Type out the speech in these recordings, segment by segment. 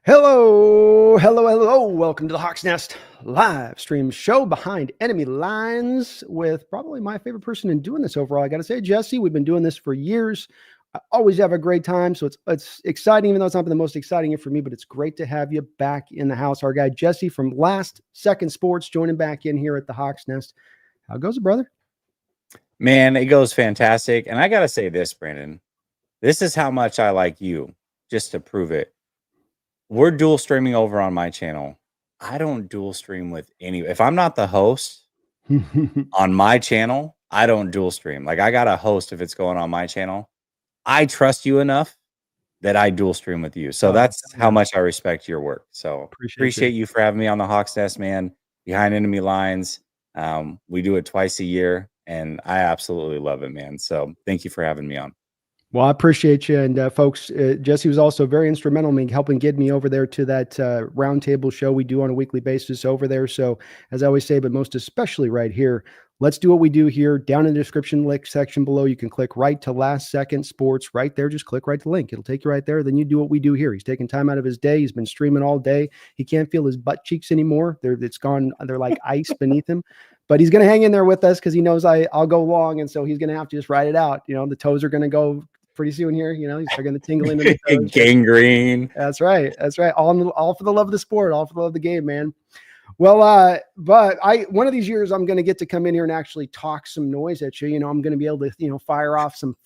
Hello. Welcome to the Hawks Nest live stream show behind enemy lines with probably my favorite person in doing this overall. I got to say, Jesse, we've been doing this for years. I always have a great time. So it's exciting, even though it's not been the most exciting year for me, but it's great to have you back in the house. Our guy, Jesse from Last Second Sports, joining back in here at the Hawks Nest. How goes it, brother? Man, it goes fantastic. And I got to say this, Brandon, this is how much I like you, just to prove it. We're dual streaming over on my channel. I don't dual stream with any. If I'm not the host on my channel, I don't dual stream. Like, I got a host if it's going on my channel. I trust you enough that I dual stream with you. So that's how much I respect your work. So appreciate you for having me on the Hawks Nest, man, behind enemy lines. We do it twice a year, and I absolutely love it, man. So thank you for having me on. Well, I appreciate you. And folks, Jesse was also very instrumental in me helping get me over there to that roundtable show we do on a weekly basis over there. So as I always say, but most especially right here, let's do what we do here. Down in the description link section below, you can click right to Last Second Sports right there. Just click right to the link. It'll take you right there. Then you do what we do here. He's taking time out of his day. He's been streaming all day. He can't feel his butt cheeks anymore. They're like ice beneath him. But he's going to hang in there with us because he knows I'll go long. And so he's going to have to just ride it out. You know, the toes are going to go pretty soon here. You know, they're going to tingle into the toes. Gangrene. That's right. All for the love of the sport, all for the love of the game, man. Well, but one of these years I'm going to get to come in here and actually talk some noise at you. You know, I'm going to be able to,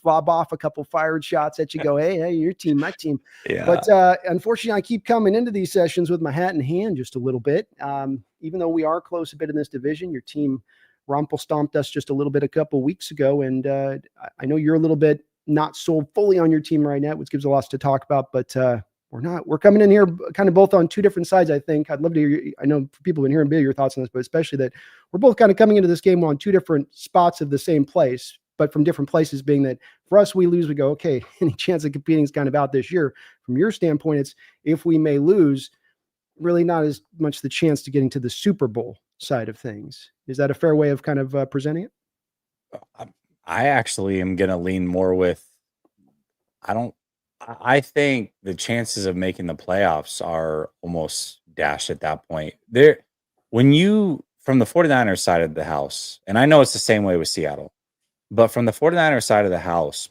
fob off a couple fired shots at you. Go, hey, your team, my team. Yeah. But unfortunately, I keep coming into these sessions with my hat in hand just a little bit. Even though we are close a bit in this division, your team rumple stomped us just a little bit a couple weeks ago, and I know you're a little bit not sold fully on your team right now, which gives a lot to talk about, but we're coming in here kind of both on two different sides. I think I'd love to hear, I know people have been hearing your thoughts on this, but especially that we're both kind of coming into this game on two different spots of the same place, but from different places, being that for us, we lose, we go, okay, any chance of competing is kind of out this year. From your standpoint, it's if we may lose, really not as much the chance to getting to the Super Bowl side of things. Is that a fair way of kind of presenting it? I actually am going to lean more with, I think the chances of making the playoffs are almost dashed at that point. From the 49ers side of the house, and I know it's the same way with Seattle, but from the 49ers side of the house,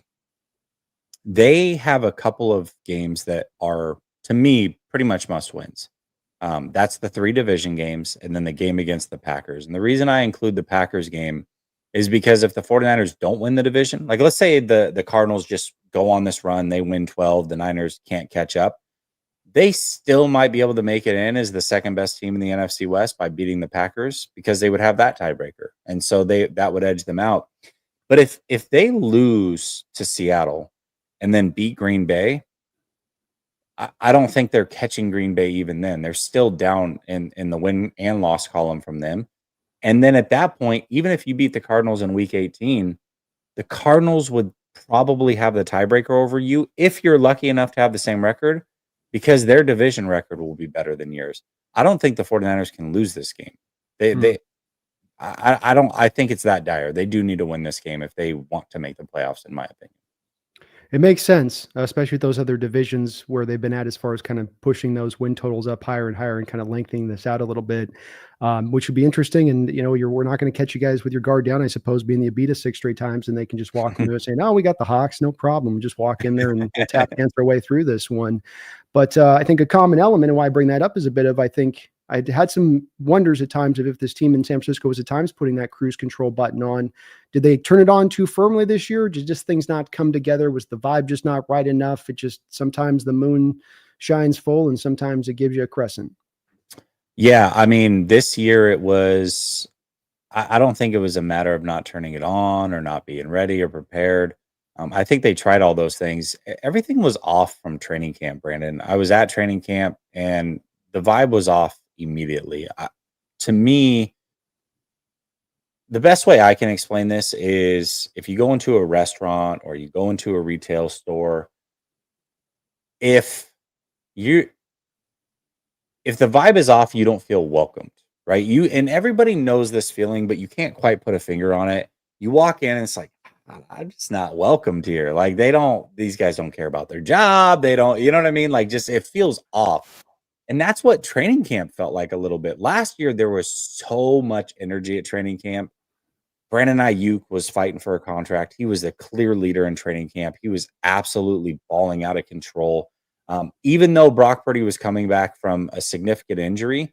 they have a couple of games that are, to me, pretty much must wins. That's the 3 division games and then the game against the Packers. And the reason I include the Packers game is because if the 49ers don't win the division, like let's say the Cardinals just go on this run, they win 12, the Niners can't catch up, they still might be able to make it in as the second best team in the NFC West by beating the Packers because they would have that tiebreaker. And so that would edge them out. But if they lose to Seattle and then beat Green Bay, I don't think they're catching Green Bay even then. They're still down in the win and loss column from them. And then at that point, even if you beat the Cardinals in week 18, the Cardinals would probably have the tiebreaker over you if you're lucky enough to have the same record, because their division record will be better than yours. I don't think the 49ers can lose this game. I think it's that dire. They do need to win this game if they want to make the playoffs, in my opinion. It makes sense, especially with those other divisions where they've been at as far as kind of pushing those win totals up higher and higher and kind of lengthening this out a little bit, which would be interesting. And, you know, we're not going to catch you guys with your guard down, I suppose, being the Abita 6 straight times, and they can just walk into it saying, oh, we got the Hawks, no problem. Just walk in there and tap dance our way through this one. But I think a common element, and why I bring that up, is a bit of, I think, I had some wonders at times of if this team in San Francisco was at times putting that cruise control button on. Did they turn it on too firmly this year? Did just things not come together? Was the vibe just not right enough? It just, sometimes the moon shines full and sometimes it gives you a crescent. Yeah, I mean, this year it was, I don't think it was a matter of not turning it on or not being ready or prepared. I think they tried all those things. Everything was off from training camp, Brandon. I was at training camp and the vibe was off immediately. To me, the best way I can explain this is if you go into a restaurant or you go into a retail store, if the vibe is off, you don't feel welcomed, right? And everybody knows this feeling, but you can't quite put a finger on it. You walk in and it's like, I'm just not welcomed here. Like these guys don't care about their job. They don't, you know what I mean? Like just, it feels off. And that's what training camp felt like a little bit. Last year, there was so much energy at training camp. Brandon Ayuk was fighting for a contract. He was the clear leader in training camp. He was absolutely balling out of control. Even though Brock Purdy was coming back from a significant injury,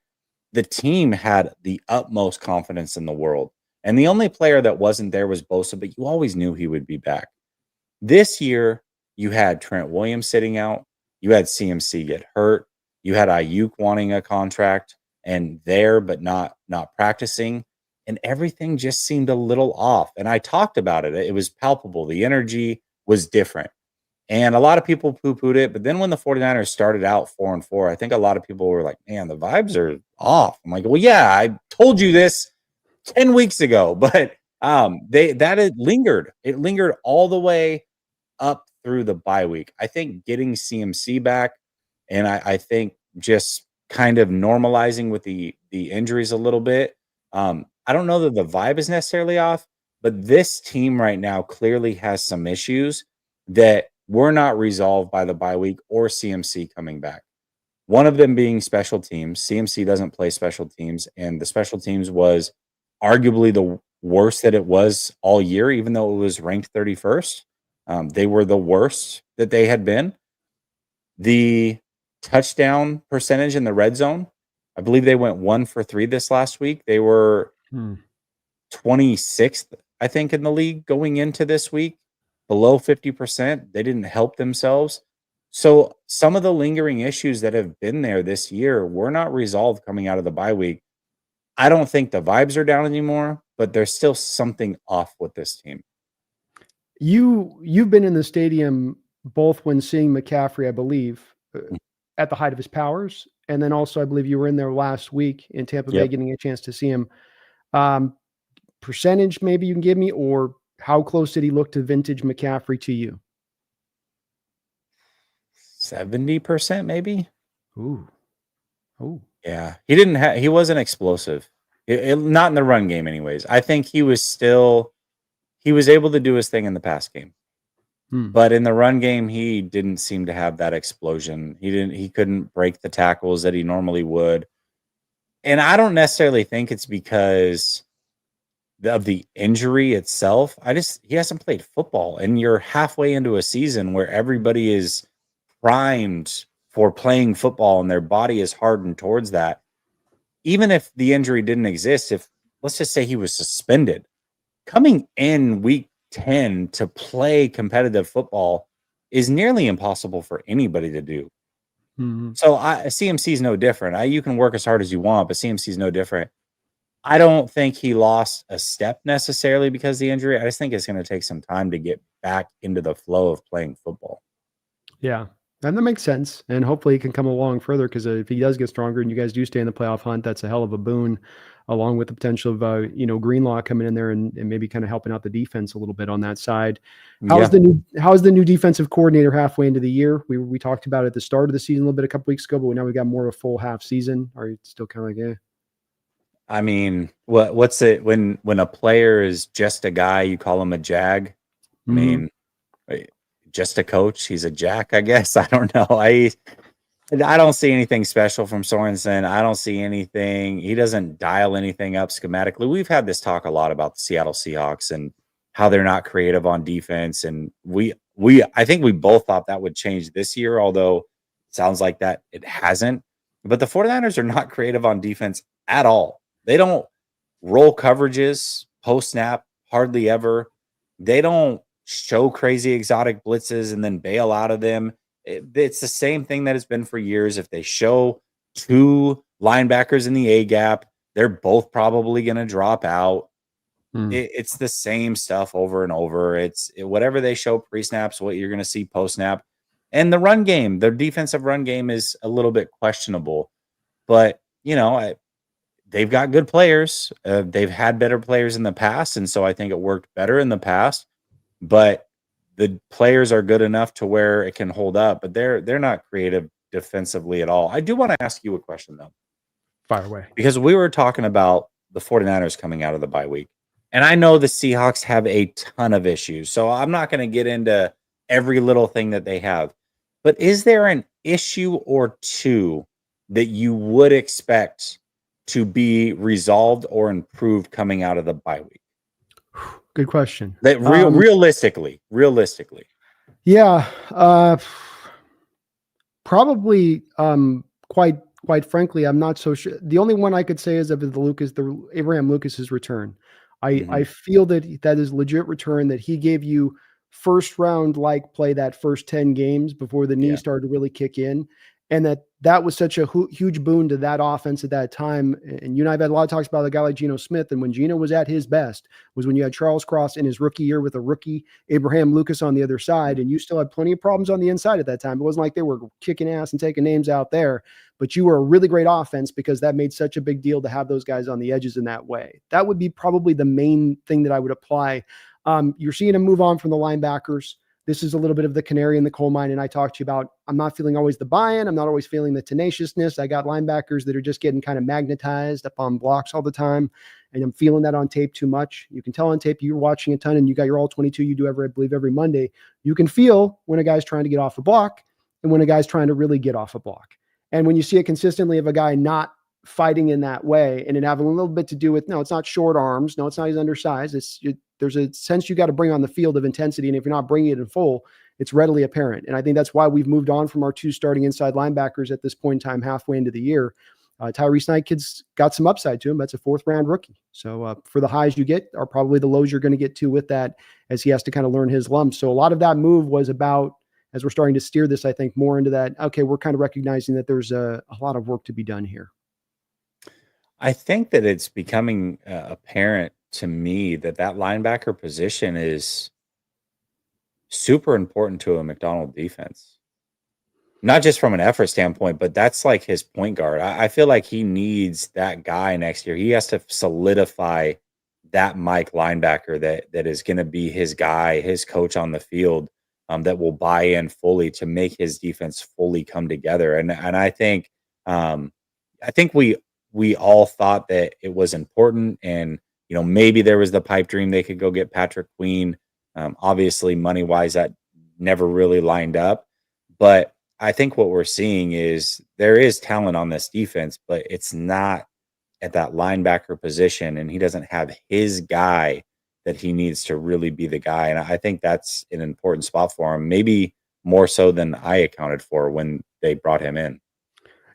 the team had the utmost confidence in the world. And the only player that wasn't there was Bosa, but you always knew he would be back. This year, you had Trent Williams sitting out. You had CMC get hurt. You had Ayuk wanting a contract and there, but not practicing. And everything just seemed a little off. And I talked about it. It was palpable. The energy was different. And a lot of people poo-pooed it. But then when the 49ers started out 4-4, I think a lot of people were like, man, the vibes are off. I'm like, well, yeah, I told you this 10 weeks ago. But it lingered. It lingered all the way up through the bye week. I think getting CMC back, and I think just kind of normalizing with the injuries a little bit. I don't know that the vibe is necessarily off, but this team right now clearly has some issues that were not resolved by the bye week or CMC coming back. One of them being special teams. CMC doesn't play special teams, and the special teams was arguably the worst that it was all year, even though it was ranked 31st. They were the worst that they had been. The touchdown percentage in the red zone, I believe they went 1 for 3 this last week. They were 26th, I think, in the league going into this week, below 50%. They didn't help themselves. So some of the lingering issues that have been there this year were not resolved coming out of the bye week. I don't think the vibes are down anymore, but there's still something off with this team. You've been in the stadium both when seeing McCaffrey, I believe, at the height of his powers, and then also I believe you were in there last week in Tampa Bay getting a chance to see him. Percentage maybe you can give me, or how close did he look to vintage McCaffrey to you? 70% maybe. Ooh. Yeah. He wasn't explosive. Not in the run game anyways. I think he was able to do his thing in the pass game. But in the run game, he didn't seem to have that explosion. He couldn't break the tackles that he normally would. And I don't necessarily think it's because of the injury itself. He hasn't played football, and you're halfway into a season where everybody is primed for playing football and their body is hardened towards that. Even if the injury didn't exist, let's just say he was suspended, coming in week 10 to play competitive football is nearly impossible for anybody to do. So CMC is no different. You can work as hard as you want, but CMC is no different. I don't think he lost a step necessarily because of the injury. I just think it's going to take some time to get back into the flow of playing football. Yeah. And that makes sense. And hopefully he can come along further, because if he does get stronger and you guys do stay in the playoff hunt, that's a hell of a boon, along with the potential of, Greenlaw coming in there and maybe kind of helping out the defense a little bit on that side. How's the new defensive coordinator halfway into the year? We talked about it at the start of the season a little bit a couple weeks ago, but now we got more of a full half season. Are you still kind of like, yeah? I mean, what's it when a player is just a guy, you call him a jag? I mean, just a coach, he's a jack, I guess. I don't know. I don't see anything special from Sorensen. I don't see anything. He doesn't dial anything up schematically. We've had this talk a lot about the Seattle Seahawks and how they're not creative on defense. And I think we both thought that would change this year, although it sounds like that it hasn't. But the 49ers are not creative on defense at all. They don't roll coverages post-snap, hardly ever. They don't show crazy exotic blitzes and then bail out of them. It's the same thing that it's been for years. If they show 2 linebackers in the A gap, they're both probably going to drop out. It's the same stuff over and over. Whatever they show pre-snaps, what you're going to see post-snap. And the run game, their defensive run game is a little bit questionable. But, they've got good players. They've had better players in the past, and so I think it worked better in the past. But the players are good enough to where it can hold up, but they're not creative defensively at all. I do want to ask you a question, though. Fire away. Because we were talking about the 49ers coming out of the bye week, and I know the Seahawks have a ton of issues, so I'm not going to get into every little thing that they have. But is there an issue or two that you would expect to be resolved or improved coming out of the bye week? Good question. That realistically. Yeah. Probably, quite frankly, I'm not so sure. The only one I could say is of the Abraham Lucas's return. I feel that is legit return, that he gave you first round like play that first 10 games before the knee started to really kick in. And that was such a huge boon to that offense at that time. And you and I have had a lot of talks about a guy like Geno Smith. And when Geno was at his best was when you had Charles Cross in his rookie year with a rookie Abraham Lucas on the other side. And you still had plenty of problems on the inside at that time. It wasn't like they were kicking ass and taking names out there, but you were a really great offense because that made such a big deal to have those guys on the edges in that way. That would be probably the main thing that I would apply. You're seeing him move on from the linebackers. This is a little bit of the canary in the coal mine. And I talked to you about, I'm not feeling always the buy-in. I'm not always feeling the tenaciousness. I got linebackers that are just getting kind of magnetized up on blocks all the time. And I'm feeling that on tape too much. You can tell on tape, you're watching a ton and you got your all 22, you do I believe every Monday. You can feel when a guy's trying to get off a block and when a guy's trying to really get off a block. And when you see it consistently of a guy not fighting in that way, and it having a little bit to do with, no, it's not short arms. No, it's not, he's undersized. There's a sense you got to bring on the field of intensity. And if you're not bringing it in full, it's readily apparent. And I think that's why we've moved on from our two starting inside linebackers at this point in time, halfway into the year. Tyrese Knight kid's got some upside to him. That's a 4th round rookie. So for the highs you get are probably the lows you're going to get to with that, as he has to kind of learn his lumps. So a lot of that move was about, as we're starting to steer this, I think more into that, okay, we're kind of recognizing that there's a lot of work to be done here. I think that it's becoming apparent to me that linebacker position is super important to a McDonald defense. Not just from an effort standpoint, but that's like his point guard. I feel like he needs that guy next year. He has to solidify that Mike linebacker that is going to be his guy, his coach on the field, that will buy in fully to make his defense fully come together. And I think we all thought that it was important, and maybe there was the pipe dream they could go get Patrick Queen. Obviously, money wise, that never really lined up. But I think what we're seeing is there is talent on this defense, but it's not at that linebacker position, and he doesn't have his guy that he needs to really be the guy. And I think that's an important spot for him, maybe more so than I accounted for when they brought him in.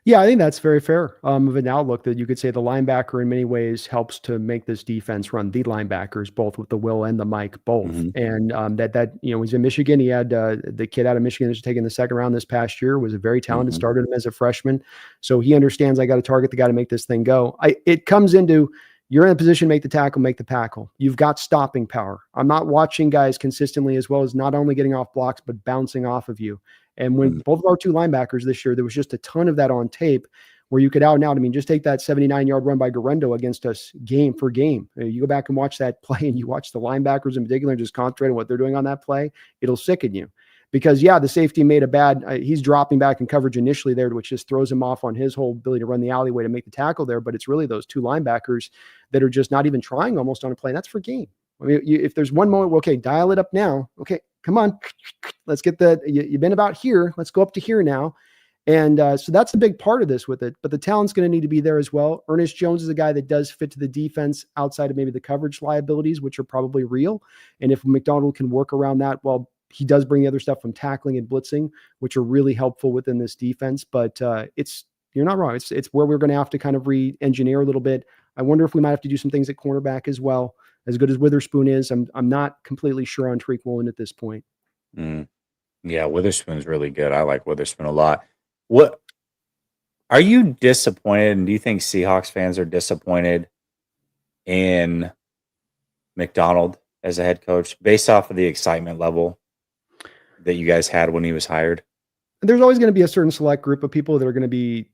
Yeah, I think that's very fair of an outlook, that you could say the linebacker in many ways helps to make this defense run the linebackers, both with the Will and the Mike, both. And he's in Michigan. He had the kid out of Michigan who's taken the 2nd round this past year, was a very talented, started him as a freshman. So he understands I got to target the guy to make this thing go. It comes into, you're in a position to make the tackle, make the tackle. You've got stopping power. I'm not watching guys consistently as well as not only getting off blocks, but bouncing off of you. And when both of our two linebackers this year, there was just a ton of that on tape where you could out and out. I mean, just take that 79-yard run by Garendo against us game for game. You go back and watch that play and you watch the linebackers in particular and just concentrate on what they're doing on that play. It'll sicken you because, the safety made a bad, he's dropping back in coverage initially there, which just throws him off on his whole ability to run the alleyway to make the tackle there. But it's really those two linebackers that are just not even trying almost on a play. And that's for game. I mean, if there's one moment, okay, dial it up now. Okay, come on, let's get you've been about here. Let's go up to here now. And so that's a big part of this with it. But the talent's going to need to be there as well. Ernest Jones is a guy that does fit to the defense outside of maybe the coverage liabilities, which are probably real. And if McDonald can work around that, well, he does bring the other stuff from tackling and blitzing, which are really helpful within this defense. But you're not wrong. It's where we're going to have to kind of re-engineer a little bit. I wonder if we might have to do some things at cornerback as well. As good as Witherspoon is, I'm not completely sure on Tariq Woolen at this point. Yeah, Witherspoon's really good. I like Witherspoon a lot. What are you disappointed, and do you think Seahawks fans are disappointed in McDonald as a head coach based off of the excitement level that you guys had when he was hired? There's always going to be a certain select group of people that are going to be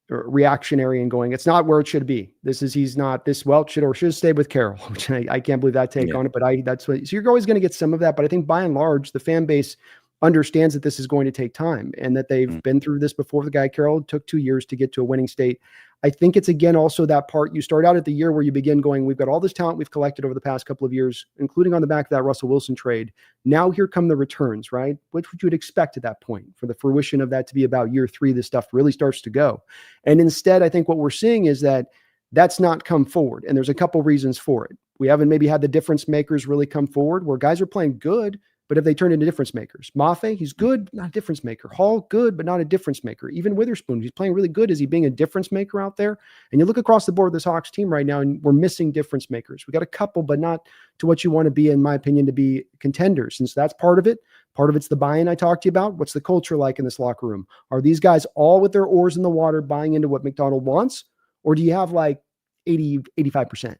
reactionary and going, it's not where it should be. He's not this well, should stay with Carroll, which I can't believe that take on it. But so you're always going to get some of that. But I think by and large, the fan base understands that this is going to take time and that they've been through this before. The guy Carroll took 2 years to get to a winning state. I think it's, again, also that part you start out at the year where you begin going, we've got all this talent we've collected over the past couple of years, including on the back of that Russell Wilson trade. Now here come the returns, right? What would you expect at that point for the fruition of that to be about year 3? This stuff really starts to go. And instead, I think what we're seeing is that that's not come forward. And there's a couple reasons for it. We haven't maybe had the difference makers really come forward where guys are playing good, but have they turned into difference makers? Mafe, he's good, not a difference maker. Hall, good, but not a difference maker. Even Witherspoon, he's playing really good. Is he being a difference maker out there? And you look across the board with this Hawks team right now, and we're missing difference makers. We got a couple, but not to what you want to be, in my opinion, to be contenders. And so that's part of it. Part of it's the buy-in I talked to you about. What's the culture like in this locker room? Are these guys all with their oars in the water buying into what McDonald wants? Or do you have like 80, 85%?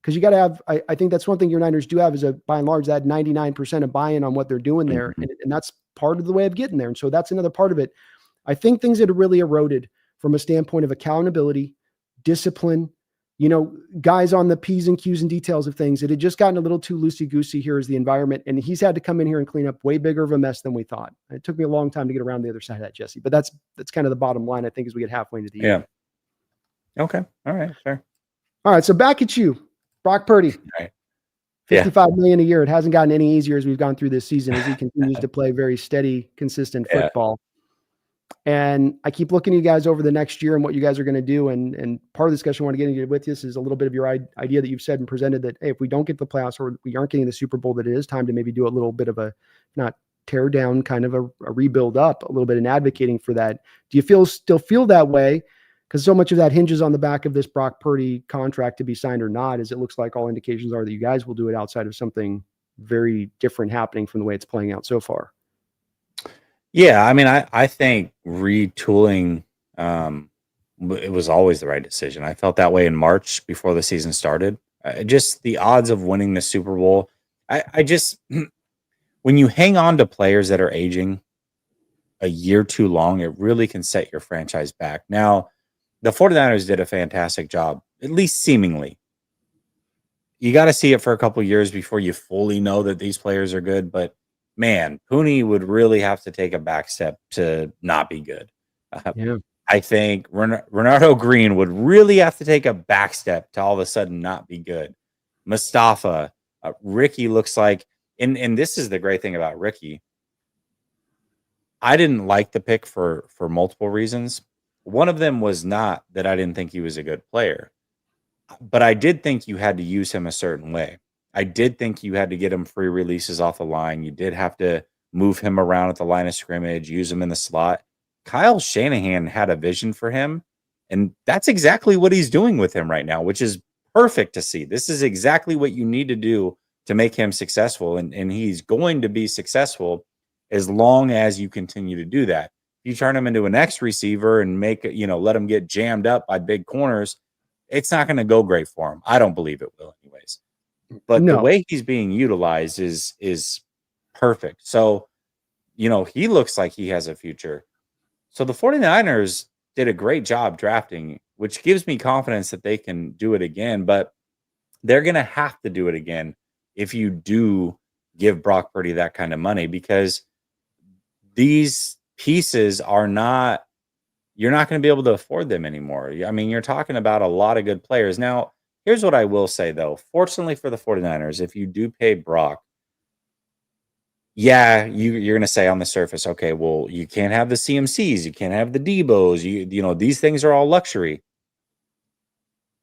Because you got to have, I think that's one thing your Niners do have is, by and large, that 99% of buy-in on what they're doing there. And that's part of the way of getting there. And so that's another part of it. I think things that have really eroded from a standpoint of accountability, discipline, guys on the P's and Q's and details of things. It had just gotten a little too loosey-goosey here as the environment. And he's had to come in here and clean up way bigger of a mess than we thought. It took me a long time to get around the other side of that, Jesse. But that's kind of the bottom line, I think, as we get halfway into the year. Yeah. Okay. All right. Fair. All right. So back at you. Brock Purdy, right. $55 million a year. It hasn't gotten any easier as we've gone through this season, as he continues to play very steady, consistent football. And I keep looking at you guys over the next year and what you guys are going to do. And part of the discussion I want to get into with this is a little bit of your idea that you've said and presented that, hey, if we don't get the playoffs or we aren't getting the Super Bowl, that it is time to maybe do a little bit of a, not tear down, kind of a rebuild up a little bit, and advocating for that. Do you still feel that way? Because so much of that hinges on the back of this Brock Purdy contract to be signed or not, as it looks like all indications are that you guys will do it outside of something very different happening from the way it's playing out so far. Yeah, I mean, I think retooling, it was always the right decision. I felt that way in March before the season started. Just the odds of winning the Super Bowl. I just, when you hang on to players that are aging a year too long, it really can set your franchise back. Now, the 49ers did a fantastic job, at least seemingly. You got to see it for a couple of years before you fully know that these players are good. But man, Pooney would really have to take a back step to not be good. I think Renardo Green would really have to take a back step to all of a sudden not be good. Mustafa, Ricky looks like, and this is the great thing about Ricky. I didn't like the pick for multiple reasons. One of them was not that I didn't think he was a good player, but I did think you had to use him a certain way. I did think you had to get him free releases off the line. You did have to move him around at the line of scrimmage, use him in the slot. Kyle Shanahan had a vision for him, and that's exactly what he's doing with him right now, which is perfect to see. This is exactly what you need to do to make him successful, and he's going to be successful as long as you continue to do that. You turn him into an X receiver and let him get jammed up by big corners, it's not going to go great for him. I don't believe it will anyways. But the way he's being utilized is perfect. So, he looks like he has a future. So the 49ers did a great job drafting, which gives me confidence that they can do it again, but they're going to have to do it again if you do give Brock Purdy that kind of money, because these pieces you're not going to be able to afford them anymore. I mean, you're talking about a lot of good players. Now, here's what I will say, though. Fortunately for the 49ers, if you do pay Brock, you're going to say on the surface, okay, well, you can't have the CMCs, you can't have the Debos, these things are all luxury.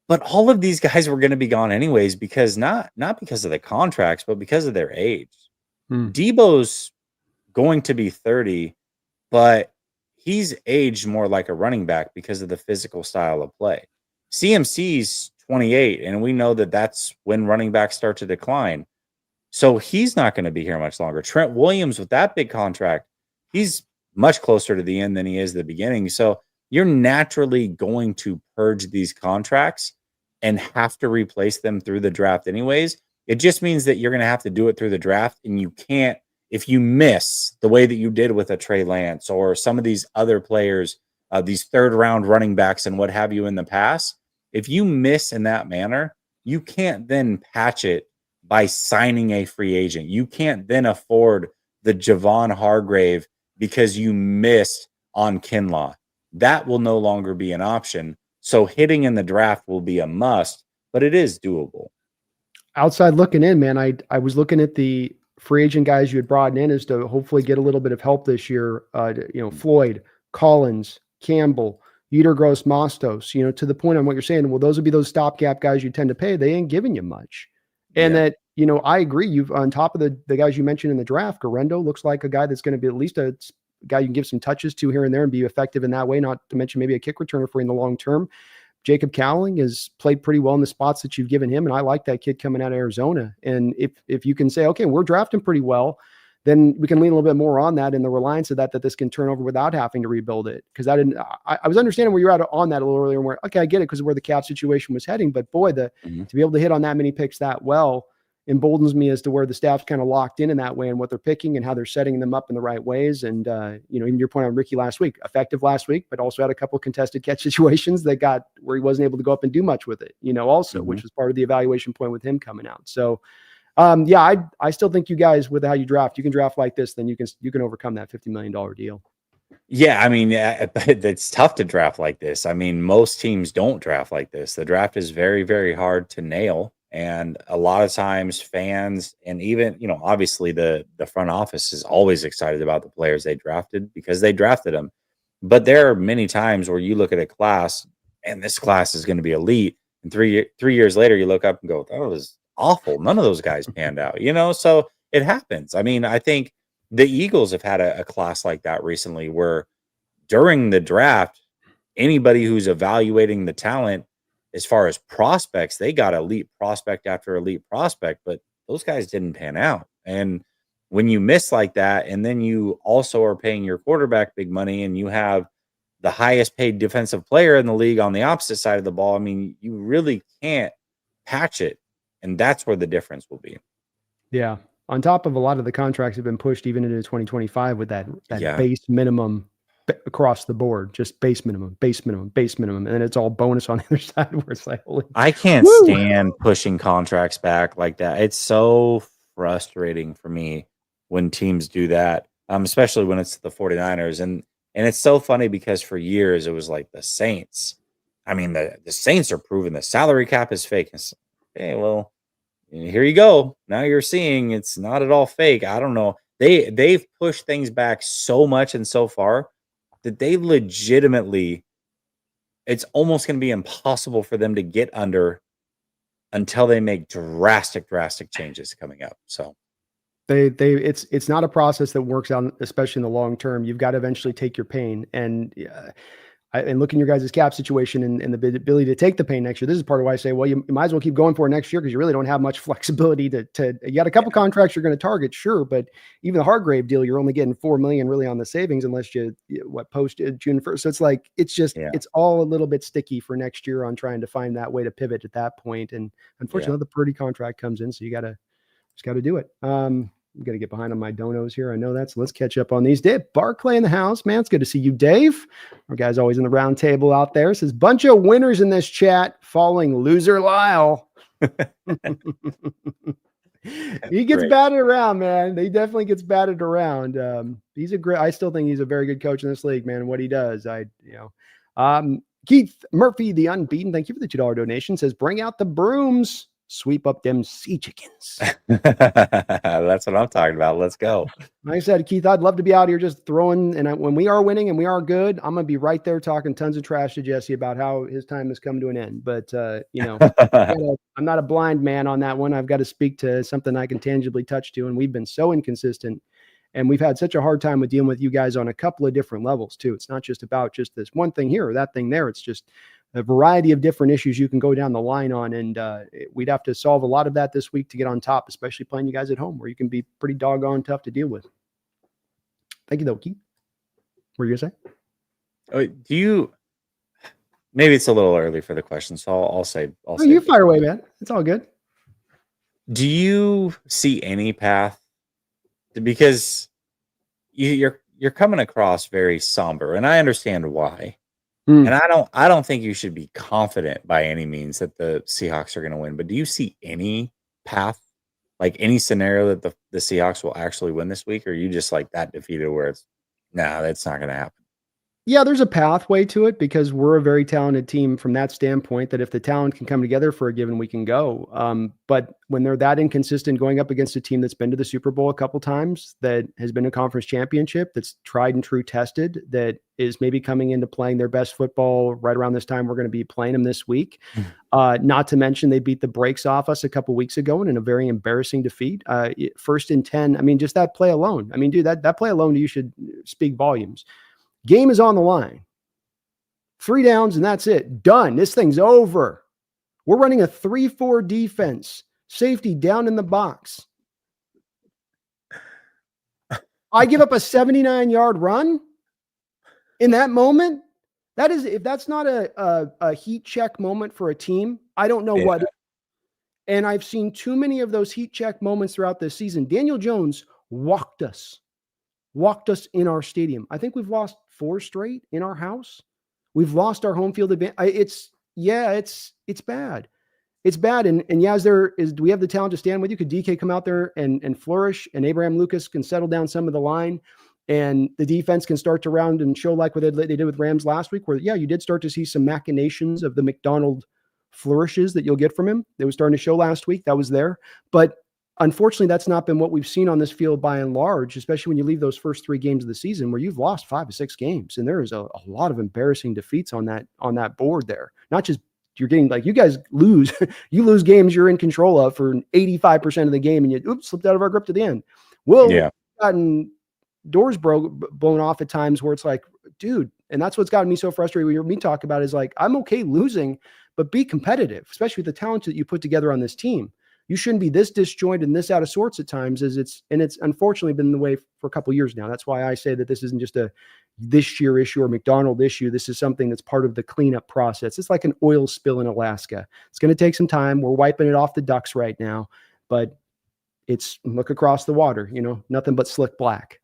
But all of these guys were going to be gone anyways, because not because of the contracts, but because of their age. Debo's going to be 30, but he's aged more like a running back because of the physical style of play. CMC's 28, and we know that that's when running backs start to decline. So he's not going to be here much longer. Trent Williams, with that big contract, he's much closer to the end than he is the beginning. So you're naturally going to purge these contracts and have to replace them through the draft anyways. It just means that you're going to have to do it through the draft, and you can't, if you miss the way that you did with a Trey Lance or some of these other players, these third-round running backs and what have you in the past, if you miss in that manner, you can't then patch it by signing a free agent. You can't then afford the Javon Hargrave because you missed on Kinlaw. That will no longer be an option. So hitting in the draft will be a must, but it is doable. Outside looking in, man, I was looking at the free agent guys you had brought in as to hopefully get a little bit of help this year. Floyd, Collins, Campbell, Gross, Mostos, to the point on what you're saying. Well, those would be those stopgap guys you tend to pay. They ain't giving you much. And that, I agree. You've on top of the guys you mentioned in the draft, Garendo looks like a guy that's going to be at least a guy you can give some touches to here and there and be effective in that way, not to mention maybe a kick returner for in the long term. Jacob Cowling has played pretty well in the spots that you've given him. And I like that kid coming out of Arizona. And if you can say, okay, we're drafting pretty well, then we can lean a little bit more on that and the reliance of that this can turn over without having to rebuild it. Because I was understanding where you're at on that a little earlier, where, okay, I get it because of where the cap situation was heading. But boy, to be able to hit on that many picks that well emboldens me as to where the staff's kind of locked in that way and what they're picking and how they're setting them up in the right ways. And, even your point on Ricky last week, effective last week, but also had a couple of contested catch situations that got where he wasn't able to go up and do much with it, which was part of the evaluation point with him coming out. So, I still think you guys, with how you draft, you can draft like this, then you can overcome that $50 million deal. Yeah, I mean, it's tough to draft like this. I mean, most teams don't draft like this. The draft is very, very hard to nail. And a lot of times fans and even, obviously the front office is always excited about the players they drafted because they drafted them. But there are many times where you look at a class and this class is going to be elite. And 3 years later, you look up and go, that was awful. None of those guys panned out, so it happens. I mean, I think the Eagles have had a class like that recently where during the draft, anybody who's evaluating the talent as far as prospects, they got elite prospect after elite prospect, but those guys didn't pan out. And when you miss like that, and then you also are paying your quarterback big money and you have the highest paid defensive player in the league on the opposite side of the ball, I mean, you really can't patch it. And that's where the difference will be. Yeah. On top of a lot of the contracts have been pushed even into 2025 with that base minimum across the board, just base minimum. And then it's all bonus on the other side where it's like, holy. I can't stand pushing contracts back like that. It's so frustrating for me when teams do that, especially when it's the 49ers. And it's so funny because for years it was like the Saints. I mean, the Saints are proving the salary cap is fake. Okay, well, here you go. Now you're seeing it's not at all fake. I don't know. They've pushed things back so much and so far that they legitimately, it's almost going to be impossible for them to get under until they make drastic changes coming up. So it's not a process that works out, especially in the long term. You've got to eventually take your pain. And looking at your guys' cap situation and the ability to take the pain next year, this is part of why I say, well, you might as well keep going for it next year because you really don't have much flexibility to you got a couple contracts you're going to target, sure, but even the Hargrave deal, you're only getting $4 million really on the savings unless you post June 1st. So it's like it's all a little bit sticky for next year on trying to find that way to pivot at that point. And unfortunately, the Purdy contract comes in, so you just got to do it. I'm going to get behind on my donos here. I know that. So let's catch up on these. Dave Barclay in the house, man. It's good to see you, Dave. Our guy's always in the round table out there. Says bunch of winners in this chat following loser Lyle. He gets batted around, man. He definitely gets batted around. I still think he's a very good coach in this league, man. What he does, Keith Murphy, the unbeaten. Thank you for the $2 donation. Says bring out the brooms. Sweep up them sea chickens. That's what I'm talking about. Let's go. Like I said, Keith, I'd love to be out here just throwing. And when we are winning and we are good, I'm going to be right there talking tons of trash to Jesse about how his time has come to an end. But, I'm not a blind man on that one. I've got to speak to something I can tangibly touch to. And we've been so inconsistent. And we've had such a hard time with dealing with you guys on a couple of different levels, too. It's not just about just this one thing here or that thing there. It's just a variety of different issues you can go down the line on. And we'd have to solve a lot of that this week to get on top, especially playing you guys at home where you can be pretty doggone tough to deal with. Thank you, though, Keith. What were you going to say? Maybe it's a little early for the question, so I'll say. You fire away, man. It's all good. Do you see any path? Because you're coming across very somber, and I understand why. And I don't think you should be confident by any means that the Seahawks are going to win. But do you see any path like any scenario that the Seahawks will actually win this week, or are you just like that defeated where it's that's not going to happen? Yeah, there's a pathway to it because we're a very talented team from that standpoint that if the talent can come together for a given, we can go. But when they're that inconsistent going up against a team that's been to the Super Bowl a couple times, that has been a conference championship, that's tried and true tested, that is maybe coming into playing their best football right around this time, we're going to be playing them this week. Not to mention they beat the brakes off us a couple weeks ago in a very embarrassing defeat. 1st and 10. I mean, just that play alone. I mean, dude, that play alone, you should speak volumes. Game is on the line. 3 downs and that's it. Done. This thing's over. We're running a 3-4 defense. Safety down in the box. I give up a 79-yard run in that moment. That is, if that's not a heat check moment for a team, I don't know what. And I've seen too many of those heat check moments throughout this season. Daniel Jones walked us in our stadium. I think we've lost 4 straight in our house. We've lost our home field advantage. It's bad. It's bad. And Yaz, do we have the talent to stand with you? Could DK come out there and flourish, and Abraham Lucas can settle down some of the line, and the defense can start to round and show like what they did with Rams last week, where, you did start to see some machinations of the McDonald flourishes that you'll get from him. They were starting to show last week. That was there. But unfortunately, that's not been what we've seen on this field by and large, especially when you leave those first 3 games of the season where you've lost 5 to 6 games. And there is a lot of embarrassing defeats on that board there. Not just you're getting like, you guys lose, you lose games you're in control of for 85% of the game and you slipped out of our grip to the end. Gotten doors blown off at times where it's like, dude, and that's what's gotten me so frustrated when you hear me talk about is like, I'm okay losing, but be competitive, especially with the talent that you put together on this team. You shouldn't be this disjointed and this out of sorts at times it's unfortunately been the way for a couple of years now. That's why I say that this isn't just a this year issue or McDonald issue. This is something that's part of the cleanup process. It's like an oil spill in Alaska. It's going to take some time. We're wiping it off the ducks right now, but look across the water, nothing but slick black.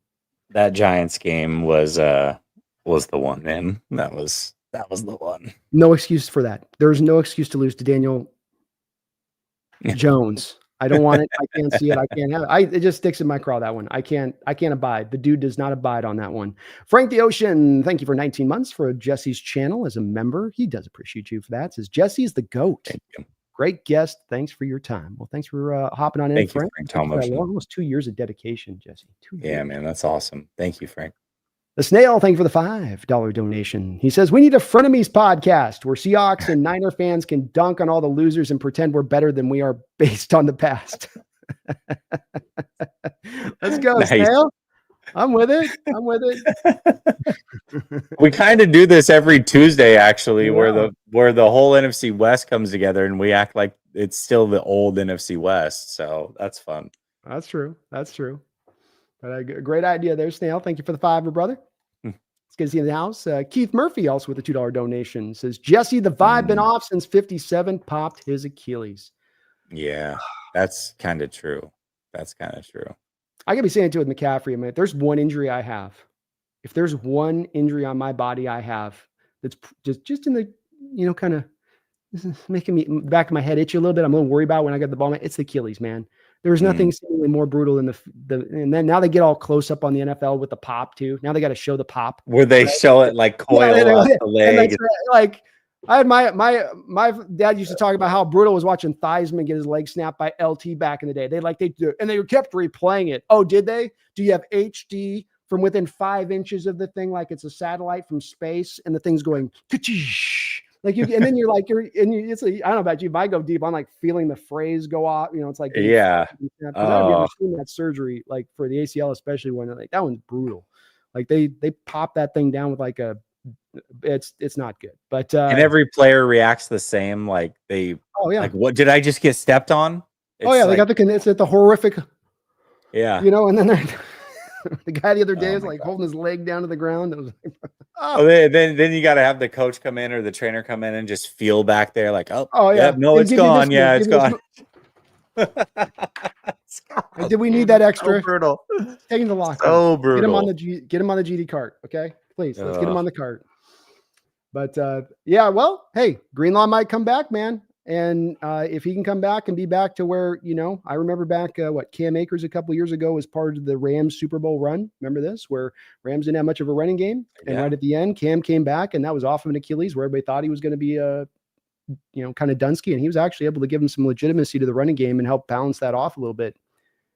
That Giants game was the one, man. That was the one. No excuse for that. There's no excuse to lose to Daniel Jones. I don't want it. I can't see it. I can't have it. It just sticks in my craw, that one. I can't abide. The dude does not abide on that one. Frank the Ocean, thank you for 19 months for Jesse's channel as a member. He does appreciate you for that. Says Jesse's the GOAT. Thank you. Great guest. Thanks for your time. Well, thanks for hopping on in, Thank Frank. You, Frank. Almost 2 years of dedication, Jesse. 2 years. Yeah, man, that's awesome. Thank you, Frank. The Snail, thank you for the $5 donation. He says, we need a Frenemies podcast where Seahawks and Niner fans can dunk on all the losers and pretend we're better than we are based on the past. Let's go, nice. Snail. I'm with it. We kind of do this every Tuesday, actually, where the whole NFC West comes together and we act like it's still the old NFC West. So that's fun. That's true. But a great idea there, Snail. Thank you for the $5, brother. It's good to see you in the house. Keith Murphy, also with a $2 donation, says, Jesse, the vibe been off since 57 popped his Achilles. Yeah, that's kind of true. I could be saying it too with McCaffrey. I mean, if there's one injury I have, if there's one injury on my body I have that's just in the, kind of making me back of my head itchy a little bit, I'm a little worried about when I get the ball, it's the Achilles, man. There's nothing seemingly more brutal than and then now they get all close up on the NFL with the pop too. Now they got to show the pop where they show it like coil off the leg. Like I had my dad used to talk about how brutal it was watching Theismann get his leg snapped by LT back in the day. They do it, and they kept replaying it. Oh, did they? Do you have HD from within 5 inches of the thing, like it's a satellite from space, and the thing's going like you, and then you're like it's like, I don't know about you, if I go deep, I'm like feeling the phrase go off. It's like yeah. I've never seen that surgery, like for the ACL, especially when like that one's brutal. Like they pop that thing down with like it's not good. But and every player reacts the same. Like like, what did I just get stepped on? It's they got it's at the horrific. Yeah. And then the guy the other day was like holding his leg down to the ground. It was like, then you got to have the coach come in or the trainer come in and just feel back there like, it's gone. Yeah, it's gone. Did we need that extra? So brutal. Taking the lock. So brutal. Get him on the GD cart. Okay, please. Let's get him on the cart. But well, hey, Greenlaw might come back, man. And if he can come back and be back to where, I remember back, Cam Akers a couple years ago was part of the Rams Super Bowl run. Remember this, where Rams didn't have much of a running game. And right at the end, Cam came back, and that was off of an Achilles where everybody thought he was going to be kind of Dunsky. And he was actually able to give him some legitimacy to the running game and help balance that off a little bit.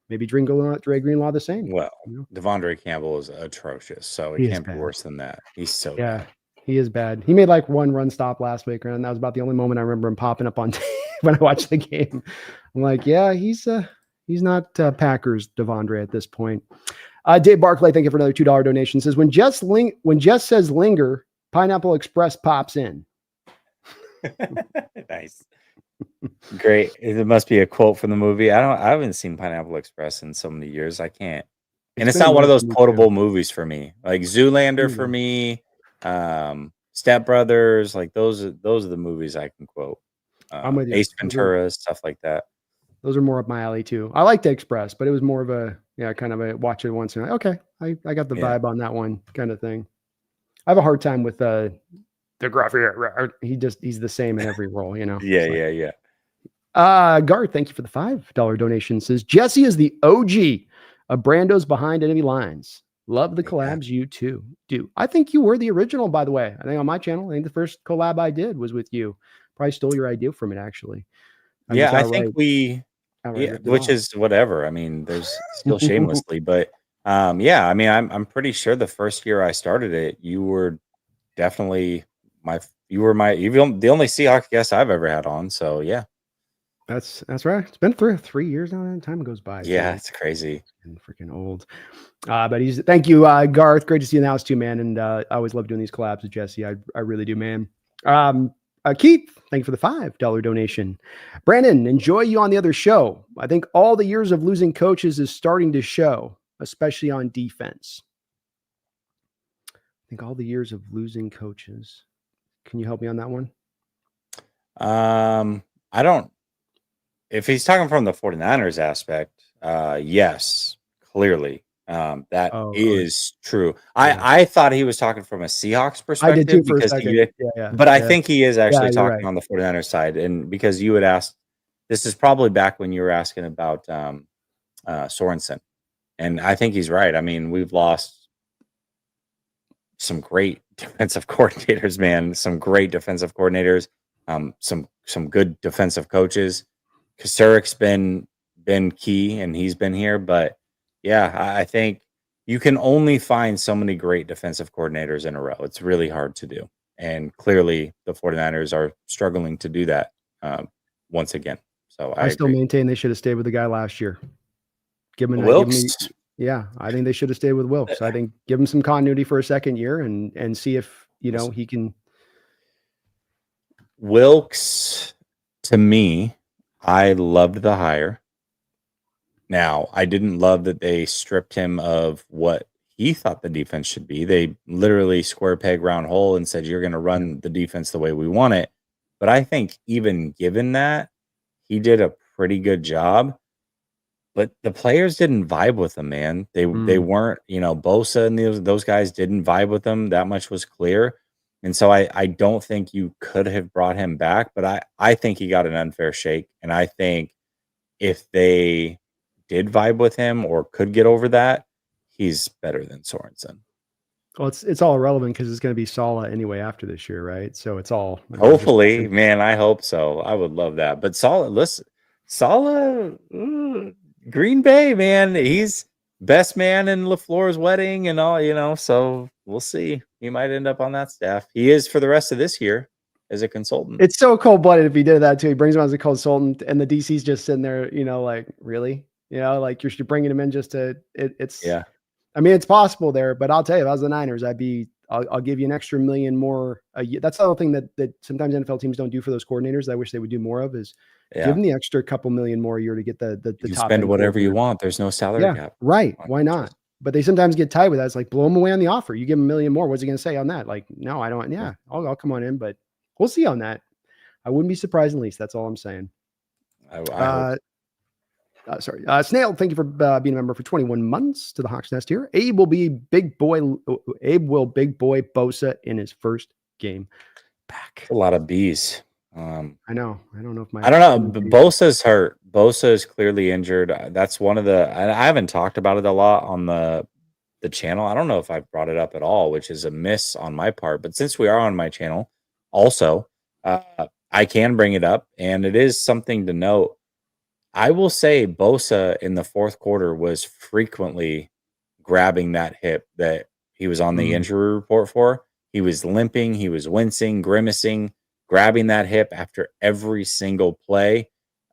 Maybe Dre Greenlaw the same. Well, Devondre Campbell is atrocious, so it can't be worse than that. He's so bad. He is bad. He made like one run stop last week, and that was about the only moment I remember him popping up on when I watched the game. I'm like, yeah, he's not Packers Devondre at this point. Dave Barclay, thank you for another $2 donation. Says when Jess says linger, Pineapple Express pops in. Nice. Great. It must be a quote from the movie. I haven't seen Pineapple Express in so many years. I can't. And it's not one of those quotable movies for me. Like Zoolander for me. Step Brothers, like those are the movies I can quote. I'm with you. Ace Ventura, stuff like that. Those are more up my alley too. I like the Express, but it was more of a kind of a watch it once and okay, I got the vibe on that one kind of thing. I have a hard time with the Gruffy. He's the same in every role, Yeah. Garth, thank you for the $5 donation. Says Jesse is the OG of Brando's Behind Enemy Lines. Love the collabs you too do. I think you were the original, by the way. I think on my channel, I think the first collab I did was with you. Probably stole your idea from it, actually. I think which is whatever. I mean, there's still shamelessly, but I mean, I'm pretty sure the first year I started it, you were definitely the only Seahawks guest I've ever had on. So yeah. That's right. It's been 3 years now. Time goes by. Yeah, it's crazy. And freaking old. But thank you, Garth. Great to see you in the house too, man. And I always love doing these collabs with Jesse. I really do, man. Keith, thank you for the $5 donation. Brandon, enjoy you on the other show. I think all the years of losing coaches is starting to show, especially on defense. I think all the years of losing coaches. Can you help me on that one? I don't. If he's talking from the 49ers aspect, yes, clearly. That is true. Yeah. I thought he was talking from a Seahawks perspective. I did too for a second. But I think he is actually talking on the 49ers side. And because you had asked, this is probably back when you were asking about Sorensen. And I think he's right. I mean, we've lost some great defensive coordinators, man. Some great defensive coordinators. Some good defensive coaches. Kasurik's been key, and he's been here. But yeah, I think you can only find so many great defensive coordinators in a row. It's really hard to do. And clearly the 49ers are struggling to do that once again. So I still maintain they should have stayed with the guy last year. Give him Wilkes. I think they should have stayed with Wilkes. I think give him some continuity for a second year and see if, he can. Wilkes, to me, I loved the hire. Now, I didn't love that they stripped him of what he thought the defense should be. They literally square peg round hole and said, you're going to run the defense the way we want it. But I think even given that, he did a pretty good job. But the players didn't vibe with him, man. They weren't, Bosa and those guys didn't vibe with him. That much was clear. And so I don't think you could have brought him back, but I think he got an unfair shake. And I think if they did vibe with him or could get over that, he's better than Sorensen. Well, it's all irrelevant because it's going to be Saleh anyway after this year, right? So it's all hopefully, man. I hope so. I would love that. But Saleh, Green Bay, man, he's best man in LaFleur's wedding and all, so we'll see. He might end up on that staff. He is for the rest of this year as a consultant. It's so cold-blooded if he did that too. He brings him as a consultant and the DC's just sitting there, like, really? Like you're bringing him in just to I mean, it's possible there, but I'll tell you, if I was the Niners, I'll give you an extra $1 million more a year. That's the other thing that sometimes NFL teams don't do for those coordinators. I wish they would do more of is give them the extra couple million more a year to get the you top. Spend whatever you want. There's no salary cap. Right. Why not? But they sometimes get tied with that. It's like blow them away on the offer. You give them $1 million more. What's he going to say on that? Like, no, I don't. Yeah, I'll come on in, but we'll see on that. I wouldn't be surprised in least. That's all I'm saying. Snail, thank you for being a member for 21 months to the Hawks Nest here. Abe will big boy Bosa in his first game back. A lot of B's. I know. I don't know if I don't know. Bosa's hurt. Bosa is clearly injured. That's one of the. I haven't talked about it a lot on the channel. I don't know if I've brought it up at all, which is a miss on my part. But since we are on my channel, also, I can bring it up, and it is something to note. I will say Bosa in the fourth quarter was frequently grabbing that hip that he was on the injury report for. He was limping, he was wincing, grimacing, grabbing that hip after every single play.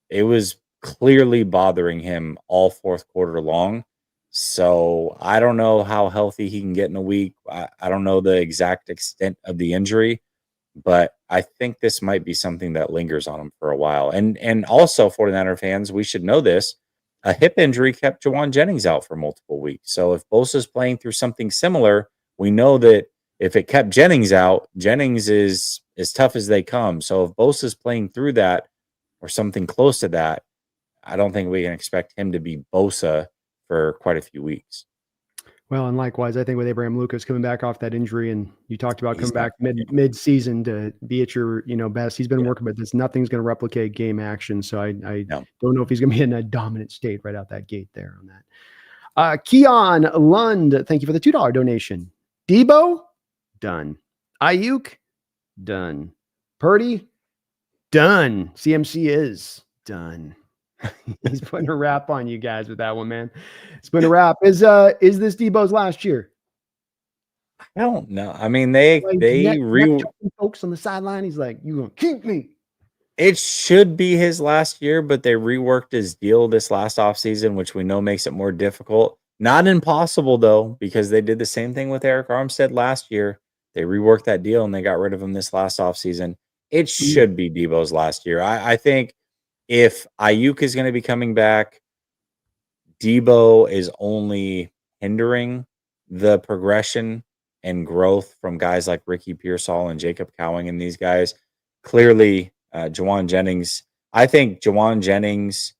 It was clearly bothering him all fourth quarter long. So I don't know how healthy he can get in a week. I don't know the exact extent of the injury, but I think this might be something that lingers on him for a while. And also 49er fans, we should know this. A hip injury kept Jawan Jennings out for multiple weeks. So if Bosa's playing through something similar, we know that if it kept Jennings out, Jennings is as tough as they come. So if Bosa's playing through that or something close to that, I don't think we can expect him to be Bosa for quite a few weeks. Well, and likewise, I think with Abraham Lucas coming back off that injury, and you talked about coming back mid-season to be at your best. He's been working, but nothing's going to replicate game action. So I don't know if he's going to be in a dominant state right out that gate there on that. Keon Lund, thank you for the $2 donation. Debo, done. Ayuk, done. Purdy, done. CMC is done. He's putting a wrap on you guys with that one, man. It's been a wrap. Is this Debo's last year? I don't know. I mean, they folks on the sideline. He's like, "You gonna keep me?" It should be his last year, but they reworked his deal this last offseason, which we know makes it more difficult. Not impossible though, because they did the same thing with Eric Armstead last year. They reworked that deal and they got rid of him this last offseason. It should be Debo's last year. I think if Ayuk is going to be coming back, Debo is only hindering the progression and growth from guys like Ricky Pearsall and Jacob Cowing and these guys. Clearly, Jawan Jennings, I think Jawan Jennings,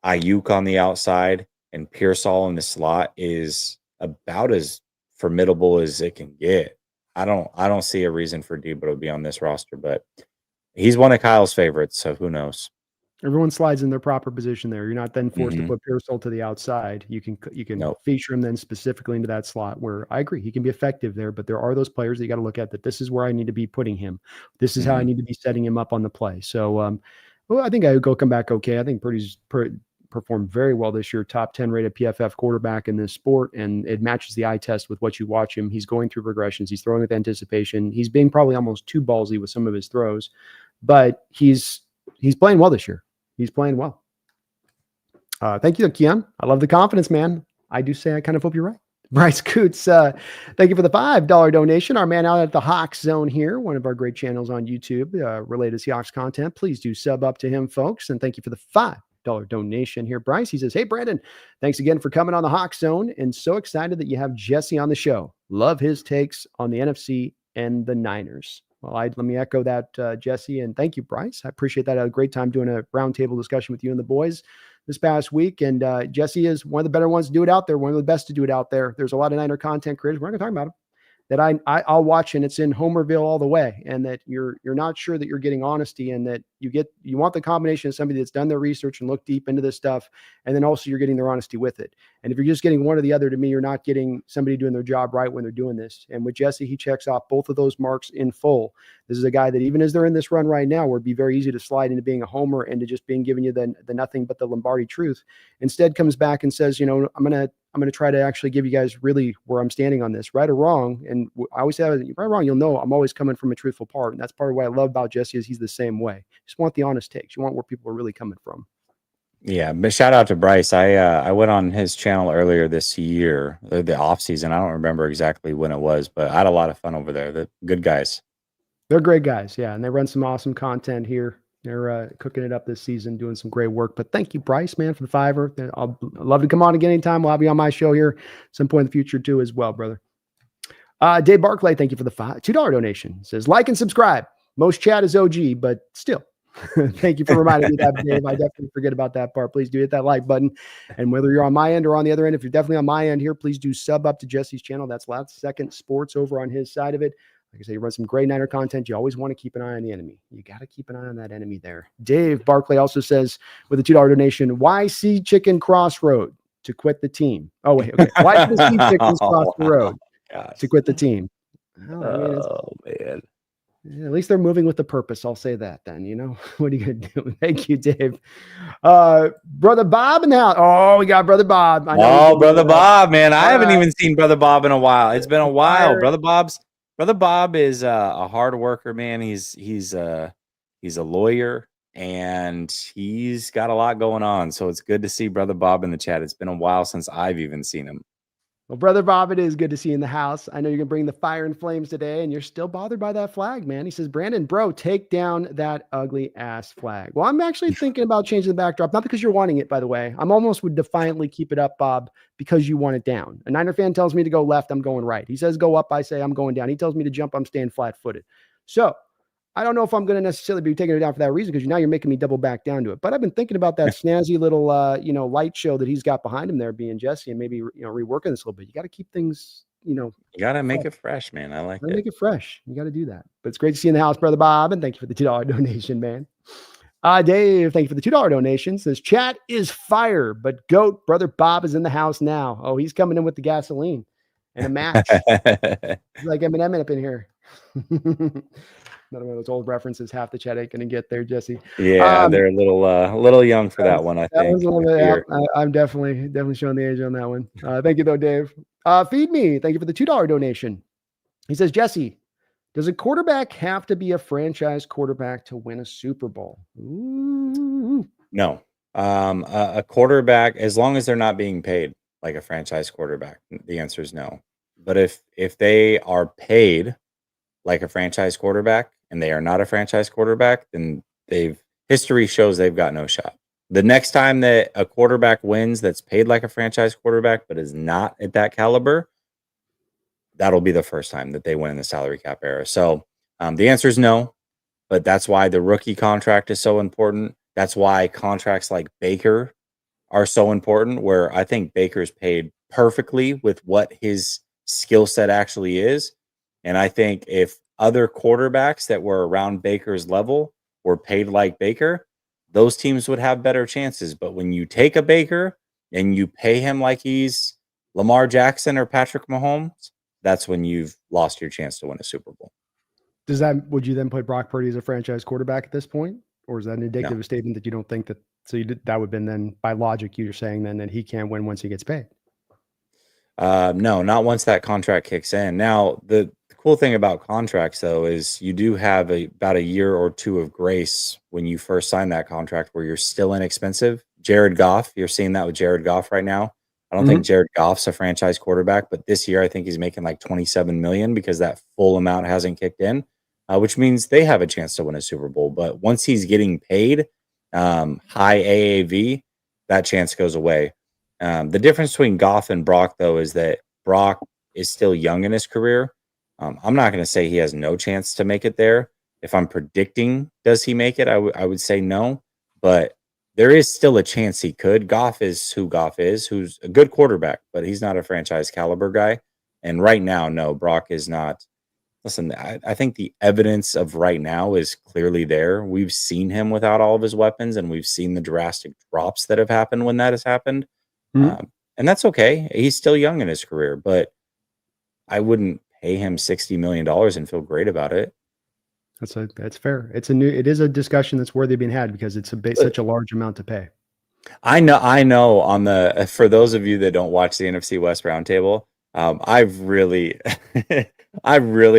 Ayuk on the outside, and Pearsall in the slot is about as formidable as it can get. I don't see a reason for Debo to be on this roster, but he's one of Kyle's favorites, so who knows? Everyone slides in their proper position there. You're not then forced to put Pearsall to the outside. You can feature him then specifically into that slot where I agree he can be effective there, but there are those players that you got to look at that this is where I need to be putting him. This is how I need to be setting him up on the play. So I think I would come back okay. I think Purdy's performed very well this year, top 10 rated PFF quarterback in this sport, and it matches the eye test with what you watch him. He's going through progressions. He's throwing with anticipation. He's being probably almost too ballsy with some of his throws, but he's playing well this year. He's playing well. Thank you, Keon. I love the confidence, man. I do say I kind of hope you're right. Bryce Coots, thank you for the $5 donation. Our man out at the Hawks Zone here, one of our great channels on YouTube related to Seahawks content. Please do sub up to him, folks. And thank you for the $5 donation here, Bryce. He says, "Hey, Brandon, thanks again for coming on the Hawks Zone, and so excited that you have Jesse on the show. Love his takes on the NFC and the Niners." Well, let me echo that, Jesse, and thank you, Bryce. I appreciate that. I had a great time doing a roundtable discussion with you and the boys this past week. And Jesse is one of the better ones to do it out there, one of the best to do it out there. There's a lot of Niner content creators. We're not going to talk about them. That I'll watch, and it's in Homerville all the way, and that you're not sure that you're getting honesty, and that you want the combination of somebody that's done their research and looked deep into this stuff, and then also you're getting their honesty with it. And if you're just getting one or the other, to me, you're not getting somebody doing their job right when they're doing this. And with Jesse, he checks off both of those marks in full. This is a guy that even as they're in this run right now, where it'd be very easy to slide into being a homer and to just being giving you the nothing but the Lombardi truth, instead comes back and says, I'm going to try to actually give you guys really where I'm standing on this, right or wrong. And I always say, right or wrong, you'll know I'm always coming from a truthful part. And that's part of what I love about Jesse is he's the same way. Just want the honest takes. You want where people are really coming from. Yeah, but shout out to Bryce. I went on his channel earlier this year, the off season. I don't remember exactly when it was, but I had a lot of fun over there. They're good guys. They're great guys. Yeah. And they run some awesome content here. They're cooking it up this season, doing some great work. But thank you, Bryce, man, for the $5. I'd love to come on again anytime. We'll have you on my show here some point in the future too as well, brother. Dave Barclay, thank you for the $2 donation. Says, like and subscribe. Most chat is OG, but still. Thank you for reminding me that, Dave. I definitely forget about that part. Please do hit that like button. And whether you're on my end or on the other end, if you're definitely on my end here, please do sub up to Jesse's channel. That's Last Second Sports over on his side of it. Like I say, you run some great Niner content. You always want to keep an eye on the enemy. You got to keep an eye on that enemy there. Dave Barclay also says with a $2 donation, why Sea Chicken Crossroad to quit the team? Oh, wait. Okay. Why did the Sea Chickens cross the road to quit the team? Well, I mean, man. at least they're moving with a purpose. I'll say that then, what are you going to do? Thank you, Dave. Brother Bob now. Oh, we got Brother Bob. Brother Bob, man. I haven't even seen Brother Bob in a while. It's been a while. Brother Bob is a hard worker, man. He's a lawyer and he's got a lot going on. So it's good to see Brother Bob in the chat. It's been a while since I've even seen him. Well, Brother Bob, it is good to see you in the house. I know you're going to bring the fire and flames today, and you're still bothered by that flag, man. He says, Brandon, bro, take down that ugly ass flag. Well, I'm actually thinking about changing the backdrop, not because you're wanting it, by the way. I'm almost would defiantly keep it up, Bob, because you want it down. A Niner fan tells me to go left, I'm going right. He says go up, I say I'm going down. He tells me to jump, I'm staying flat-footed. So I don't know if I'm going to necessarily be taking it down for that reason, because now you're making me double back down to it. But I've been thinking about that snazzy little, light show that he's got behind him there, being Jesse, and maybe reworking this a little bit. You got to keep things, You got to make it fresh, man. I like it. Make it fresh. You got to do that. But it's great to see you in the house, Brother Bob, and thank you for the $2 donation, man. Dave, thank you for the $2 donation. Says chat is fire, but GOAT Brother Bob is in the house now. Oh, he's coming in with the gasoline and a match. Like Eminem up in here. Another one of those old references. Half the chat ain't gonna get there, Jesse. Yeah, they're a little young for that one. I think. I'm definitely showing the age on that one. Thank you though, Dave. Feed me. Thank you for the $2 donation. He says, Jesse, does a quarterback have to be a franchise quarterback to win a Super Bowl? Ooh. No. A quarterback, as long as they're not being paid like a franchise quarterback, the answer is no. But if they are paid like a franchise quarterback and they are not a franchise quarterback, then history shows they've got no shot. The next time that a quarterback wins that's paid like a franchise quarterback but is not at that caliber, that'll be the first time that they win in the salary cap era. So the answer is no, but that's why the rookie contract is so important. That's why contracts like Baker are so important, where I think Baker's paid perfectly with what his skill set actually is. And I think if other quarterbacks that were around Baker's level were paid like Baker, those teams would have better chances. But when you take a Baker and you pay him like he's Lamar Jackson or Patrick Mahomes, that's when you've lost your chance to win a Super Bowl. Would you then put Brock Purdy as a franchise quarterback at this point? Or is that an indicative statement that you don't think that, that would have been then by logic, you're saying then that he can't win once he gets paid? No, not once that contract kicks in. Now, the cool thing about contracts, though, is you do have about a year or two of grace when you first sign that contract where you're still inexpensive. Jared Goff, you're seeing that with Jared Goff right now. I don't think Jared Goff's a franchise quarterback, but this year I think he's making like $27 million because that full amount hasn't kicked in, which means they have a chance to win a Super Bowl. But once he's getting paid high AAV, that chance goes away. The difference between Goff and Brock, though, is that Brock is still young in his career. I'm not going to say he has no chance to make it there. If I'm predicting, does he make it? I would say no, but there is still a chance he could. Goff is who Goff is, who's a good quarterback, but he's not a franchise caliber guy. And right now, no, Brock is not. Listen, I think the evidence of right now is clearly there. We've seen him without all of his weapons, and we've seen the drastic drops that have happened when that has happened. And that's okay. He's still young in his career, but I wouldn't pay him $60 million and feel great about it. That's fair. It is a discussion that's worthy of being had because it's such a large amount to pay. I know for those of you that don't watch the NFC West Roundtable, I've really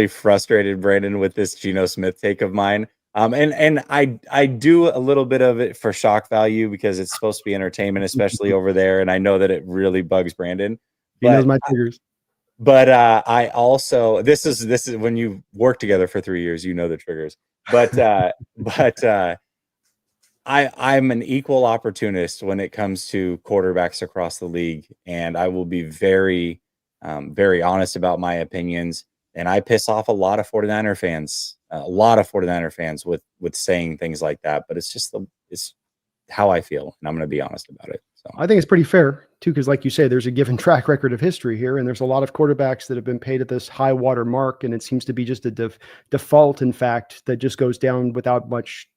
frustrated Brandon with this Geno Smith take of mine. And I do a little bit of it for shock value because it's supposed to be entertainment, especially over there. And I know that it really bugs Brandon. He knows my triggers. But I also this is when you work together for 3 years, you know the triggers. But I'm an equal opportunist when it comes to quarterbacks across the league, and I will be very very honest about my opinions. And I piss off a lot of 49er fans, with saying things like that. But it's just it's how I feel, and I'm going to be honest about it. So I think it's pretty fair too, because like you say, there's a given track record of history here, and there's a lot of quarterbacks that have been paid at this high water mark, and it seems to be just a default, in fact, that just goes down without much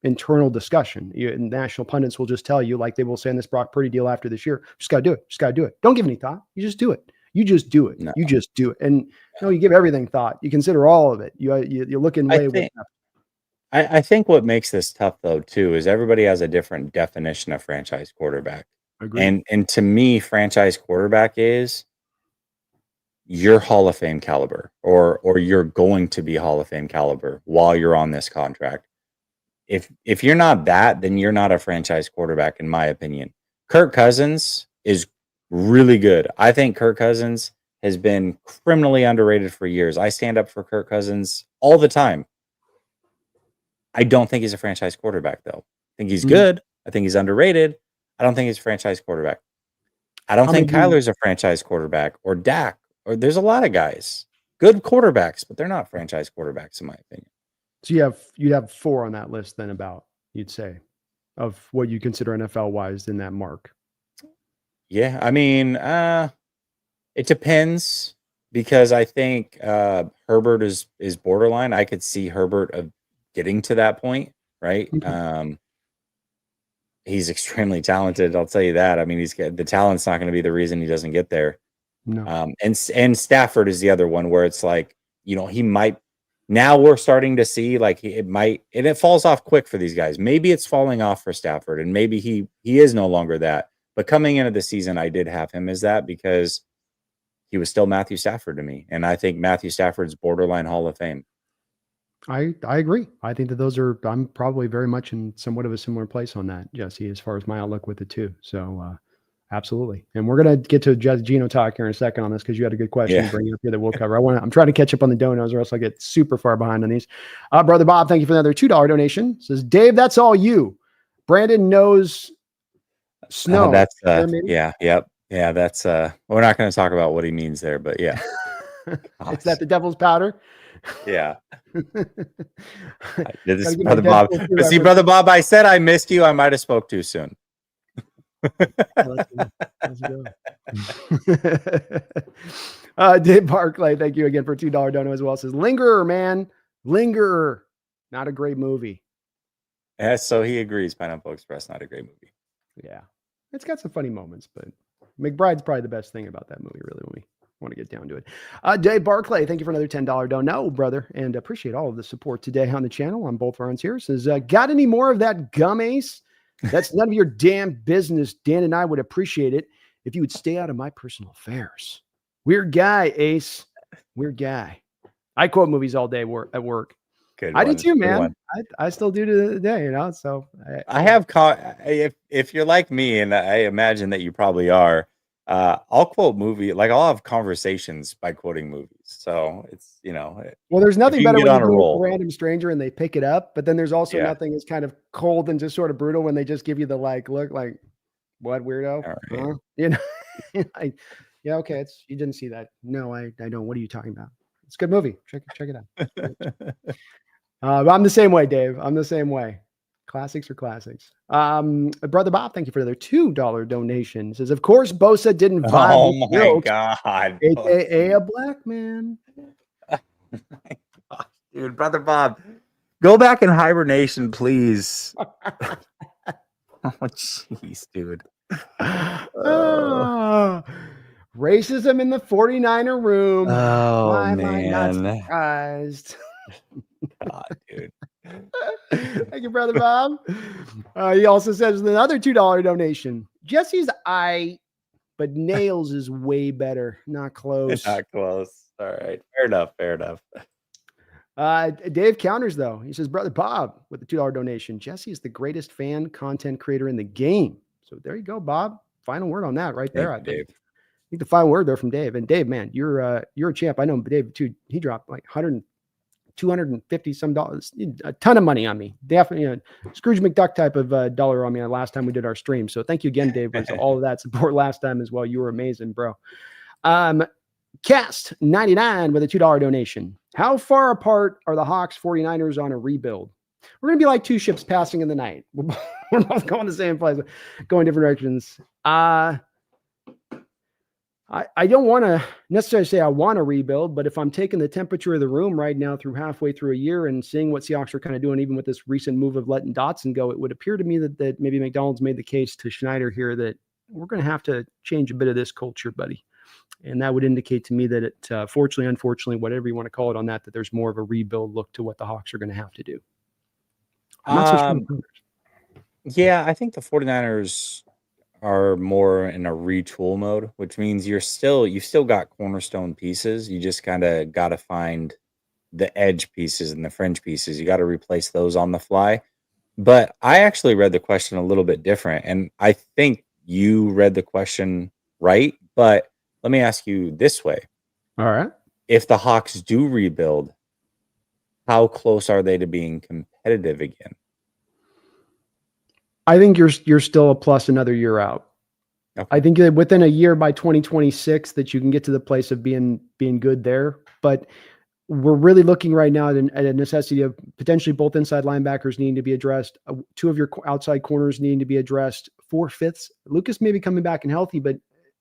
internal discussion. And national pundits will just tell you, like they will say in this Brock Purdy deal after this year, just got to do it. Just got to do it. Don't give any thought. You just do it. You just do it. No. You just do it. And no, you give everything thought. You consider all of it. You're looking way. I think what makes this tough though too is everybody has a different definition of franchise quarterback. Agreed. And to me, franchise quarterback is you're Hall of Fame caliber, or you're going to be Hall of Fame caliber while you're on this contract. If you're not that, then you're not a franchise quarterback, in my opinion. Kirk Cousins is really good. I think Kirk Cousins has been criminally underrated for years. I stand up for Kirk Cousins all the time. I don't think he's a franchise quarterback, though. I think he's good. I think he's underrated. I don't think he's a franchise quarterback. I don't think Kyler's a franchise quarterback, or Dak, or there's a lot of guys, good quarterbacks, but they're not franchise quarterbacks, in my opinion. So you'd have 4 on that list then, about, you'd say, of what you consider NFL wise in that mark. Yeah, I mean, it depends, because I think Herbert is borderline. I could see Herbert getting to that point, right? Okay. He's extremely talented, I'll tell you that. I mean, the talent's not going to be the reason he doesn't get there. No. And Stafford is the other one where it's like, he might. Now we're starting to see like it might, and it falls off quick for these guys. Maybe it's falling off for Stafford, and maybe he is no longer that. But coming into the season, I did have him as that because he was still Matthew Stafford to me, and I think Matthew Stafford's borderline Hall of Fame. I agree. I think that I'm probably very much in somewhat of a similar place on that, Jesse, as far as my outlook with it too. So absolutely. And we're going to get to Geno talk here in a second on this, because you had a good question to bring up here that we'll cover. I'm trying to catch up on the donos, or else I get super far behind on these. Brother Bob, thank you for another $2 donation. Says, Dave, that's all you. Brandon knows snow. That's yeah. That's we're not going to talk about what he means there, but yeah. Is that the devil's powder? Yeah. This is Brother Bob. But see, Brother Bob, I said I missed you. I might have spoke too soon. Let's go. Dave Barclay, thank you again for $2 dono as well. Says, Lingerer, man. Lingerer. Not a great movie. Yeah, so he agrees. Pineapple Express, not a great movie. Yeah. It's got some funny moments, but McBride's probably the best thing about that movie, really, when we want to get down to it. Dave Barclay, thank you for another $10 dono, brother, and appreciate all of the support today on the channel on both runs here. Says, got any more of that gum, Ace? That's none of your damn business. Dan and I would appreciate it if you would stay out of my personal affairs. Weird guy, Ace. Weird guy. I quote movies all day at work. I do too, man. I still do to the day, So I have if you're like me, and I imagine that you probably are, I'll quote I'll have conversations by quoting movies. So it's well, there's nothing better when you go with a random stranger and they pick it up, but then there's also nothing as kind of cold and just sort of brutal when they just give you the look like, what, weirdo? Right. Huh? Yeah, okay. You didn't see that. No, I don't. What are you talking about? It's a good movie. Check it out. But I'm the same way, Dave. I'm the same way. Classics are classics. Brother Bob, thank you for another $2 donation. Says, of course, Bosa didn't vibe. Oh my God. AKA a black man. Dude, Brother Bob, go back in hibernation, please. Oh, jeez, dude. Racism in the 49er room. Oh, Why man. am I not surprised? God, dude. Thank you, Brother Bob. He also says another $2 donation. Jesse's eye, but Nails is way better. Not close. Not close. All right. Fair enough. Dave counters, though. He says, Brother Bob, with the $2 donation, Jesse is the greatest fan content creator in the game. So there you go, Bob. Final word on that right there. I think the final word there from Dave. And Dave, man, you're a champ. I know Dave too. He dropped like 250 some dollars, a ton of money on me. Definitely Scrooge McDuck type of dollar on me last time we did our stream. So thank you again, Dave, for all of that support last time as well. You were amazing, bro. Cast 99 with a $2 donation. How far apart are the Hawks 49ers on a rebuild? We're going to be like two ships passing in the night. We're both going the same place, going different directions. I don't want to necessarily say I want to rebuild, but if I'm taking the temperature of the room right now through halfway through a year and seeing what Seahawks are kind of doing, even with this recent move of letting Dotson go, it would appear to me that maybe McDonald's made the case to Schneider here that we're going to have to change a bit of this culture, buddy. And that would indicate to me that it, fortunately, unfortunately, whatever you want to call it on that there's more of a rebuild look to what the Hawks are going to have to do. I'm not so sure. Yeah, I think the 49ers are more in a retool mode, which means you've still got cornerstone pieces. You just kind of got to find the edge pieces and the fringe pieces. You got to replace those on the fly. But I actually read the question a little bit different, and I think you read the question right. But let me ask you this way. All right. If the Hawks do rebuild, how close are they to being competitive again? I think you're still a plus another year out. Okay. I think that within a year by 2026 that you can get to the place of being good there. But we're really looking right now at a necessity of potentially both inside linebackers needing to be addressed. Two of your outside corners needing to be addressed. 4/5. Lucas may be coming back and healthy, but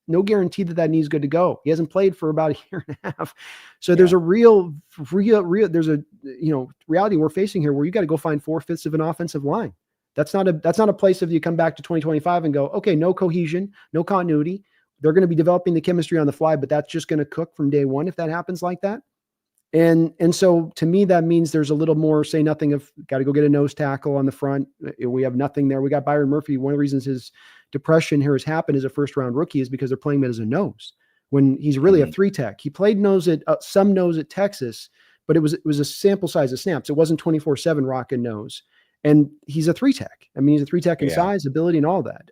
no guarantee that knee's good to go. He hasn't played for about a year and a half. So there's a real, there's a, reality we're facing here where you got to go find 4/5 of an offensive line. That's not a place of you come back to 2025 and go, okay, no cohesion, no continuity. They're going to be developing the chemistry on the fly, but that's just going to cook from day one if that happens like that. And so to me, that means there's a little more say nothing of got to go get a nose tackle on the front. We have nothing there. We got Byron Murphy. One of the reasons his depression here has happened as a first round rookie is because they're playing him as a nose when he's really a 3-tech. He played nose at some nose at Texas, but it was a sample size of snaps. It wasn't 24/7 rocking nose. And he's a 3-tech. I mean, he's a 3-tech in size, ability, and all that.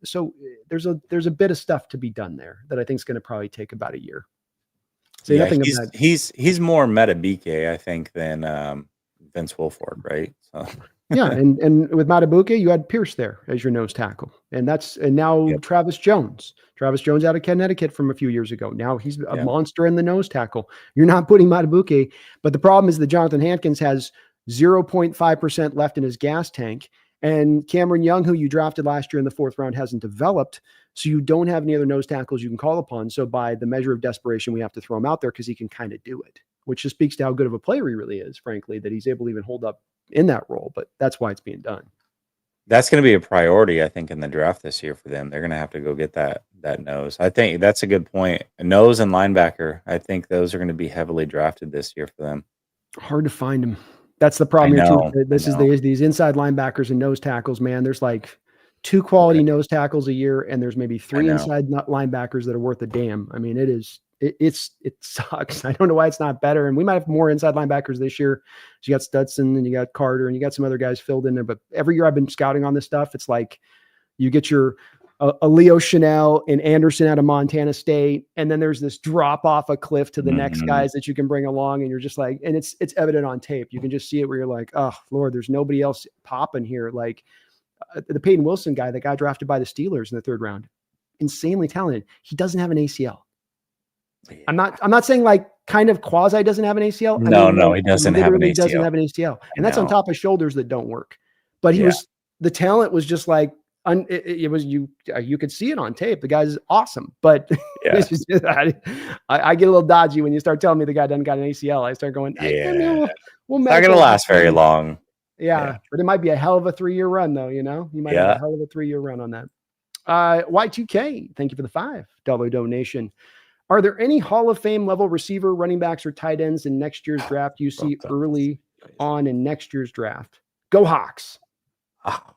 So there's a bit of stuff to be done there that I think is going to probably take about a year. Say nothing of that. He's more Matabike, I think, than Vince Wilfork, right? So. Yeah, and with Matabike, you had Pierce there as your nose tackle, and now Travis Jones. Travis Jones out of Connecticut from a few years ago. Now he's a monster in the nose tackle. You're not putting Matabike, but the problem is that Jonathan Hankins has 0.5% left in his gas tank. And Cameron Young, who you drafted last year in the 4th round, hasn't developed. So you don't have any other nose tackles you can call upon. So by the measure of desperation, we have to throw him out there because he can kind of do it, which just speaks to how good of a player he really is, frankly, that he's able to even hold up in that role. But that's why it's being done. That's going to be a priority, I think, in the draft this year for them. They're going to have to go get that nose. I think that's a good point. A nose and linebacker, I think those are going to be heavily drafted this year for them. Hard to find them. That's the problem here too. This is these inside linebackers and nose tackles, man. There's like 2 quality nose tackles a year, and there's maybe 3 inside linebackers that are worth a damn. I mean, it sucks. I don't know why it's not better. And we might have more inside linebackers this year. So you got Stutson and you got Carter and you got some other guys filled in there. But every year I've been scouting on this stuff. It's like you get your a Leo Chanel and Anderson out of Montana State. And then there's this drop off a cliff to the next guys that you can bring along. And you're just like, and it's evident on tape. You can just see it where you're like, oh Lord, there's nobody else popping here. Like the Peyton Wilson guy that got drafted by the Steelers in the 3rd round, insanely talented. He doesn't have an ACL. Yeah. I'm not saying like kind of quasi doesn't have an ACL. No, he doesn't have an ACL. Doesn't have an ACL. And that's on top of shoulders that don't work. But the talent was just like, it was you could see it on tape. The guy's awesome, but I get a little dodgy when you start telling me the guy doesn't got an ACL. I start going, we'll not gonna last very long. Yeah, but it might be a hell of a 3-year run, though. You might have a hell of a 3-year run on that. Y2K, thank you for the $5 donation. Are there any Hall of Fame level receiver, running backs, or tight ends in next year's draft you see early on in next year's draft? Go Hawks. Hall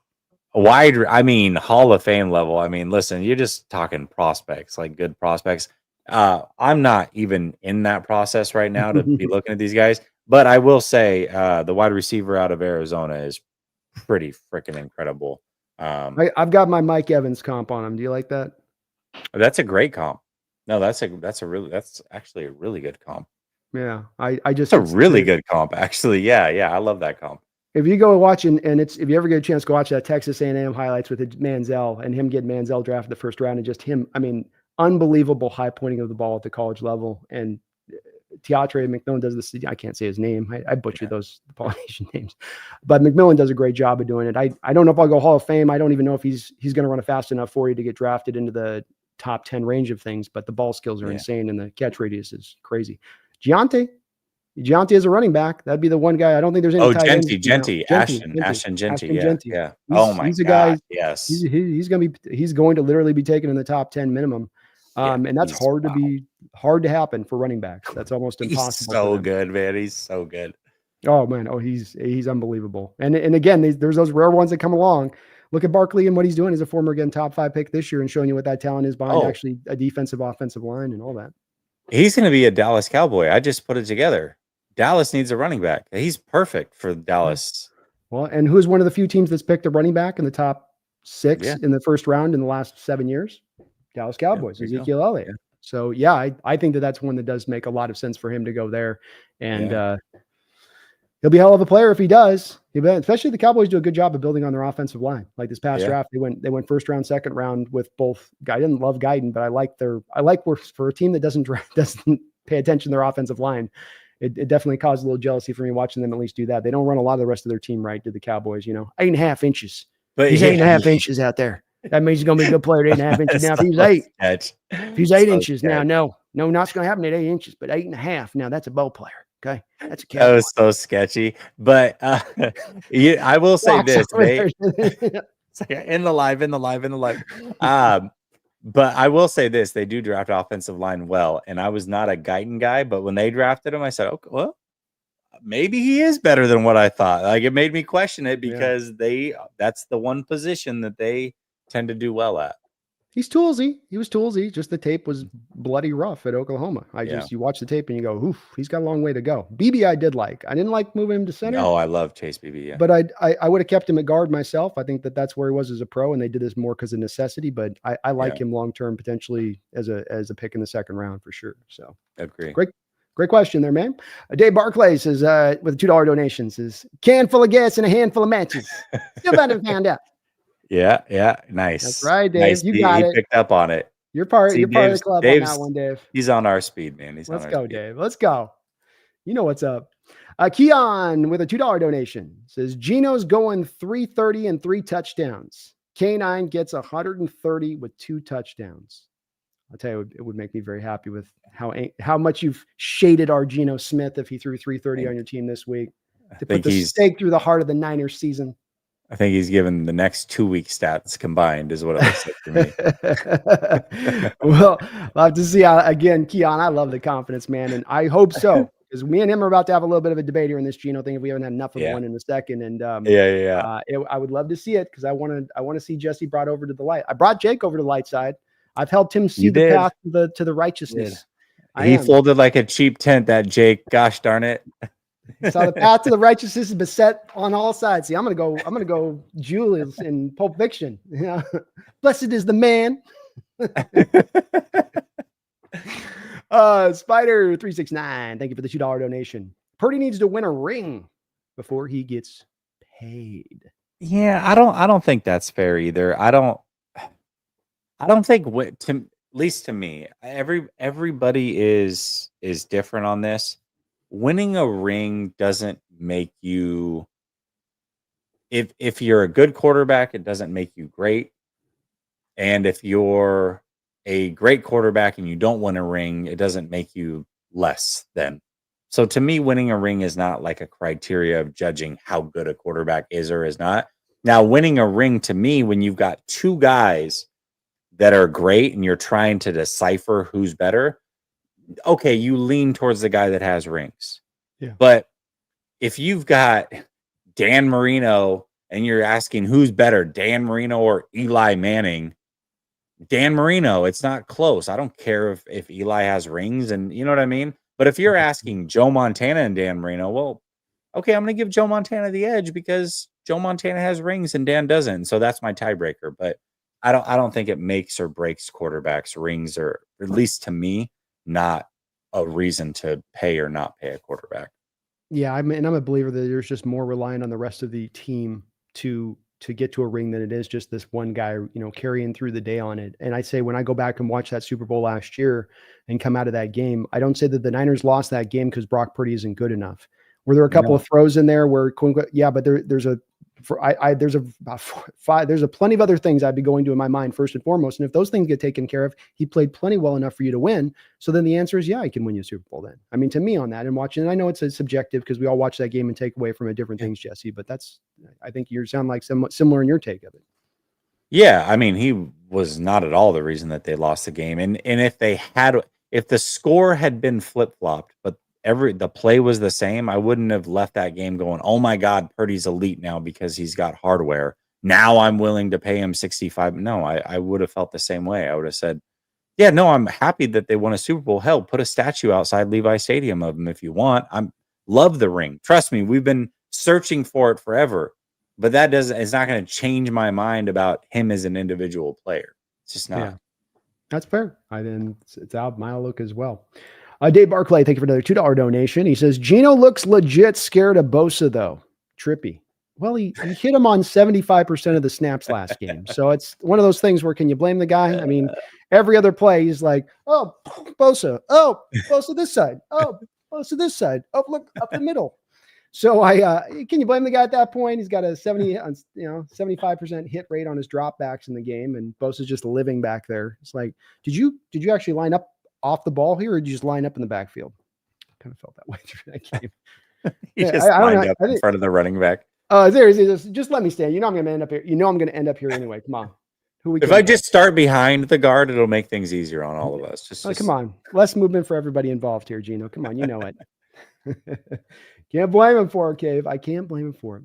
of Fame level. I mean, listen, you're just talking prospects, like good prospects. I'm not even in that process right now to be looking at these guys, but I will say the wide receiver out of Arizona is pretty freaking incredible. I've got my Mike Evans comp on him. Do you like that? That's a great comp. No, that's actually a really good comp. Yeah, it's a really good comp, actually. Yeah, I love that comp. If you go watch and if you ever get a chance to go watch that Texas A&M highlights with Manziel and him getting Manziel drafted the 1st round and just him, I mean, unbelievable high pointing of the ball at the college level. And Teatre McMillan does this. I can't say his name. I butcher those Polynesian names, but McMillan does a great job of doing it. I don't know if I'll go Hall of Fame. I don't even know if he's going to run it fast enough for you to get drafted into the top 10 range of things, but the ball skills are insane and the catch radius is crazy. Giante is a running back. That'd be the one guy. I don't think there's any tight ends. Ashton Genty. Yeah. Oh my God. Yes. He's going to literally be taken in the top 10 minimum. And that's hard to happen for running backs. That's almost impossible. He's so good, man. He's so good. Oh man. Oh, he's unbelievable. And again, there's those rare ones that come along. Look at Barkley and what he's doing as a former, again, top 5 pick this year and showing you what that talent is behind actually a defensive, offensive line and all that. He's going to be a Dallas Cowboy. I just put it together. Dallas needs a running back. He's perfect for Dallas. Well, and who's one of the few teams that's picked a running back in the top 6 in the first round in the last 7 years? Dallas Cowboys, Ezekiel Elliott. Yeah. So, I think that's one that does make a lot of sense for him to go there. And he'll be a hell of a player if he does. Especially the Cowboys do a good job of building on their offensive line. Like this past draft, they went first round, second round with both. I didn't love Guyton, but I like for a team that doesn't pay attention to their offensive line. It definitely caused a little jealousy for me watching them at least do that. They don't run a lot of the rest of their team right, did the Cowboys, 8.5 inches. But he's 8.5 inches out there. That means he's going to be a good player at 8.5 inches. Now, if he's 8 inches, now, no, not going to happen at 8 inches, but 8.5. Now that's a bow player. Okay. That's a Cowboy. That was so sketchy. But I will say this. In the live. But I will say this, they do draft offensive line well, and I was not a Guyton guy, but when they drafted him, I said, okay, well, maybe he is better than what I thought. Like, it made me question it because that's the one position that they tend to do well at. He's toolsy. He was toolsy. Just the tape was bloody rough at Oklahoma. You watch the tape and you go, oof, he's got a long way to go. BB I didn't like moving him to center. Oh, I love Chase BB. Yeah. But I would have kept him at guard myself. I think that's where he was as a pro, and they did this more because of necessity. But I like him long term, potentially as a pick in the second round for sure. So agree. Great question there, man. Dave Barclay says with a $2 donation says can full of gas and a handful of matches. Still haven't found out. Yeah, nice. That's right, Dave. Nice. You got it. Picked up on it. You're part of the club on that one, Dave. He's on our speed, man. Let's go, Dave. Let's go. You know what's up. Keon with a $2 donation says Geno's going 330 and 3 touchdowns. K9 gets 130 with 2 touchdowns. I'll tell you, it would make me very happy with how much you've shaded our Geno Smith if he threw 330 on your team this week to put the stake through the heart of the Niners season. I think he's given the next 2 week stats combined is what it looks like to me. Well, I'll have to see again, Keon, I love the confidence, man. And I hope so, because me and him are about to have a little bit of a debate here in this Geno thing if we haven't had enough of one in a second. And I would love to see it because I want to see Jesse brought over to the light. I brought Jake over to the light side. I've helped him see the path to the righteousness. He folded like a cheap tent, that Jake. Gosh darn it. So the path to the righteousness is beset on all sides. See, I'm gonna go Julius in Pulp Fiction. Blessed is the man. Spider 369. Thank you for the $2 donation. Purdy needs to win a ring before he gets paid. Yeah, I don't think that's fair either. I don't think at least to me, everybody is different on this. Winning a ring doesn't make you, if you're a good quarterback, it doesn't make you great. And if you're a great quarterback and you don't win a ring, it doesn't make you less than. So to me, winning a ring is not like a criteria of judging how good a quarterback is or is not. Now, winning a ring to me, when you've got 2 guys that are great and you're trying to decipher who's better, okay, you lean towards the guy that has rings. Yeah. But if you've got Dan Marino and you're asking who's better, Dan Marino or Eli Manning, Dan Marino, it's not close. I don't care if Eli has rings, and you know what I mean? But if you're asking Joe Montana and Dan Marino, well, okay, I'm going to give Joe Montana the edge because Joe Montana has rings and Dan doesn't. So that's my tiebreaker. But I don't think it makes or breaks quarterbacks. Rings are, at least to me, not a reason to pay or not pay a quarterback. Yeah, I'm a believer that there's just more reliant on the rest of the team to to get to a ring than it is just this one guy, carrying through the day on it. And I say, when I go back and watch that Super Bowl last year and come out of that game, I don't say that the Niners lost that game because Brock Purdy isn't good enough. Were there a couple of throws in there where, yeah, but there's plenty of other things I'd be going to in my mind first and foremost. And if those things get taken care of, he played plenty well enough for you to win. So then the answer is, yeah, he can win you a Super Bowl then. I mean, to me on that and watching, and I know it's a subjective because we all watch that game and take away from it different things, Jesse, but I think you sound like somewhat similar in your take of it. Yeah. I mean, he was not at all the reason that they lost the game. And if the score had been flip-flopped, but the play was the same, I wouldn't have left that game going, oh my God, Purdy's elite now because he's got hardware. Now I'm willing to pay him 65. No, I would have felt the same way. I would have said, yeah, no, I'm happy that they won a Super Bowl. Hell, put a statue outside Levi Stadium of him if you want. Love the ring. Trust me, we've been searching for it forever. But it's not going to change my mind about him as an individual player. It's just not. Yeah, that's fair. It's out my look as well. Dave Barclay, thank you for another $2 donation. He says, Geno looks legit scared of Bosa, though. Trippy. Well, he hit him on 75% of the snaps last game. So it's one of those things where, can you blame the guy? I mean, every other play, he's like, oh, Bosa. Oh, Bosa this side. Oh, Bosa this side. Oh, look, up the middle. So can you blame the guy at that point? He's got a 75% hit rate on his dropbacks in the game, and Bosa's just living back there. It's like, did you actually line up off the ball here, or did you just line up in the backfield? I kind of felt that way through that game. He just lined up in front of the running back. Just let me stand. I'm going to end up here. I'm going to end up here anyway. Come on. If I just start behind the guard, it'll make things easier on all of us. Just come on. Less movement for everybody involved here, Geno. Come on. You know it. Can't blame him for it, Cave. I can't blame him for it.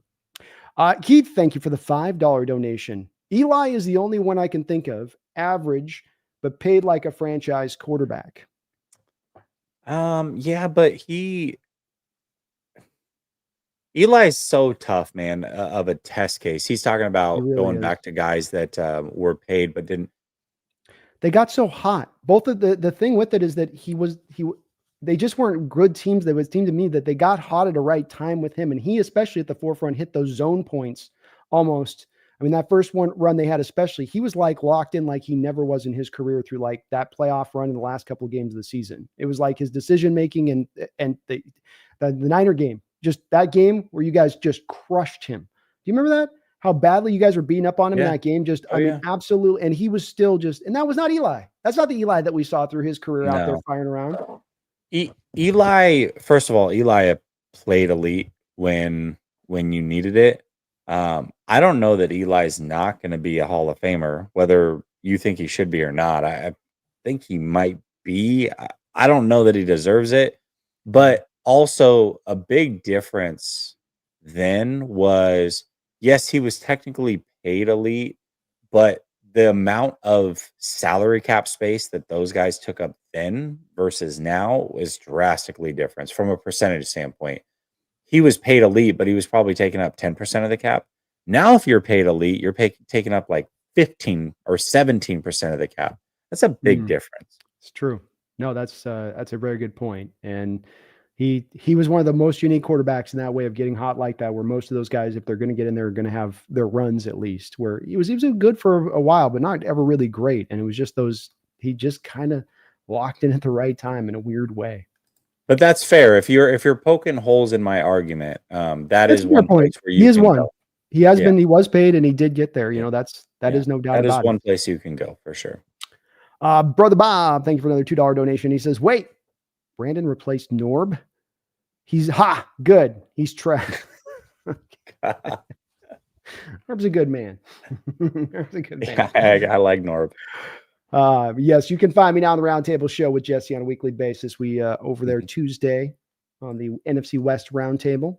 Keith, thank you for the $5 donation. Eli is the only one I can think of, average, but paid like a franchise quarterback. Yeah, but Eli's so tough, man, of a test case. He's talking about going back to guys that were paid but didn't. They got so hot. Both of the thing with it is that they just weren't good teams. That was team to me that they got hot at the right time with him, and he especially at the forefront hit those zone points almost. I mean, that first run they had, especially, he was like locked in like he never was in his career through like that playoff run in the last couple of games of the season. It was like his decision making and the Niner game, just that game where you guys just crushed him. Do you remember that? How badly you guys were beating up on him in that game? Just absolutely. And he was still and that was not Eli. That's not the Eli that we saw through his career out there firing around. Eli, first of all, Eli played elite when you needed it. I don't know that Eli's not going to be a Hall of Famer, whether you think he should be or not. I think he might be. I don't know that he deserves it, but also a big difference then was, yes, he was technically paid elite, but the amount of salary cap space that those guys took up then versus now is drastically different from a percentage standpoint. He was paid elite, but he was probably taking up 10% of the cap. Now, if you're paid elite, you're taking up like 15 or 17% of the cap. That's a big difference. It's true. No, that's a very good point. And he was one of the most unique quarterbacks in that way of getting hot like that, where most of those guys, if they're going to get in there, are going to have their runs at least. Where he was good for a while, but not ever really great. And it was just he just kind of locked in at the right time in a weird way. But that's fair. If you're poking holes in my argument, that's one place where he is one. Go. He has been. He was paid, and he did get there. That is no doubt. That is about one it. Place you can go for sure. Brother Bob, thank you for another $2 donation. He says, "Wait, Brandon replaced Norb. He's good. He's trash. Norb's a good man. Norb's a good man. I like Norb. Yes, you can find me now on the Roundtable Show with Jesse on a weekly basis. We over there Tuesday on the NFC West Roundtable.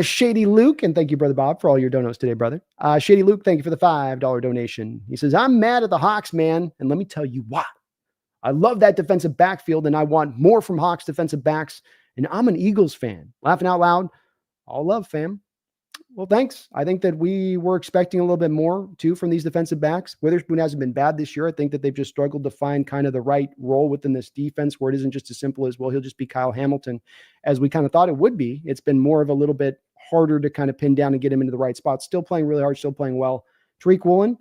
Shady Luke, and thank you, Brother Bob, for all your donuts today, brother. Shady Luke, thank you for the $5 donation. He says, I'm mad at the Hawks, man, and let me tell you why. I love that defensive backfield, and I want more from Hawks defensive backs, and I'm an Eagles fan. Laughing out loud. All love, fam. Well, thanks. I think that we were expecting a little bit more, too, from these defensive backs. Witherspoon hasn't been bad this year. I think that they've just struggled to find kind of the right role within this defense where it isn't just as simple as, well, he'll just be Kyle Hamilton, as we kind of thought it would be. It's been more of a little bit harder to kind of pin down and get him into the right spot. Still playing really hard, still playing well. Tariq Woolen,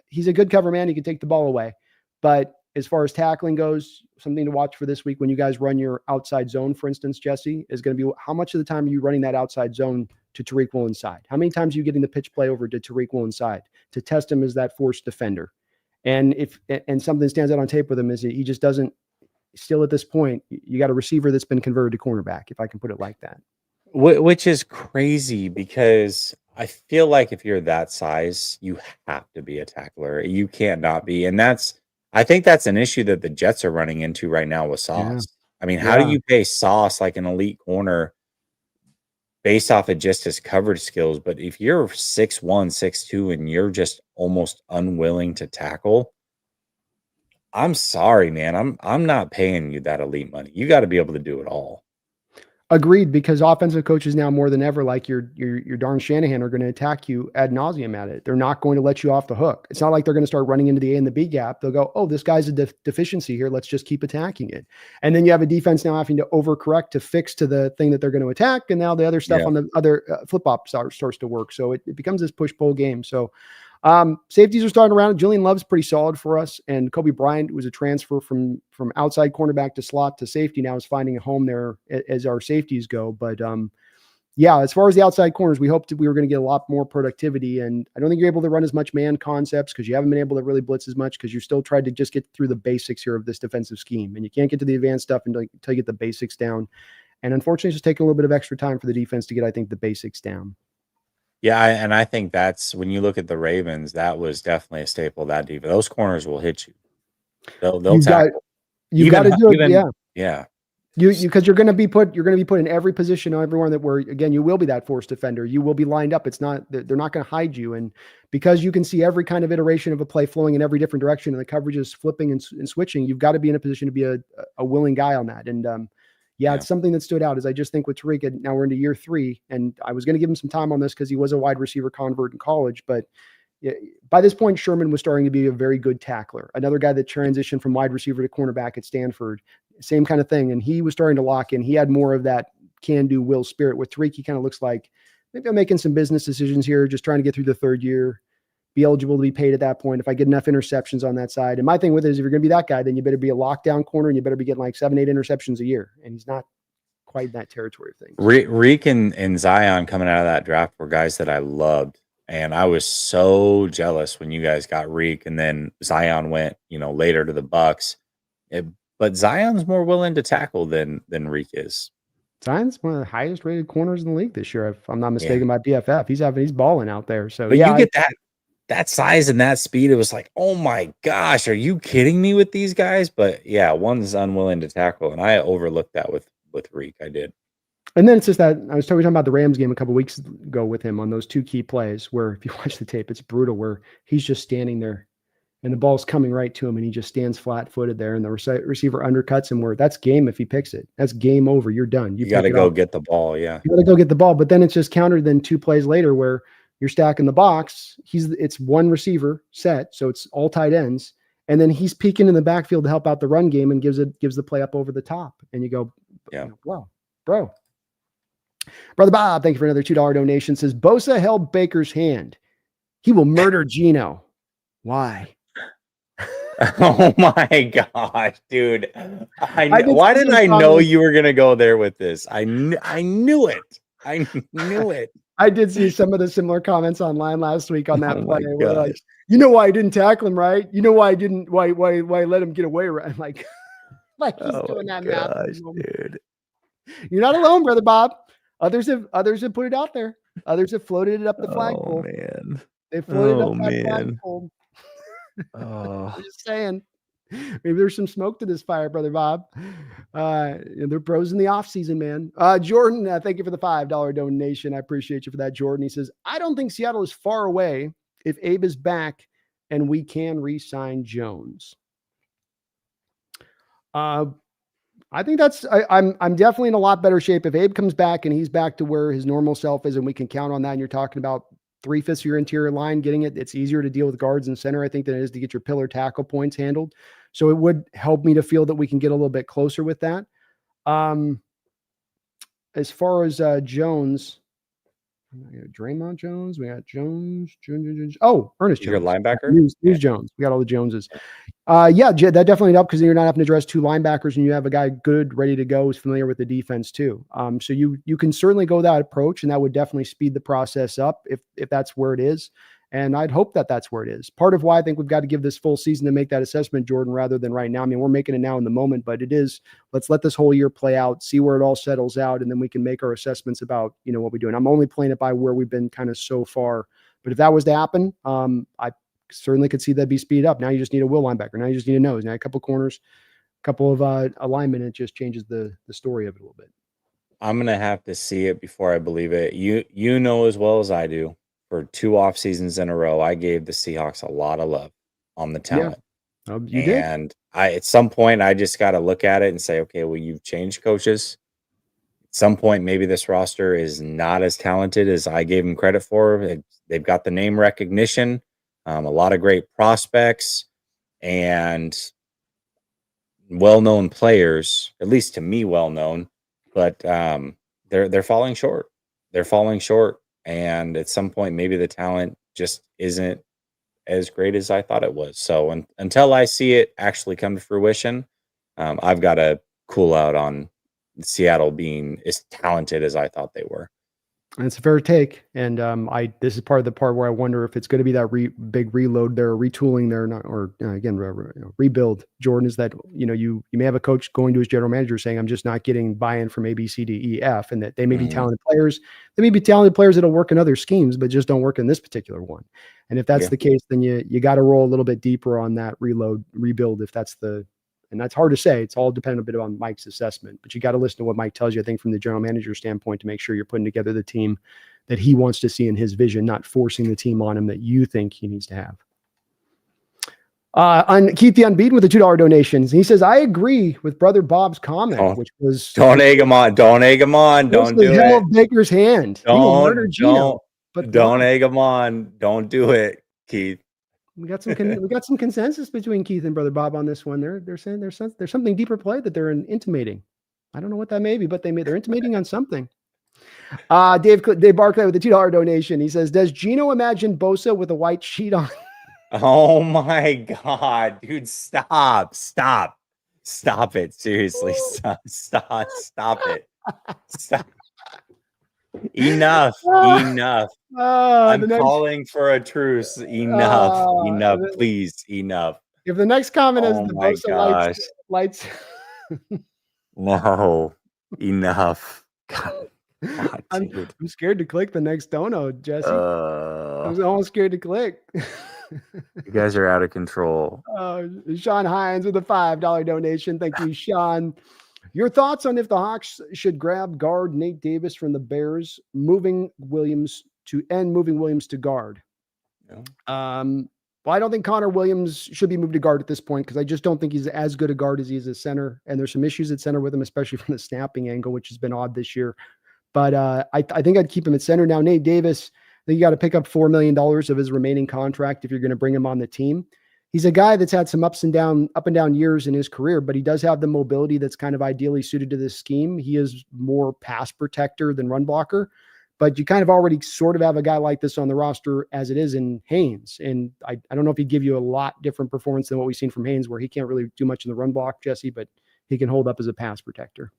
he's a good cover man. He can take the ball away. But as far as tackling goes, something to watch for this week when you guys run your outside zone, for instance, Jesse, is going to be how much of the time are you running that outside zone to Tariq Woolen's side? How many times are you getting the pitch play over to Tariq Woolen's side to test him as that forced defender? And something stands out on tape with him is he just doesn't, still at this point, you got a receiver that's been converted to cornerback, if I can put it like that. Which is crazy because I feel like if you're that size, you have to be a tackler. You can't not be. And I think that's an issue that the Jets are running into right now with Sauce. Yeah. I mean, how do you pay Sauce like an elite corner based off of just his coverage skills? But if you're 6'1", 6'2", and you're just almost unwilling to tackle, I'm sorry, man. I'm not paying you that elite money. You got to be able to do it all. Agreed, because offensive coaches now more than ever, like your darn Shanahan, are going to attack you ad nauseum at it. They're not going to let you off the hook. It's not like they're going to start running into the A and the B gap. They'll go, oh, this guy's a deficiency here. Let's just keep attacking it. And then you have a defense now having to overcorrect to fix to the thing that they're going to attack. And now the other stuff on the other flip-flop starts to work. So it becomes this push-pull game. So safeties are starting around. Julian Love's pretty solid for us. And Kobe Bryant was a transfer from outside cornerback to slot to safety. Now is finding a home there as our safeties go. But as far as the outside corners, we hoped that we were going to get a lot more productivity. And I don't think you're able to run as much man concepts because you haven't been able to really blitz as much because you're still trying to just get through the basics here of this defensive scheme. And you can't get to the advanced stuff until you get the basics down. And unfortunately, it's just taking a little bit of extra time for the defense to get, I think, the basics down. Yeah, and I think that's when you look at the Ravens, that was definitely a staple of that defense. Those corners will hit you. They'll tackle. You got to do it. Yeah. Because you're going to be put in every position on everyone that you will be that forced defender. You will be lined up. It's not, they're not going to hide you. And because you can see every kind of iteration of a play flowing in every different direction and the coverage is flipping and switching, you've got to be in a position to be a willing guy on that. And, it's something that stood out is I just think with Tariq, now we're into year 3, and I was going to give him some time on this because he was a wide receiver convert in college. But by this point, Sherman was starting to be a very good tackler. Another guy that transitioned from wide receiver to cornerback at Stanford, same kind of thing. And he was starting to lock in. He had more of that can-do will spirit. With Tariq, he kind of looks like maybe I'm making some business decisions here, just trying to get through the third year, be eligible to be paid at that point if I get enough interceptions on that side. And my thing with it is if you're going to be that guy, then you better be a lockdown corner and you better be getting like 7-8 interceptions a year. And he's not quite in that territory of things. Reek and Zion coming out of that draft were guys that I loved. And I was so jealous when you guys got Reek and then Zion went, later to the Bucks. But Zion's more willing to tackle than Reek is. Zion's one of the highest rated corners in the league this year, if I'm not mistaken, by PFF. He's balling out there. So but you get that size and that speed, it was like, oh my gosh, are you kidding me with these guys? But yeah, one's unwilling to tackle, and I overlooked that with Reek. I did. And then it's just that I was talking about the Rams game a couple weeks ago with him on those 2 key plays where if you watch the tape, it's brutal where he's just standing there and the ball's coming right to him and he just stands flat-footed there and the receiver undercuts him where that's game if he picks it. That's game over. You're done. You got to go get the ball, yeah. You got to go get the ball, but then it's just countered then 2 plays later where you're stacking the box. It's one receiver set, so it's all tight ends, and then he's peeking in the backfield to help out the run game and gives the play up over the top. And you go, wow, bro. Brother Bob, thank you for another $2 donation. Says Bosa held Baker's hand. He will murder Geno. Why? Oh my gosh, dude! Why did I know you were gonna go there with this? I knew it. I knew it. I did see some of the similar comments online last week on that play. Where like, you know why I didn't tackle him, right? You know why I didn't? Why let him get away? Right? Like he's doing that math, dude. You're not alone, brother Bob. Others have put it out there. Others have floated it up the flagpole. Oh man, they floated up that flagpole. I'm just saying. Maybe there's some smoke to this fire, brother Bob. They're pros in the off season, man. Jordan, thank you for the $5 donation. I appreciate you for that, Jordan. He says, I don't think Seattle is far away if Abe is back and we can re-sign Jones. I think I'm definitely in a lot better shape if Abe comes back and he's back to where his normal self is and we can count on that. And you're talking about 3/5 of your interior line, getting it. It's easier to deal with guards and center, I think, than it is to get your pillar tackle points handled. So it would help me to feel that we can get a little bit closer with that. as far as Jones, Draymond Jones, we got Jones. Oh, Ernest Your Jones. linebacker? News Yeah. Jones. We got all the Joneses. Yeah, that definitely helped because you're not having to address two linebackers and you have a guy good, ready to go, who's familiar with the defense too. So you can certainly go that approach, and that would definitely speed the process up if that's where it is. And I'd hope that that's where it is. Part of why I think we've got to give this full season to make that assessment, Jordan, rather than right now. I mean, we're making it now in the moment, but it is, let's let this whole year play out, see where it all settles out, and then we can make our assessments about, what we do. And I'm only playing it by where we've been kind of so far. But if that was to happen, I certainly could see that be speed up. Now you just need a will linebacker. Now you just need a nose. Now a couple corners, a couple of alignment. It just changes the story of it a little bit. I'm going to have to see it before I believe it. You know as well as I do, for 2 off seasons in a row, I gave the Seahawks a lot of love on the talent. Yeah. You did. And at some point, I just got to look at it and say, okay, well, you've changed coaches. At some point, maybe this roster is not as talented as I gave them credit for. They've got the name recognition, a lot of great prospects, and well-known players, at least to me, well-known, but they're falling short. They're falling short. And at some point, maybe the talent just isn't as great as I thought it was. So until I see it actually come to fruition, I've got to cool out on Seattle being as talented as I thought they were. And it's a fair take. And this is part of the part where I wonder if it's going to be that big reload there, retooling there, rebuild. Jordan, is that, you may have a coach going to his general manager saying, I'm just not getting buy-in from A, B, C, D, E, F, and that they may be talented players. They may be talented players that'll work in other schemes, but just don't work in this particular one. And if that's the case, then you got to roll a little bit deeper on that rebuild. And that's hard to say. It's all dependent a bit on Mike's assessment, but you got to listen to what Mike tells you, I think, from the general manager standpoint, to make sure you're putting together the team that he wants to see in his vision, not forcing the team on him that you think he needs to have. On Keith the Unbeaten with the $2 donations. He says, I agree with Brother Bob's comment, which was, don't egg him on. Don't egg him on. Don't do it. Baker's hand. He will murder Gino. But don't egg him on. Don't do it, Keith. We got some consensus between Keith and Brother Bob on this one. They're saying there's something deeper play that they're intimating. I don't know what that may be, but they're intimating on something. Dave Barclay with the $2 donation. He says, does Gino imagine Bosa with a white sheet on? Oh my God, dude! Stop it! Seriously, stop it! Stop. Enough. I'm calling for a truce. Enough, please, enough. If the next comment is the Bosa lights. No, enough. God, I'm scared to click the next dono, Jesse. I'm almost scared to click. You guys are out of control. Sean Hines with a $5 donation. Thank you, Sean. Your thoughts on if the Hawks should grab guard Nate Davis from the Bears, moving Williams to guard? Yeah. Well, I don't think Connor Williams should be moved to guard at this point because I just don't think he's as good a guard as he is a center. And there's some issues at center with him, especially from the snapping angle, which has been odd this year. But I think I'd keep him at center. Now, Nate Davis, I think you got to pick up $4 million of his remaining contract if you're going to bring him on the team. He's a guy that's had some up and down years in his career, but he does have the mobility that's kind of ideally suited to this scheme. He is more pass protector than run blocker, but you kind of already sort of have a guy like this on the roster as it is in Haynes. And I don't know if he'd give you a lot different performance than what we've seen from Haynes, where he can't really do much in the run block, Jesse, but he can hold up as a pass protector.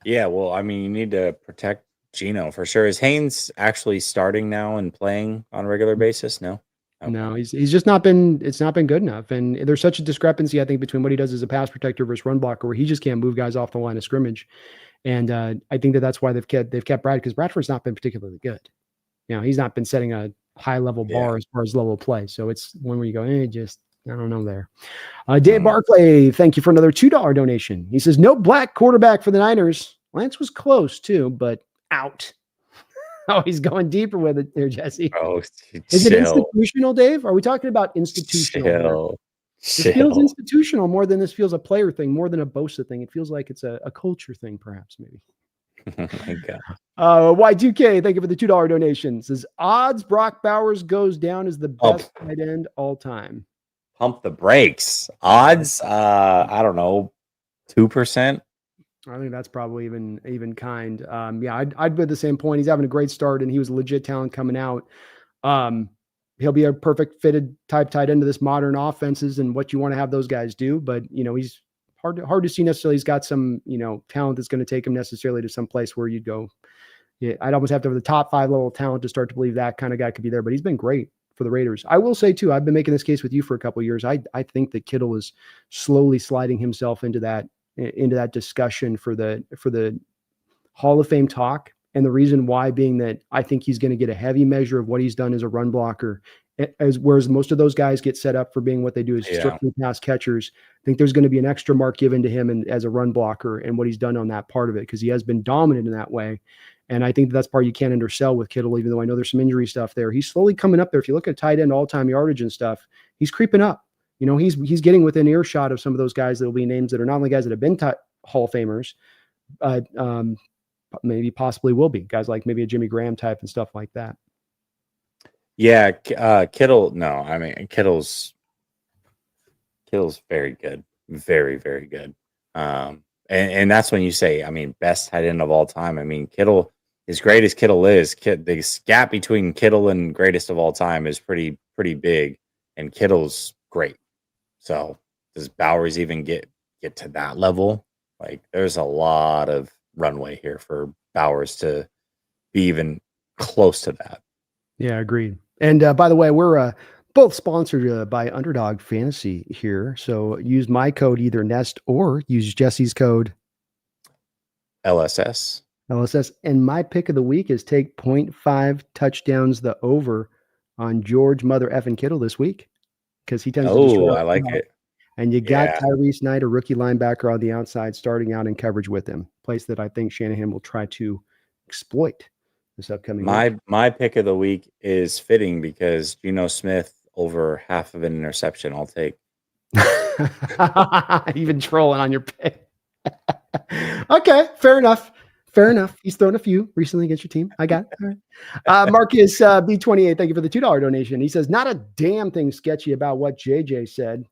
Yeah, well, I mean, you need to protect Gino for sure. Is Haynes actually starting now and playing on a regular basis? No. Okay. No, he's just not been. It's not been good enough, and there's such a discrepancy, I think, between what he does as a pass protector versus run blocker, where he just can't move guys off the line of scrimmage. And I think that's why they've kept Brad, because Bradford's not been particularly good. He's not been setting a high level bar as far as level of play. So it's one where you go, I don't know there. Dave Barclay, thank you for another $2 donation. He says, no black quarterback for the Niners. Lance was close too, but out. Oh, he's going deeper with it there, Jesse. Oh, is it institutional, Dave? Are we talking about institutional? It feels institutional more than this feels a player thing, more than a Bosa thing. It feels like it's a culture thing, perhaps, maybe. Oh my God. Y2K, thank you for the $2 donation. Says, odds Brock Bowers goes down as the best tight end all time. Pump the brakes. Odds, I don't know, 2%. I think that's probably even kind. Yeah, I'd be at the same point. He's having a great start, and he was legit talent coming out. Um, he'll be a perfect fitted type tight end to this modern offenses and what you want to have those guys do. But he's hard to see necessarily. He's got some talent that's going to take him necessarily to some place where you'd go. Yeah, I'd almost have to have the top 5 level talent to start to believe that kind of guy could be there. But he's been great for the Raiders. I will say too, I've been making this case with you for a couple of years. I think that Kittle is slowly sliding himself into that discussion for the Hall of Fame talk. And the reason why being that I think he's going to get a heavy measure of what he's done as a run blocker, whereas most of those guys get set up for being what they do is strictly pass catchers. I think there's going to be an extra mark given to him as a run blocker and what he's done on that part of it, because he has been dominant in that way. And I think that's part you can't undersell with Kittle, even though I know there's some injury stuff there. He's slowly coming up there. If you look at tight end all-time yardage and stuff, he's creeping up. He's getting within earshot of some of those guys that will be names that are not only guys that have been Hall of Famers, but maybe possibly will be guys like maybe a Jimmy Graham type and stuff like that. Yeah, Kittle. No, I mean Kittle's very good, very very good. And that's when you say, I mean, best tight end of all time. I mean, Kittle, as great as Kittle is, the gap between Kittle and greatest of all time is pretty big, and Kittle's great. So does Bowers even get to that level? Like, there's a lot of runway here for Bowers to be even close to that. Yeah, agreed. And by the way, we're both sponsored by Underdog Fantasy here. So use my code, either Nest or use Jesse's code LSS. And my pick of the week is take 0.5 touchdowns the over on George Mother effing Kittle this week, because he tends to destroy. I like it. And you got Tyrese Knight, a rookie linebacker on the outside, starting out in coverage with him. Place that I think Shanahan will try to exploit this upcoming week. My pick of the week is fitting because Geno Smith over half of an interception. I'll take. Even trolling on your pick. Okay, fair enough. He's thrown a few recently against your team. I got it. All right. Marcus B28, thank you for the $2 donation. He says, not a damn thing sketchy about what JJ said.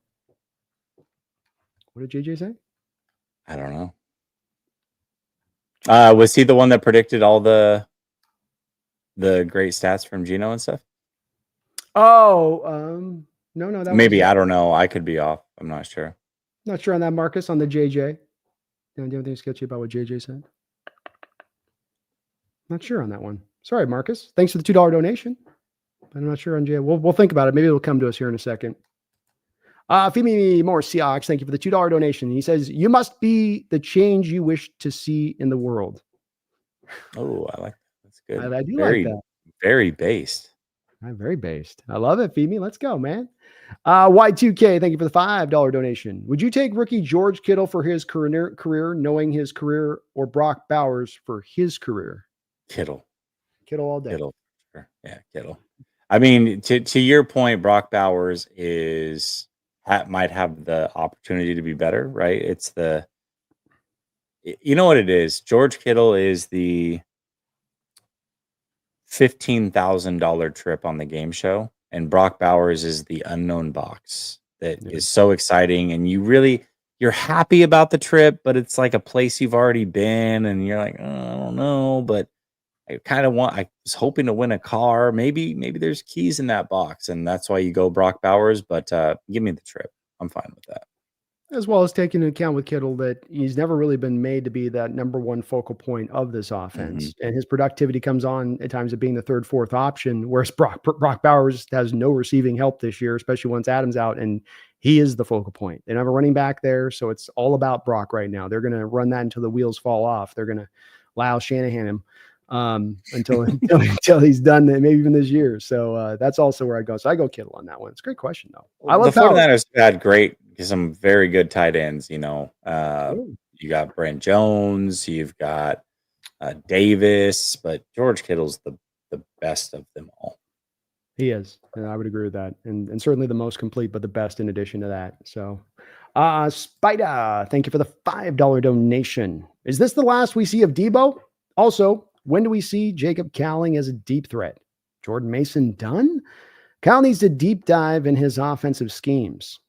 What did JJ say? I don't know. Was he the one that predicted all the great stats from Geno and stuff? Oh, no. That maybe, I don't know. I could be off. I'm not sure. Not sure on that, Marcus, on the JJ. Anything sketchy about what JJ said? Not sure on that one. Sorry, Marcus. Thanks for the $2 donation. I'm not sure on JJ. We'll think about it. Maybe it'll come to us here in a second. Feed me more, Seahawks. Thank you for the $2 donation. He says, you must be the change you wish to see in the world. Oh, I like that. That's good. I do like that. Very based. I'm very based. I love it. Feed me. Let's go, man. Y2K, thank you for the $5 donation. Would you take rookie George Kittle for his career, knowing his career, or Brock Bowers for his career? Kittle all day. Kittle. Yeah, Kittle. I mean, to your point, Brock Bowers might have the opportunity to be better, right? It's you know what it is? George Kittle is the $15,000 trip on the game show, and Brock Bowers is the unknown box that is so exciting, and you're happy about the trip, but it's like a place you've already been, and you're like, oh, I don't know, but I was hoping to win a car. Maybe there's keys in that box, and that's why you go Brock Bowers, but give me the trip. I'm fine with that. As well as taking into account with Kittle that he's never really been made to be that number one focal point of this offense. Mm-hmm. And his productivity comes on at times of being the third, fourth option, whereas Brock Bowers has no receiving help this year, especially once Adams out, and he is the focal point. They don't have a running back there, so it's all about Brock right now. They're going to run that until the wheels fall off. They're going to allow Shanahan him until he's done, maybe even this year. So that's also where I go. So I go Kittle on that one. It's a great question, though. I love the 49ers had some very good tight ends. You got Brent Jones, you've got Davis, but George Kittle's the best of them all. He is, and I would agree with that, and certainly the most complete, but the best in addition to that. So, Spider, thank you for the $5 donation. Is this the last we see of Debo? Also, when do we see Jacob Cowling as a deep threat? Jordan Mason done? Cal needs to deep dive in his offensive schemes.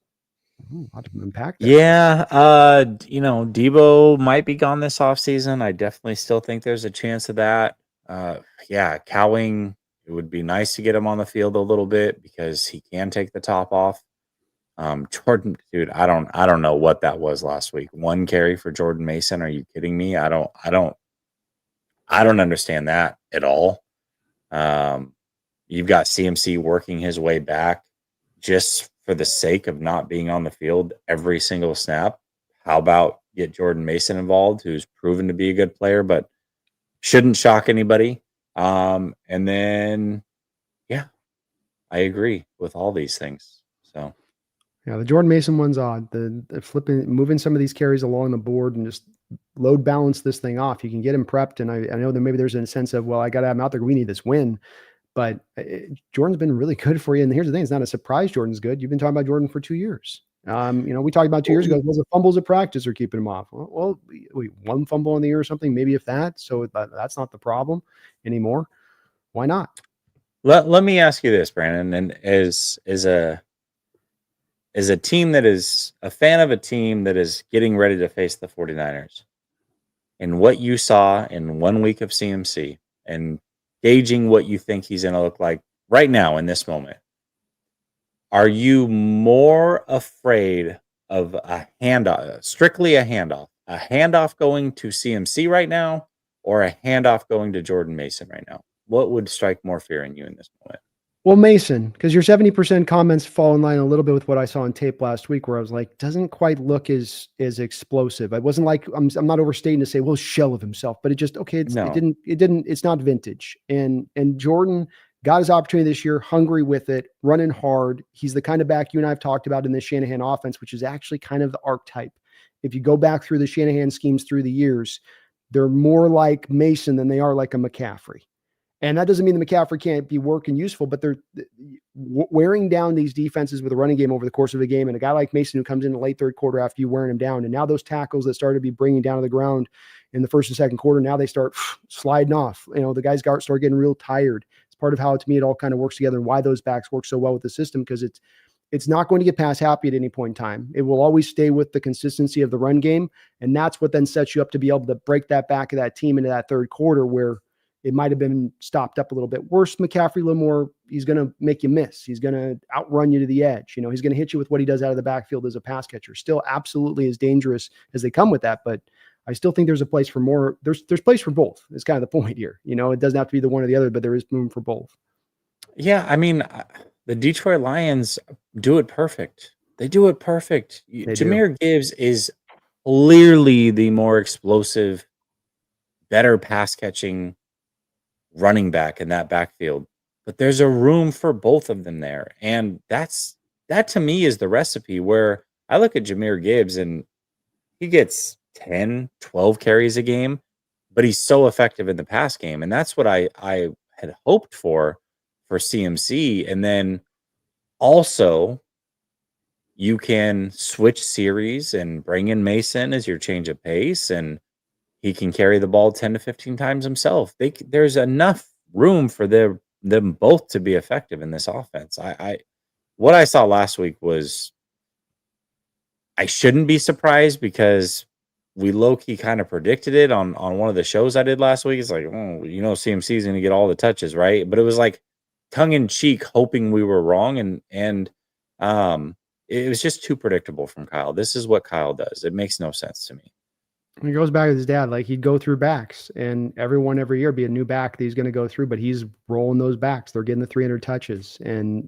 Ooh, a lot to unpack there. Yeah, Debo might be gone this offseason. I definitely still think there's a chance of that. Yeah, Cowing, it would be nice to get him on the field a little bit because he can take the top off. Jordan, dude, I don't know what that was last week. 1 carry for Jordan Mason. Are you kidding me? I don't understand that at all. You've got CMC working his way back just for the sake of not being on the field every single snap. How about get Jordan Mason involved, who's proven to be a good player, but shouldn't shock anybody. And then, yeah, I agree with all these things. So, Yeah, the Jordan Mason one's odd. The flipping, moving some of these carries along the board and just load balance this thing off. You can get him prepped, and I know that maybe there's a sense of, well, I got to have him out there. We need this win, but Jordan's been really good for you. And here's the thing: it's not a surprise. Jordan's good. You've been talking about Jordan for 2 years. We talked about 2 years ago. Was the fumbles at practice are keeping him off? Well, one fumble in the year or something, maybe if that. So that's not the problem anymore. Why not? let me ask you this, Brandon, and as a team that is a fan of a team that is getting ready to face the 49ers, and what you saw in 1 week of CMC and gauging what you think he's going to look like right now in this moment, are you more afraid of a handoff, strictly a handoff going to CMC right now, or a handoff going to Jordan Mason right now? What would strike more fear in you in this moment? Well, Mason, because your 70% comments fall in line a little bit with what I saw on tape last week, where I was like, doesn't quite look as explosive. I wasn't like, I'm not overstating to say, well, shell of himself, but it just, okay, No. it's not vintage. And Jordan got his opportunity this year, hungry with it, running hard. He's the kind of back you and I have talked about in the Shanahan offense, which is actually kind of the archetype. If you go back through the Shanahan schemes through the years, they're more like Mason than they are like a McCaffrey. And that doesn't mean the McCaffrey can't be working useful, but they're wearing down these defenses with a running game over the course of a game. And a guy like Mason who comes in the late third quarter after you wearing him down, and now those tackles that started to be bringing down to the ground in the first and second quarter, now they start sliding off. The guys start getting real tired. It's part of how, to me, it all kind of works together and why those backs work so well with the system, because it's not going to get pass happy at any point in time. It will always stay with the consistency of the run game. And that's what then sets you up to be able to break that back of that team into that third quarter where it might have been stopped up a little bit. Worse, McCaffrey, a little more, he's going to make you miss. He's going to outrun you to the edge. He's going to hit you with what he does out of the backfield as a pass catcher. Still absolutely as dangerous as they come with that, but I still think there's a place for more. There's place for both. It's kind of the point here. It doesn't have to be the one or the other, but there is room for both. Yeah, I mean, the Detroit Lions do it perfect. They do it perfect. Jahmyr Gibbs is clearly the more explosive, better pass catching running back in that backfield, but there's a room for both of them there. And that to me is the recipe, where I look at Jahmyr Gibbs and he gets 10, 12 carries a game, but he's so effective in the pass game. And that's what I had hoped for CMC. And then also you can switch series and bring in Mason as your change of pace, and he can carry the ball 10 to 15 times himself. There's enough room for them both to be effective in this offense. What I saw last week was, I shouldn't be surprised because we low-key kind of predicted it on one of the shows I did last week. It's like, CMC is going to get all the touches, right? But it was like tongue-in-cheek, hoping we were wrong, and it was just too predictable from Kyle. This is what Kyle does. It makes no sense to me. He goes back with his dad, like he'd go through backs, and every year be a new back that he's going to go through, but he's rolling those backs. They're getting the 300 touches, and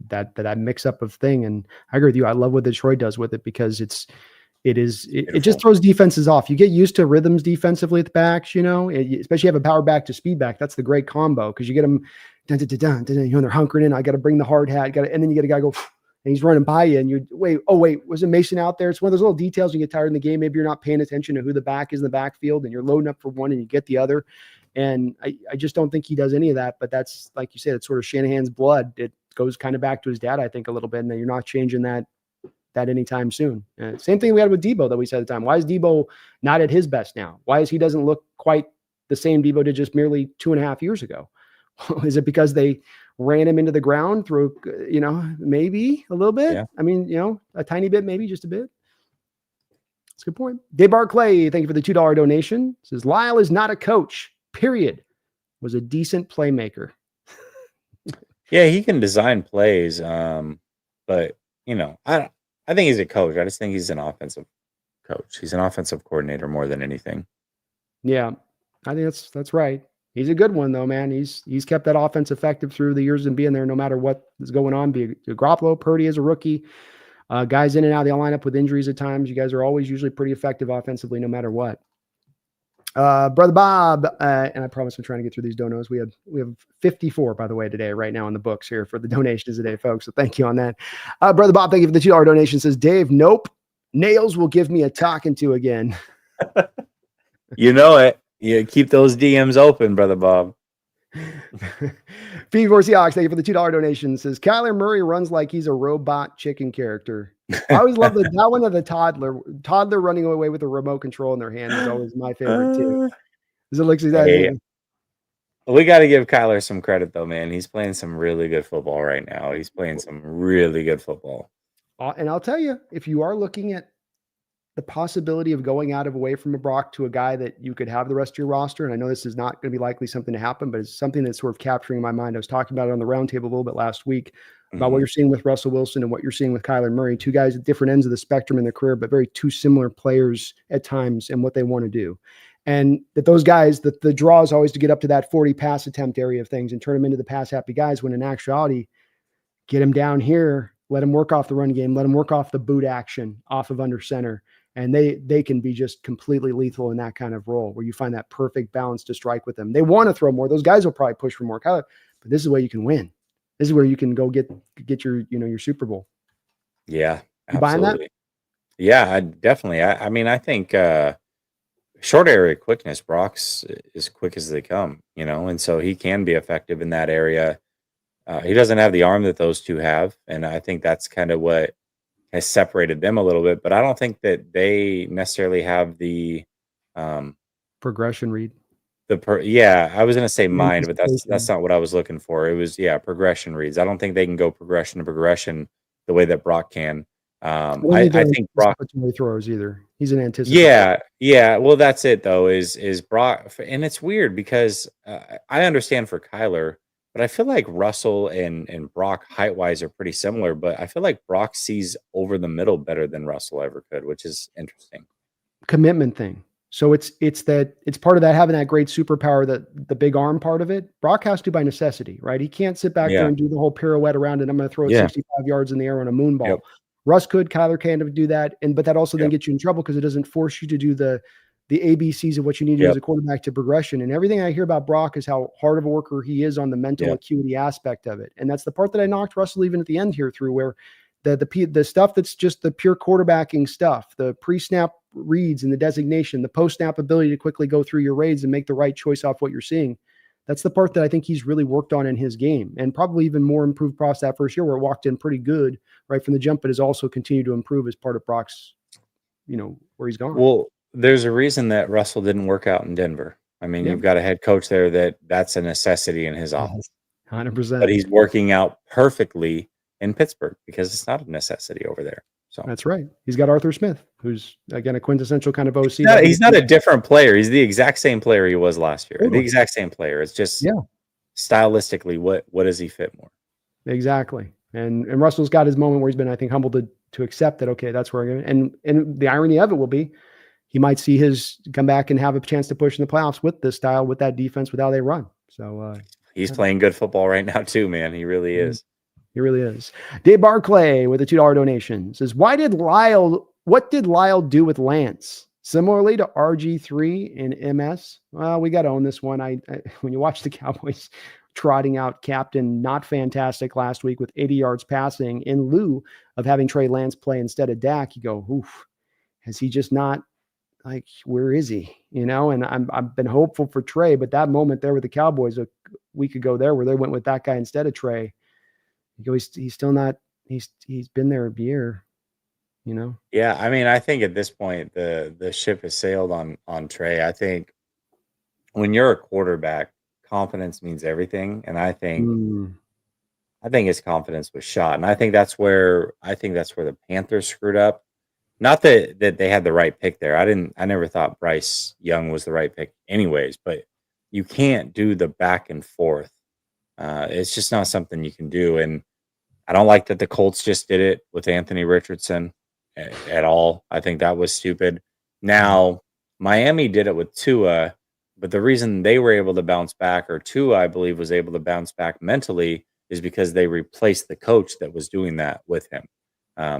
that mix up of thing. And I agree with you. I love what Detroit does with it, because it just throws defenses off. You get used to rhythms defensively at the backs, especially you have a power back to speed back. That's the great combo, because you get them, they're hunkering in. I got to bring the hard hat, and then you get a guy go, and he's running by you, and you wait, was it Mason out there? It's one of those little details. You get tired in the game. Maybe you're not paying attention to who the back is in the backfield, and you're loading up for one and you get the other. And I just don't think he does any of that. But that's, like you said, it's sort of Shanahan's blood. It goes kind of back to his dad, I think, a little bit, and you're not changing that anytime soon. Same thing we had with Debo that we said at the time. Why is Debo not at his best now? Why he doesn't look quite the same Debo did just merely 2.5 years ago? Is it because they ran him into the ground, threw, maybe a little bit. Yeah. I mean, a tiny bit, maybe just a bit. That's a good point. Dave Barclay, thank you for the $2 donation. Says Lyle is not a coach, period. Was a decent playmaker. Yeah, he can design plays. But I think he's a coach. I just think he's an offensive coach. He's an offensive coordinator more than anything. Yeah, I think that's right. He's a good one though, man. He's kept that offense effective through the years and being there no matter what is going on. Be Garoppolo, Purdy as a rookie, guys in and out of the lineup with injuries at times. You guys are always usually pretty effective offensively no matter what. Brother Bob, and I promise I'm trying to get through these donos. We have 54, by the way, today, right now on the books here for the donations today, folks. So thank you on that. Brother Bob, thank you for the $2 donation. Says Dave, nope. Nails will give me a talking to again. You know it. You keep those DMs open, Brother Bob. P4 Seahawks, thank you for the $2 donation. Says Kyler Murray runs like he's a robot chicken character. I always love that one of the toddler running away with a remote control in their hand is always my favorite too. Does it look exactly? Hey, we got to give Kyler some credit though, man. He's playing some really good football right now. He's playing some really good football. And I'll tell you, if you are looking at the possibility of going out of away from a Brock to a guy that you could have the rest of your roster, and I know this is not going to be likely something to happen, but it's something that's sort of capturing my mind. I was talking about it on the roundtable a little bit last week about what you're seeing with Russell Wilson and what you're seeing with Kyler Murray, two guys at different ends of the spectrum in their career, but very two similar players at times and what they want to do. And that those guys, that the draw is always to get up to that 40 pass attempt area of things and turn them into the pass happy guys, when in actuality, get them down here, let them work off the run game, let them work off the boot action off of under center. And they can be just completely lethal in that kind of role where you find that perfect balance to strike with them. They want to throw more. Those guys will probably push for more, Kyler, but this is where you can win. This is where you can go get your, your Super Bowl. Yeah, you buying that? Yeah, definitely. I mean, I think short area quickness, Brock's as quick as they come, and so he can be effective in that area. He doesn't have the arm that those two have, and I think that's kind of what has separated them a little bit, but I don't think that they necessarily have the progression read. I was going to say mind, but that's not what I was looking for. It was progression reads. I don't think they can go progression to progression the way that Brock can. I think Brock throwers either. He's an anticipator. Yeah. Well, that's it though. Is Brock, and it's weird because I understand for Kyler. But I feel like Russell and Brock height-wise are pretty similar, but I feel like Brock sees over the middle better than Russell ever could, which is interesting. Commitment thing. So it's part of that, having that great superpower, that the big arm part of it. Brock has to by necessity, right? He can't sit back there and do the whole pirouette around and I'm going to throw it 65 yards in the air on a moon ball. Yep. Russ could, Kyler can't do that. But that also then gets you in trouble because it doesn't force you to do the ABCs of what you need to do as a quarterback to progression. And everything I hear about Brock is how hard of a worker he is on the mental acuity aspect of it. And that's the part that I knocked Russell even at the end here through, where the stuff that's just the pure quarterbacking stuff, the pre-snap reads and the designation, the post-snap ability to quickly go through your reads and make the right choice off what you're seeing. That's the part that I think he's really worked on in his game, and probably even more improved across that first year where it walked in pretty good right from the jump, but has also continued to improve as part of Brock's, where he's gone. Well, there's a reason that Russell didn't work out in Denver. I mean, you've got a head coach there that's a necessity in his office. 100%. But he's working out perfectly in Pittsburgh because it's not a necessity over there. So that's right. He's got Arthur Smith, who's again a quintessential kind of OC. He's not a different player. He's the exact same player he was last year. The exact same player. It's just stylistically, what does he fit more? Exactly. And Russell's got his moment where he's been, I think, humbled to accept that. Okay, that's where I'm going. And the irony of it will be, he might see his come back and have a chance to push in the playoffs with this style, with that defense, with how they run. So he's playing good football right now too, man. He really is. He really is. Dave Barclay with a $2 donation says, what did Lyle do with Lance? Similarly to RG3 in MS? Well, we got to own this one. When you watch the Cowboys trotting out Captain, not fantastic last week with 80 yards passing in lieu of having Trey Lance play instead of Dak, you go, oof, has he just not, like, where is he? And I've been hopeful for Trey, but that moment there with the Cowboys a week ago there where they went with that guy instead of Trey, you go, he's still not, he's been there a year, Yeah, I mean, I think at this point the ship has sailed on Trey. I think when you're a quarterback, confidence means everything, and I think I think his confidence was shot, and I think that's where the Panthers screwed up. Not that they had the right pick there. I never thought Bryce Young was the right pick, anyways. But you can't do the back and forth. It's just not something you can do, and I don't like that the Colts just did it with Anthony Richardson at all. I think that was stupid. Now, Miami did it with Tua, but the reason they were able to bounce back, or Tua, I believe, was able to bounce back mentally, is because they replaced the coach that was doing that with him.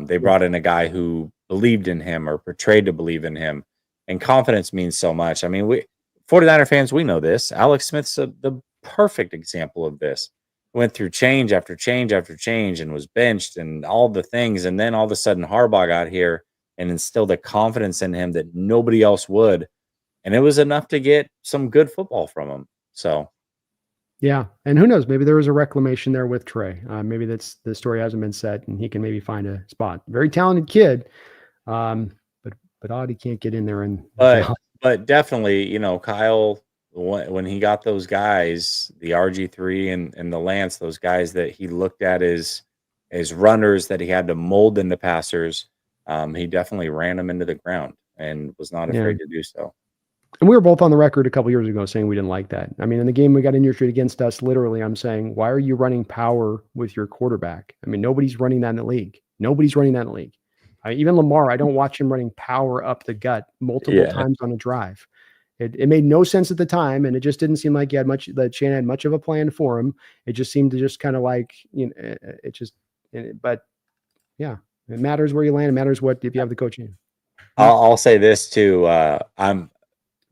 They brought in a guy who believed in him or portrayed to believe in him. And confidence means so much. I mean, 49er fans, we know this. Alex Smith's the perfect example of this. Went through change after change after change and was benched and all the things. And then all of a sudden Harbaugh got here and instilled a confidence in him that nobody else would. And it was enough to get some good football from him. So, yeah. And who knows, maybe there was a reclamation there with Trey. Maybe the story hasn't been set and he can maybe find a spot. Very talented kid. But odd he can't get in there. But definitely, you know, Kyle, when he got those guys, the RG3 and the Lance, those guys that he looked at as runners that he had to mold into passers, he definitely ran them into the ground and was not afraid to do so. And we were both on the record a couple years ago saying we didn't like that. I mean, in the game we got injured against us, literally, I'm saying, why are you running power with your quarterback? I mean, nobody's running that in the league. Even Lamar, I don't watch him running power up the gut multiple times on a drive. It made no sense at the time, and it just didn't seem like that Shanahan had much of a plan for him. It just seemed to just kind of like, you know, but yeah, it matters where you land. It matters if you have the coach in. I'll say this too.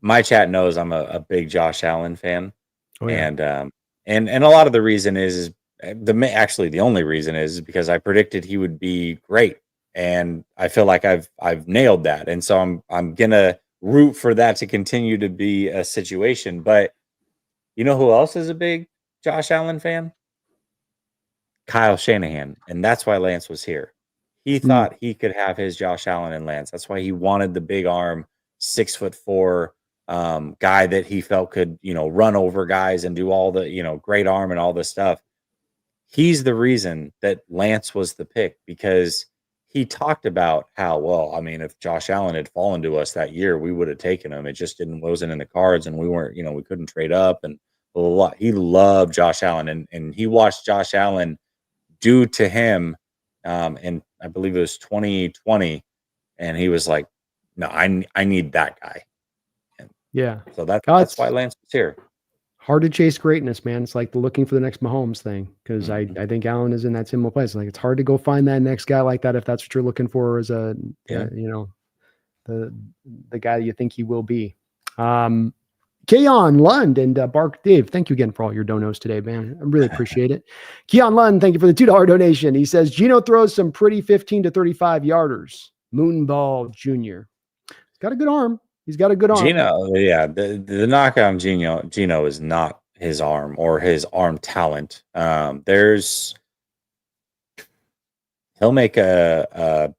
My chat knows I'm a big Josh Allen fan. Oh, yeah. And a lot of the reason is the only reason is because I predicted he would be great. And I feel like I've nailed that. And so I'm gonna root for that to continue to be a situation. But you know who else is a big Josh Allen fan? Kyle Shanahan. And that's why Lance was here. He thought he could have his Josh Allen and Lance. That's why he wanted the big arm, 6'4" guy that he felt could, you know, run over guys and do all the, you know, great arm and all this stuff. He's the reason that Lance was the pick, because he talked about how, well, I mean, if Josh Allen had fallen to us that year, we would have taken him. It just wasn't in the cards, and we weren't, you know, we couldn't trade up and blah, blah, blah. He loved Josh Allen, and he watched Josh Allen do to him. And I believe it was 2020. And he was like, no, I need that guy. And so that's why Lance was here. Hard to chase greatness, man. It's like the looking for the next Mahomes thing, because I think Allen is in that similar place. Like, it's hard to go find that next guy like that if that's what you're looking for as you know, the guy that you think he will be. Keon Lund and Bark Dave, thank you again for all your donos today, man. I really appreciate it. Keon Lund, thank you for the $2 donation. He says Geno throws some pretty 15 to 35 yarders. Moonball Jr. He's got a good arm. He's got a good arm. Geno, yeah. The knock on Geno is not his arm or his arm talent. He'll make a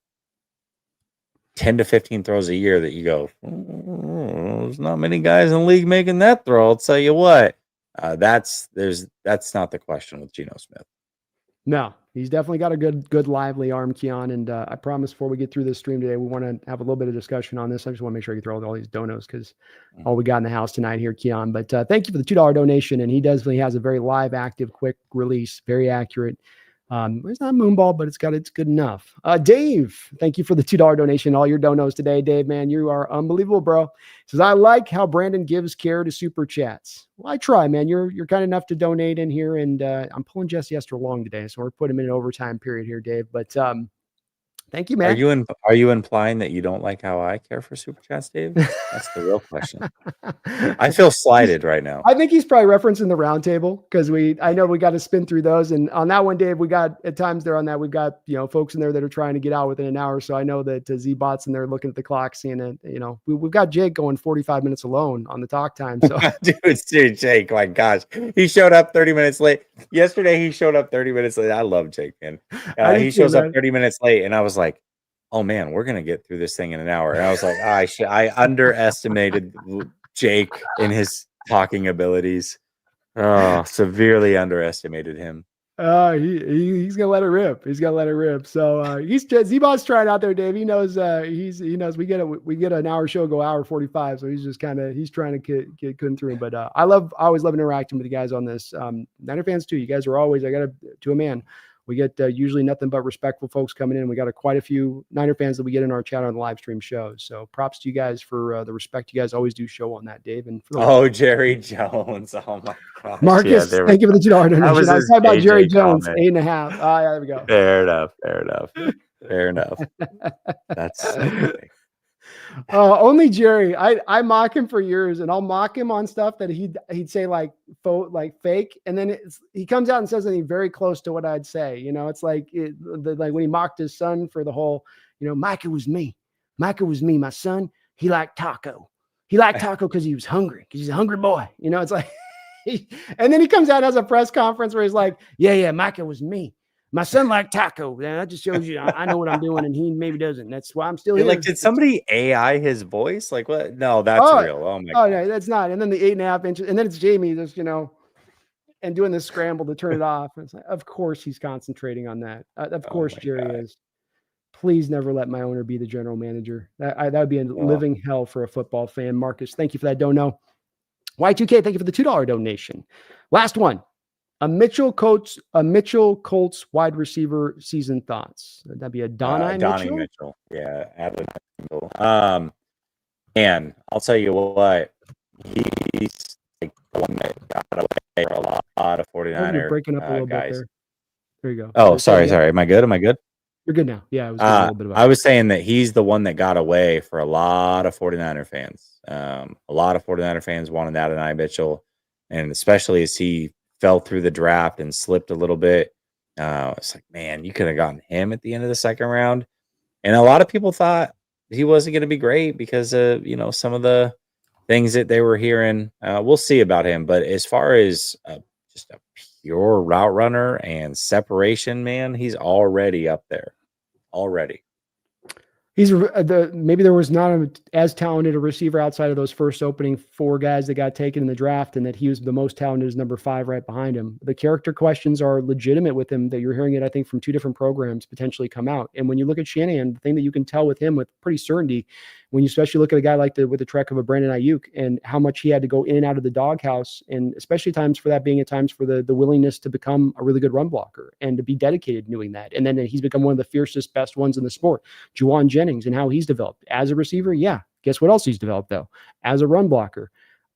10 to 15 throws a year that you go, there's not many guys in the league making that throw. I'll tell you what. That's not the question with Geno Smith. No, he's definitely got a good lively arm, Keon. And I promise before we get through this stream today, we want to have a little bit of discussion on this. I just want to make sure I get through all these donos, because all we got in the house tonight here, Keon. But thank you for the $2 donation. And he has a very live, active, quick release, very accurate. It's not Moonball, but it's good enough. Dave, thank you for the $2 donation. All your donos today, Dave, man, you are unbelievable, bro. Says, I like how Brandon gives care to super chats. Well, I try, man. You're kind enough to donate in here, and I'm pulling Jesse Esther along today, so we're putting him in an overtime period here, Dave. But thank you, man. Are you implying that you don't like how I care for super chats, Dave? That's the real question. I feel slighted right now. I think he's probably referencing the round table, because I know we got to spin through those. And on that one, Dave, we got at times there on that, we've got, you know, folks in there that are trying to get out within an hour. So I know that Z-Bot's in there looking at the clock, seeing it, you know, we've got Jake going 45 minutes alone on the talk time. So dude, Jake, my gosh, he showed up 30 minutes late. Yesterday, he showed up 30 minutes late. I love Jake, man. He shows up 30 minutes late, and I was like, oh man, we're gonna get through this thing in an hour. And I was like, I underestimated Jake in his talking abilities. Oh, severely underestimated him. He's gonna let it rip. He's gonna let it rip. So he's just Z-Bot's trying out there, Dave. He knows he knows we get an hour show, go hour 45. So he's just he's trying to get couldn't through. But I always love interacting with you guys on this. Niner fans too. You guys are always, to a man. We get usually nothing but respectful folks coming in. We got quite a few Niner fans that we get in our chat on the live stream shows. So props to you guys for the respect you guys always do show on that, Dave. And for Jerry Jones. Oh my gosh. Marcus, thank you for the $2 donation. I was talking about Jerry Jones, 8.5. Yeah, there we go. Fair enough. That's only Jerry. I mock him for years, and I'll mock him on stuff that he'd say like fake, and then he comes out and says something very close to what I'd say. It's like like when he mocked his son for the whole, Micah was me, my son. He liked taco. He liked taco because he was hungry, because he's a hungry boy. It's like, and then he comes out and has a press conference where he's like, yeah, Micah was me. My son liked taco. That just shows you I know what I'm doing, and he maybe doesn't. That's why I'm still here. Like, did somebody AI his voice? Like, what? No, that's real. Oh my God. No, that's not. And then the 8.5 inches, and then it's Jamie just and doing this scramble to turn it off. It's like, of course he's concentrating on that. Of course Jerry is. Please never let my owner be the general manager. That would be a living hell for a football fan. Marcus, thank you for that dono. Y2K, thank you for the $2 donation. Last one. A Mitchell Colts wide receiver season thoughts. That'd be a Donnie Mitchell. Yeah, Adonai Mitchell. And I'll tell you what, he's like the one that got away for a lot of 49er You're breaking up a little guys. bit there. There you go. Oh, sorry. Am I good? You're good now. Yeah, it was a little bit about I was saying that he's the one that got away for a lot of 49er fans. A lot of 49er fans wanted Adonai Mitchell, and especially as he fell through the draft and slipped a little bit. It's like, man, you could have gotten him at the end of the second round. And a lot of people thought he wasn't going to be great because of, some of the things that they were hearing. We'll see about him. But as far as just a pure route runner and separation, man, he's already up there. Already. He's maybe there was not as talented a receiver outside of those first opening 4 guys that got taken in the draft, and that he was the most talented as number 5 right behind him. The character questions are legitimate with him that you're hearing it, I think, from 2 different programs potentially come out. And when you look at Shanahan, the thing that you can tell with him with pretty certainty, when you especially look at a guy like with the trek of a Brandon Ayuk and how much he had to go in and out of the doghouse, and especially times for that being at times for the willingness to become a really good run blocker and to be dedicated doing that. And then he's become one of the fiercest, best ones in the sport. Juwan Jennings and how he's developed as a receiver. Yeah. Guess what else he's developed though? As a run blocker.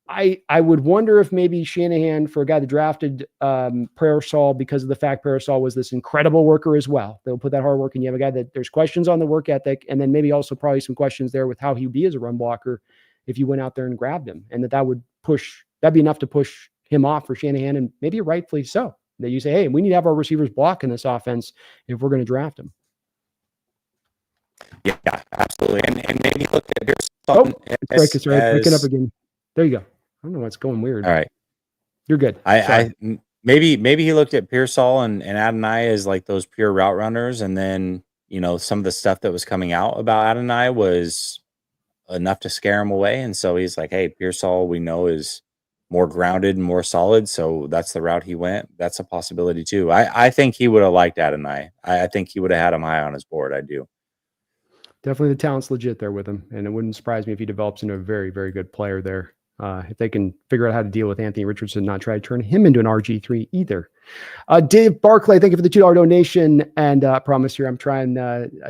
I would wonder if maybe Shanahan, for a guy that drafted Parasol, because of the fact Parasol was this incredible worker as well, they'll put that hard work, and you have a guy that there's questions on the work ethic, and then maybe also probably some questions there with how he'd be as a run blocker if you went out there and grabbed him, and that'd be enough to push him off for Shanahan, and maybe rightfully so. That you say, hey, we need to have our receivers block in this offense if we're going to draft him. Yeah, absolutely. And maybe look at breaking up again. There you go. I don't know what's going weird. All right. You're good. Maybe he looked at Pearsall and Adonai as like those pure route runners, and then some of the stuff that was coming out about Adonai was enough to scare him away, and so he's like, hey, Pearsall we know is more grounded and more solid, so that's the route he went. That's a possibility too. I think he would have liked Adonai. I think he would have had him high on his board. I do. Definitely the talent's legit there with him, and it wouldn't surprise me if he develops into a very, very good player there. If they can figure out how to deal with Anthony Richardson, not try to turn him into an RG3 either. Dave Barclay, thank you for the $2 donation. And I promise you, I'm trying,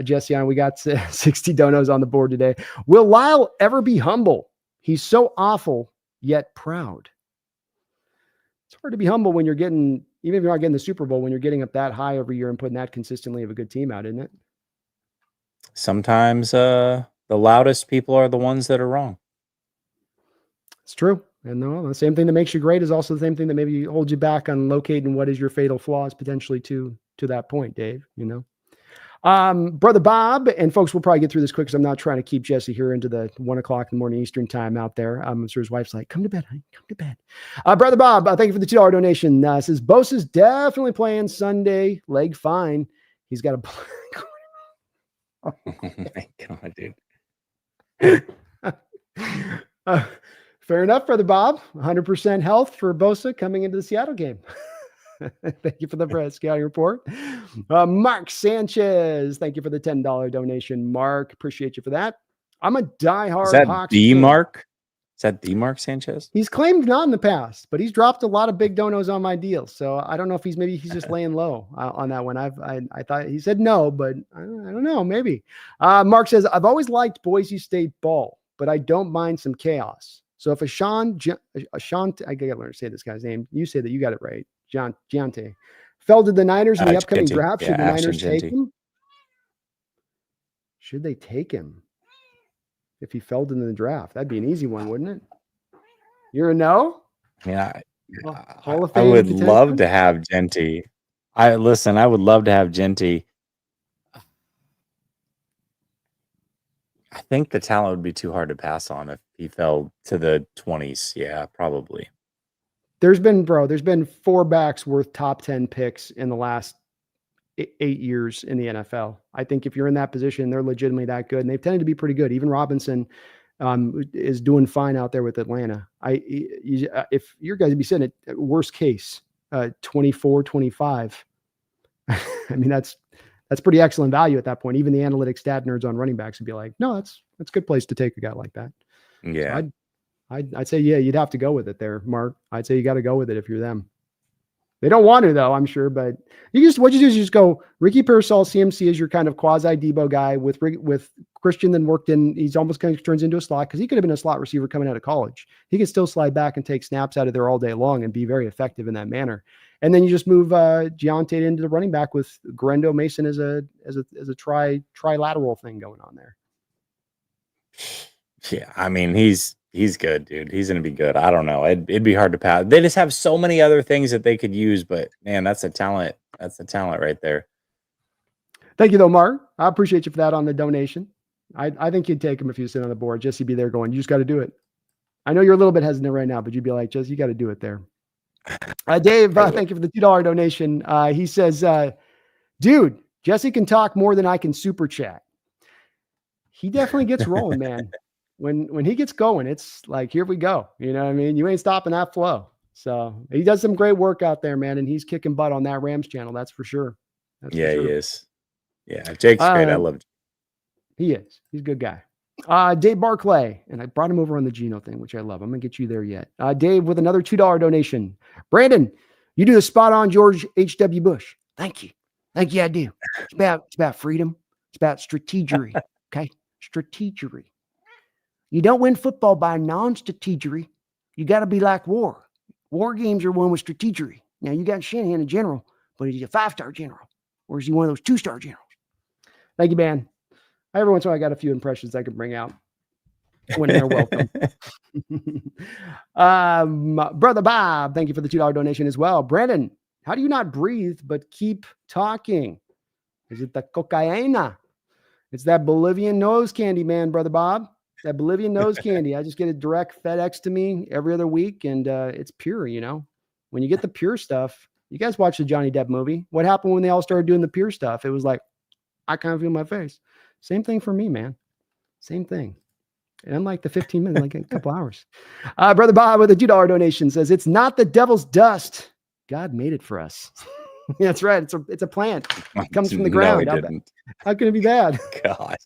Jesse, we got 60 donos on the board today. Will Lyle ever be humble? He's so awful, yet proud. It's hard to be humble when you're even if you're not getting the Super Bowl, when you're getting up that high every year and putting that consistently of a good team out, isn't it? Sometimes the loudest people are the ones that are wrong. It's true. And the same thing that makes you great is also the same thing that maybe holds you back on locating what is your fatal flaws potentially to that point, Dave, Brother Bob, and folks, we'll probably get through this quick because I'm not trying to keep Jesse here into the 1 o'clock in the morning Eastern time out there. I'm sure his wife's like, come to bed, honey, come to bed. Brother Bob, thank you for the $2 donation. Says Bosa's definitely playing Sunday, leg fine. He's got a oh my God, dude. Fair enough, Brother Bob. 100% health for Bosa coming into the Seattle game. Thank you for the scouting report. Mark Sanchez, thank you for the $10 donation. Mark, appreciate you for that. I'm a diehard Hawks fan. Mark? Is that the Mark Sanchez? He's claimed not in the past, but he's dropped a lot of big donos on my deals. So I don't know if he's just laying low on that one. I thought he said no, but I don't know, maybe. Mark says, I've always liked Boise State ball, but I don't mind some chaos. So if Sean, I gotta learn to say this guy's name. You say that you got it right. Giante fell to the Niners in the upcoming draft. Should the Niners take him? Should they take him? If he fell in the draft, that'd be an easy one, wouldn't it? You're a no? Yeah, Hall of Fame. I would love to have Genty. I would love to have Genty. I think the talent would be too hard to pass on if he fell to the 20s. Yeah, probably. There's been 4 backs worth top 10 picks in the last 8 years in the NFL. I think if you're in that position, they're legitimately that good, and they've tended to be pretty good. Even Robinson is doing fine out there with Atlanta. If your guys would be sitting at worst case 24, 25, I mean that's pretty excellent value at that point. Even the analytic stat nerds on running backs would be like, no, that's a good place to take a guy like that. Yeah, so I'd say yeah, you'd have to go with it there, Mark. I'd say you got to go with it if you're them. They don't want to, though, I'm sure, but what you do is you just go Ricky Pearsall, CMC is your kind of quasi Debo guy with Christian, then worked in. He's almost kind of turns into a slot because he could have been a slot receiver coming out of college. He could still slide back and take snaps out of there all day long and be very effective in that manner. And then you just move Giante into the running back with Grendo Mason as a trilateral thing going on there. Yeah, I mean he's good, dude. He's going to be good. I don't know. It'd be hard to pass. They just have so many other things that they could use, but man, that's a talent. That's a talent right there. Thank you, though, Mark. I appreciate you for that on the donation. I think you'd take him if you sit on the board. Jesse be there going, you just got to do it. I know you're a little bit hesitant right now, but you'd be like, Jesse, you got to do it there. Dave, thank you for the $2 donation. He says, dude, Jesse can talk more than I can super chat. He definitely gets rolling, man. When he gets going, it's like, here we go. You know what I mean? You ain't stopping that flow. So he does some great work out there, man. And he's kicking butt on that Rams channel. That's for sure. He is. Yeah. Jake's great. I love Jake. He is. He's a good guy. Dave Barclay. And I brought him over on the Geno thing, which I love. I'm going to get you there yet. Dave with another $2 donation. Brandon, you do the spot on George H.W. Bush. Thank you. I do. It's about freedom. It's about strategery. Okay. Strategery. You don't win football by non-strategery. You got to be like war. War games are won with strategery. Now, you got Shanahan in general, but he's a 5-star general. Or is he one of those 2-star generals? Thank you, man. Every once in a while, I got a few impressions I can bring out when they're welcome. Brother Bob, thank you for the $2 donation as well. Brandon, how do you not breathe but keep talking? Is it the cocaina? It's that Bolivian nose candy, man, Brother Bob. That Bolivian nose candy. I just get it direct FedEx to me every other week, and it's pure, you know. When you get the pure stuff, you guys watch the Johnny Depp movie. What happened when they all started doing the pure stuff? It was like, I kind of feel my face. Same thing for me, man. Same thing. And unlike the 15 minutes, like a couple hours. Brother Bob with a $2 donation says, it's not the devil's dust. God made it for us. That's right. It's a plant. It comes from the ground. How can it be bad? God.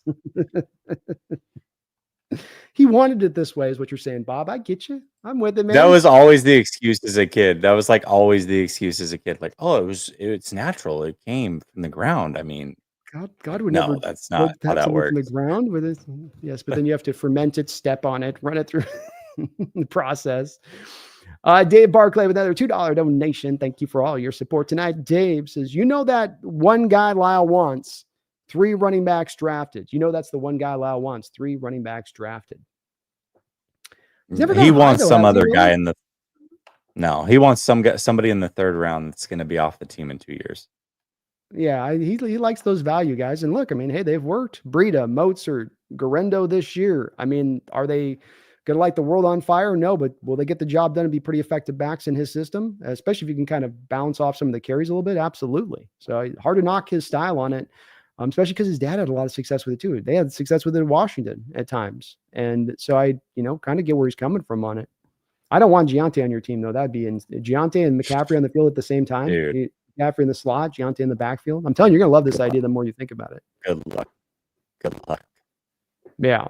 He wanted it this way, is what you're saying, Bob. I get you. I'm with it, man. That was always the excuse as a kid. That was like always the excuse as a kid. Like, oh, it's natural. It came from the ground. I mean, God would never. No, that's not how that works. From the ground with it. Yes, but then you have to ferment it, step on it, run it through the process. Dave Barclay with another $2 donation. Thank you for all your support tonight. Dave says, you know that one guy Lyle wants 3 running backs drafted. You know that's the one guy Lyle wants 3 running backs drafted. He wants some other guy in the. No, he wants somebody in the 3rd round that's going to be off the team in 2 years. Yeah, he likes those value guys. And look, I mean, hey, they've worked. Breida, Mozart, Garendo this year. I mean, are they going to light the world on fire? No, but will they get the job done and be pretty effective backs in his system? Especially if you can kind of bounce off some of the carries a little bit. Absolutely. So hard to knock his style on it, especially because his dad had a lot of success with it too. They had success with it in Washington at times. And so I, kind of get where he's coming from on it. I don't want Giante on your team, though. That'd be Giante and McCaffrey on the field at the same time. Dude. McCaffrey in the slot, Giante in the backfield. I'm telling you, you're going to love this idea the more you think about it. Good luck. Good luck. Yeah.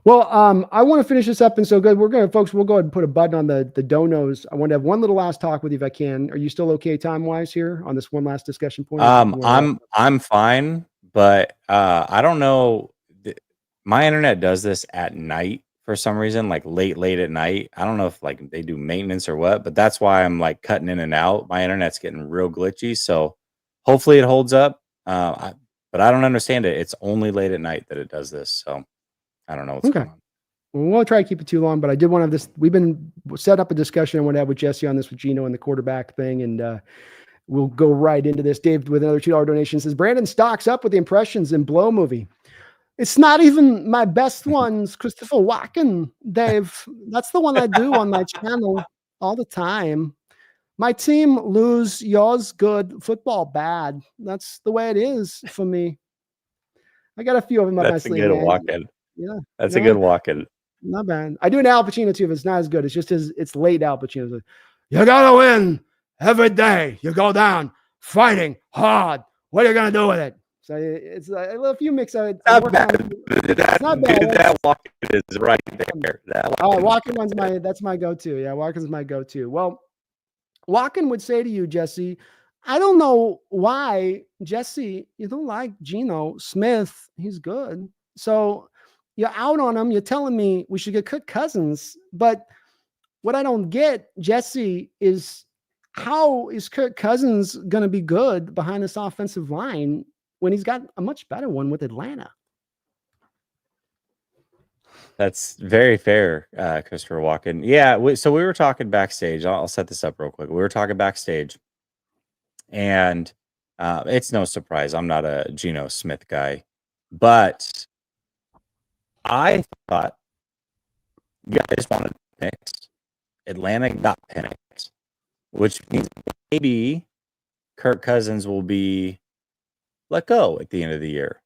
Well, I want to finish this up, and so good. Folks, we'll go ahead and put a button on the donos. I want to have one little last talk with you if I can. Are you still okay time-wise here on this one last discussion point? I'm fine, but I don't know. My internet does this at night for some reason, like late at night. I don't know if like they do maintenance or what, but that's why I'm like cutting in and out. My internet's getting real glitchy, so hopefully it holds up. But I don't understand it. It's only late at night that it does this, so I don't know what's going on. We won't try to keep it too long, but I did want to have this. We've been set up a discussion I want to have with Jesse on this with Gino and the quarterback thing, and we'll go right into this. Dave with another $2 donation says, Brandon stocks up with the impressions in Blow movie. It's not even my best ones, Christopher Walken, Dave. That's the one I do on my channel all the time. My team lose, yours good, football bad. That's the way it is for me. I got a few of them up my sleeve. That's a good walk-in. Yeah, that's a good walk-in. Not bad. I do an Al Pacino too, if it's not as good. It's just it's late Al Pacino. Like, you gotta win every day. You go down fighting hard. What are you gonna do with it? So it's a few mix of it. Not bad. It's not bad. That walk-in is right there. Walken one's that's my go-to. Yeah, Walken's my go-to. Well, Walken would say to you, Jesse, I don't know why, Jesse, you don't like Geno Smith. He's good. So you're out on him. You're telling me we should get Kirk Cousins. But what I don't get, Jesse, is how is Kirk Cousins going to be good behind this offensive line when he's got a much better one with Atlanta? That's very fair, Christopher Walken. Yeah, so we were talking backstage. I'll set this up real quick. We were talking backstage, and it's no surprise. I'm not a Geno Smith guy, but I thought you guys wanted picks. Atlanta got picks, which means maybe Kirk Cousins will be let go at the end of the year.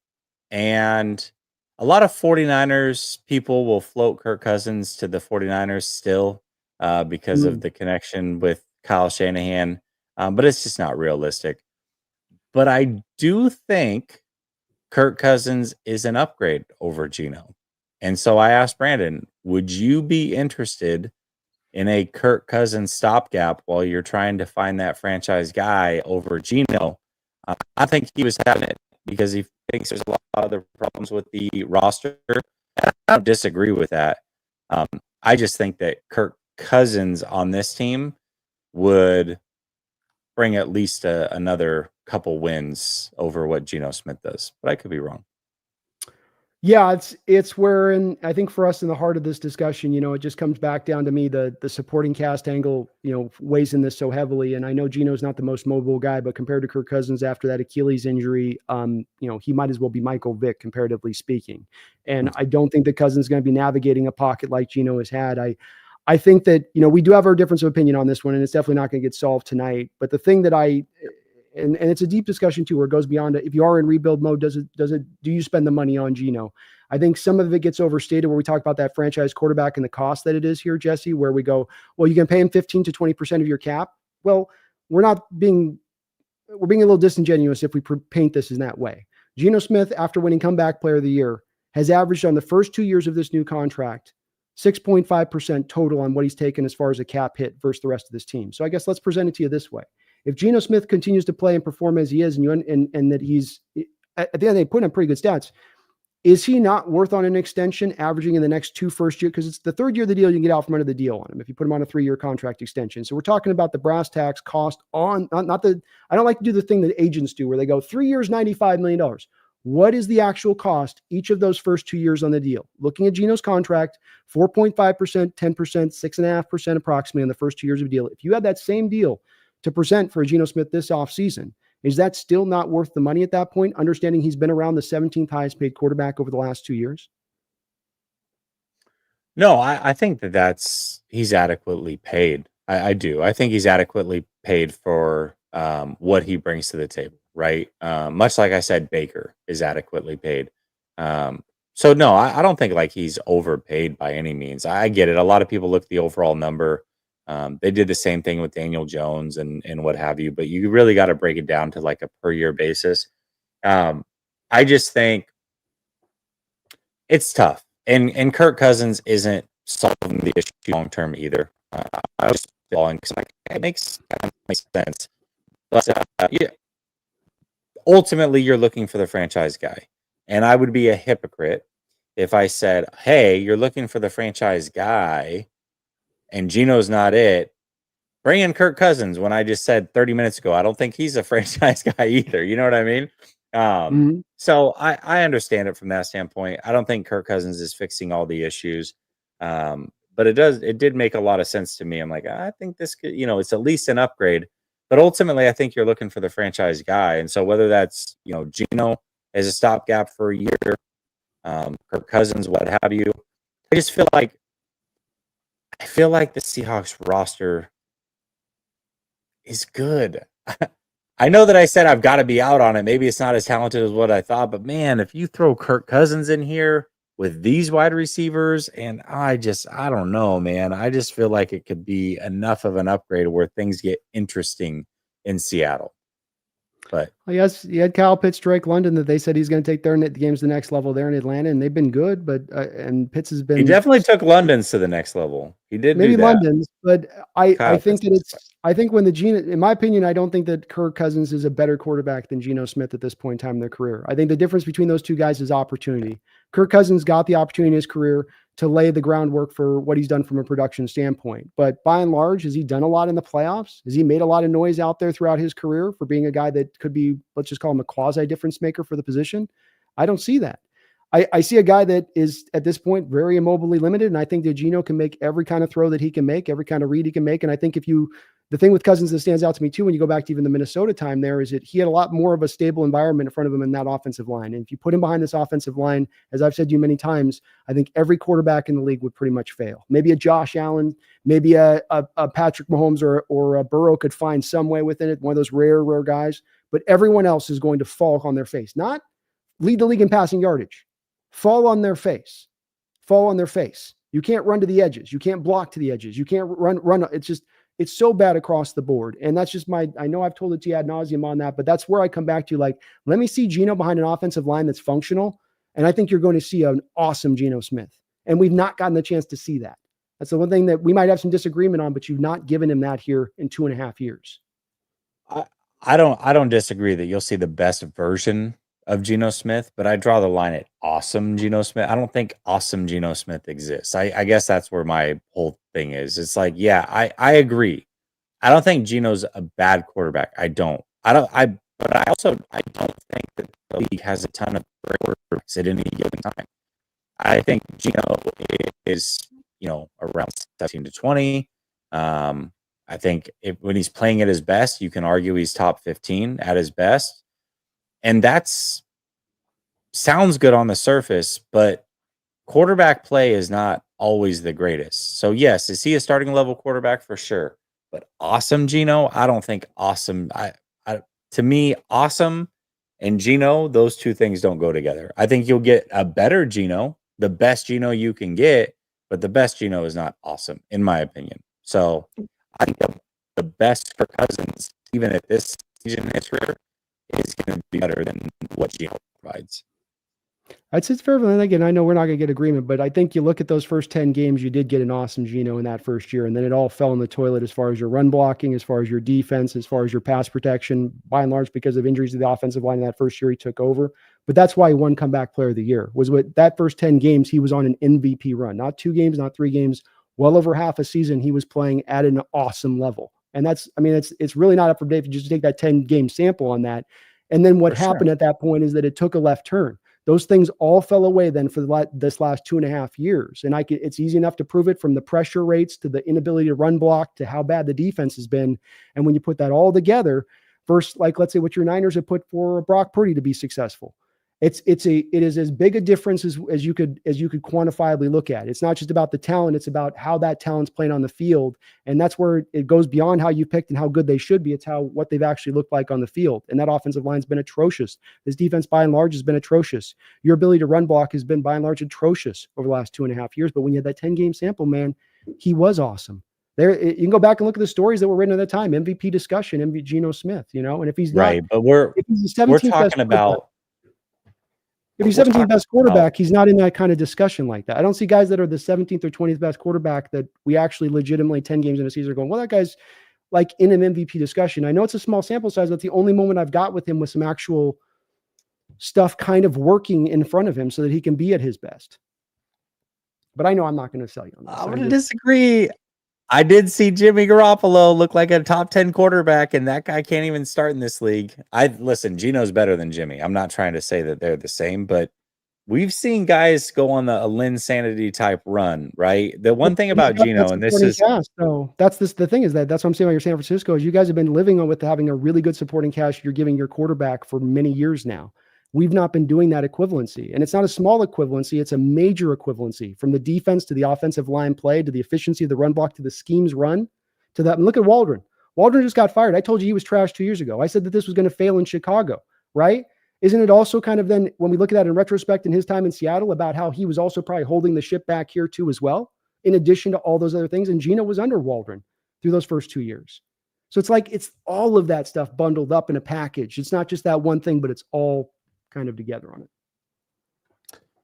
And a lot of 49ers people will float Kirk Cousins to the 49ers still because of the connection with Kyle Shanahan. But it's just not realistic. But I do think Kirk Cousins is an upgrade over Geno. And so I asked Brandon, would you be interested in a Kirk Cousins stopgap while you're trying to find that franchise guy over Geno? I think he was having it because he thinks there's a lot of other problems with the roster. I don't disagree with that. I just think that Kirk Cousins on this team would bring at least another couple wins over what Geno Smith does. But I could be wrong. Yeah, it's where I think for us in the heart of this discussion, it just comes back down to me, the supporting cast angle, weighs in this so heavily. And I know Geno's not the most mobile guy, but compared to Kirk Cousins after that Achilles injury, he might as well be Michael Vick, comparatively speaking. And I don't think that Cousins is going to be navigating a pocket like Geno has had. I think that, we do have our difference of opinion on this one, and it's definitely not going to get solved tonight. But the thing that and it's a deep discussion too, where it goes beyond it. If you are in rebuild mode, do you spend the money on Geno? I think some of it gets overstated where we talk about that franchise quarterback and the cost that it is here, Jesse, where we go, well, you can pay him 15 to 20% of your cap. Well, we're being a little disingenuous if we paint this in that way. Geno Smith, after winning comeback player of the year, has averaged on the first 2 years of this new contract, 6.5% total on what he's taken as far as a cap hit versus the rest of this team. So I guess let's present it to you this way. If Geno Smith continues to play and perform as he is, and that he's at the end of the day putting up pretty good stats, is he not worth on an extension, averaging in the next 2 first year? Because it's the third year of the deal you can get out from under the deal on him if you put him on a 3-year contract extension. So we're talking about the brass tacks cost on not the. I don't like to do the thing that agents do where they go 3 years, $95 million. What is the actual cost each of those first 2 years on the deal? Looking at Geno's contract, 4.5%, 10%, 6.5% approximately on the first 2 years of the deal. If you had that same deal to present for Geno Smith this offseason, is that still not worth the money at that point, understanding he's been around the 17th highest paid quarterback over the last 2 years? No, I think he's adequately paid. I do. I think he's adequately paid for what he brings to the table, right? Much like I said, Baker is adequately paid. So no, I don't think like he's overpaid by any means. I get it. A lot of people look at the overall number. They did the same thing with Daniel Jones and what have you, but you really got to break it down to like a per year basis. I just think it's tough, and Kirk Cousins isn't solving the issue long term either. I was falling because it makes sense, but yeah, ultimately you're looking for the franchise guy, and I would be a hypocrite if I said, "Hey, you're looking for the franchise guy, and Geno's not it." Bring in Kirk Cousins when I just said 30 minutes ago, I don't think he's a franchise guy either. You know what I mean? So I understand it from that standpoint. I don't think Kirk Cousins is fixing all the issues. But it did make a lot of sense to me. I'm like, I think this could, it's at least an upgrade. But ultimately, I think you're looking for the franchise guy. And so whether that's, Geno as a stopgap for a year, Kirk Cousins, what have you, I feel like the Seahawks roster is good. I know that I said I've got to be out on it. Maybe it's not as talented as what I thought, but man, if you throw Kirk Cousins in here with these wide receivers, and I don't know, man. I just feel like it could be enough of an upgrade where things get interesting in Seattle. But yes, you had Kyle Pitts, Drake London that they said he's going to take their games to the next level there in Atlanta, and they've been good. But and Pitts has been. He definitely took London's to the next level. He did maybe do that. London's, but I think that I think when in my opinion, I don't think that Kirk Cousins is a better quarterback than Geno Smith at this point in time in their career. I think the difference between those two guys is opportunity. Kirk Cousins got the opportunity in his career to lay the groundwork for what he's done from a production standpoint. But by and large, has he done a lot in the playoffs? Has he made a lot of noise out there throughout his career for being a guy that could be, let's just call him a quasi difference maker for the position? I don't see that. I see a guy that is at this point very immobily limited. And I think that Geno can make every kind of throw that he can make, every kind of read he can make. And I think the thing with Cousins that stands out to me too, when you go back to even the Minnesota time there, is that he had a lot more of a stable environment in front of him in that offensive line. And if you put him behind this offensive line, as I've said to you many times, I think every quarterback in the league would pretty much fail. Maybe a Josh Allen, maybe a Patrick Mahomes or a Burrow could find some way within it, one of those rare guys, but everyone else is going to fall on their face, not lead the league in passing yardage. Fall on their face. You can't run to the edges. You can't block to the edges. You can't run. It's so bad across the board. And that's just I know I've told it to you ad nauseum on that, but that's where I come back to, like, let me see Geno behind an offensive line that's functional. And I think you're going to see an awesome Geno Smith. And we've not gotten the chance to see that. That's the one thing that we might have some disagreement on, but you've not given him that here in 2.5 years. I don't disagree that you'll see the best version of Geno Smith, but I draw the line at awesome Geno Smith. I don't think awesome Geno Smith exists. I guess that's where my whole thing is. It's like, yeah, I agree. I don't think Geno's a bad quarterback. I don't think that the league has a ton of great quarterbacks at any given time. I think Geno is, around 17 to 20. I think when he's playing at his best, you can argue he's top 15 at his best. And sounds good on the surface, but quarterback play is not always the greatest. So yes, is he a starting level quarterback for sure? But awesome Geno, I don't think awesome. To me, awesome and Geno, those two things don't go together. I think you'll get a better Geno, the best Geno you can get, but the best Geno is not awesome, in my opinion. So I think the best for Cousins, even at this stage in his career, is going to be better than what Geno provides. I'd say it's fair. And again, I know we're not going to get agreement, but I think you look at those first 10 games, you did get an awesome Geno in that first year. And then it all fell in the toilet as far as your run blocking, as far as your defense, as far as your pass protection, by and large, because of injuries to the offensive line in that first year he took over. But that's why he won comeback player of the year, was with that first 10 games, he was on an MVP run, not 2 games, not 3 games, well over half a season. He was playing at an awesome level. And it's really not up for debate if you just take that 10-game sample on that. And then what happened at that point is that it took a left turn. Those things all fell away then for this last 2.5 years. And it's easy enough to prove it, from the pressure rates to the inability to run block to how bad the defense has been. And when you put that all together versus, like, let's say what your Niners have put for Brock Purdy to be successful. it is as big a difference as you could quantifiably look at. It's not just about the talent, it's about how that talent's playing on the field. And that's where it goes beyond how you picked and how good they should be. It's what they've actually looked like on the field. And that offensive line's been atrocious. This defense by and large has been atrocious. Your ability to run block has been by and large atrocious over the last 2.5 years. But when you had that 10-game sample, man, he was awesome. There, you can go back and look at the stories that were written at the time. MVP discussion, MVP Geno Smith, and if he's not, right, but if he's the 17th we're talking about. If he's 17th best quarterback, he's not in that kind of discussion like that. I don't see guys that are the 17th or 20th best quarterback that we actually legitimately 10 games in a season are going, well, that guy's like in an MVP discussion. I know it's a small sample size, but the only moment I've got with him was some actual stuff kind of working in front of him so that he can be at his best. But I know I'm not going to sell you on this. I'm going to disagree. I did see Jimmy Garoppolo look like a top 10 quarterback, and that guy can't even start in this league. Listen, Geno's better than Jimmy. I'm not trying to say that they're the same, but we've seen guys go on a Lynn Sanity type run, right? The one thing about Geno, and this is so the thing is that's what I'm saying about your San Francisco is you guys have been living with having a really good supporting cast you're giving your quarterback for many years now. We've not been doing that equivalency. And it's not a small equivalency. It's a major equivalency from the defense to the offensive line play, to the efficiency of the run block, to the schemes run, to that. And look at Waldron. Waldron just got fired. I told you he was trash 2 years ago. I said that this was going to fail in Chicago, right? Isn't it also kind of then, when we look at that in retrospect in his time in Seattle, about how he was also probably holding the ship back here too as well, in addition to all those other things. And Geno was under Waldron through those first 2 years. So it's like, it's all of that stuff bundled up in a package. It's not just that one thing, but it's all kind of together on it.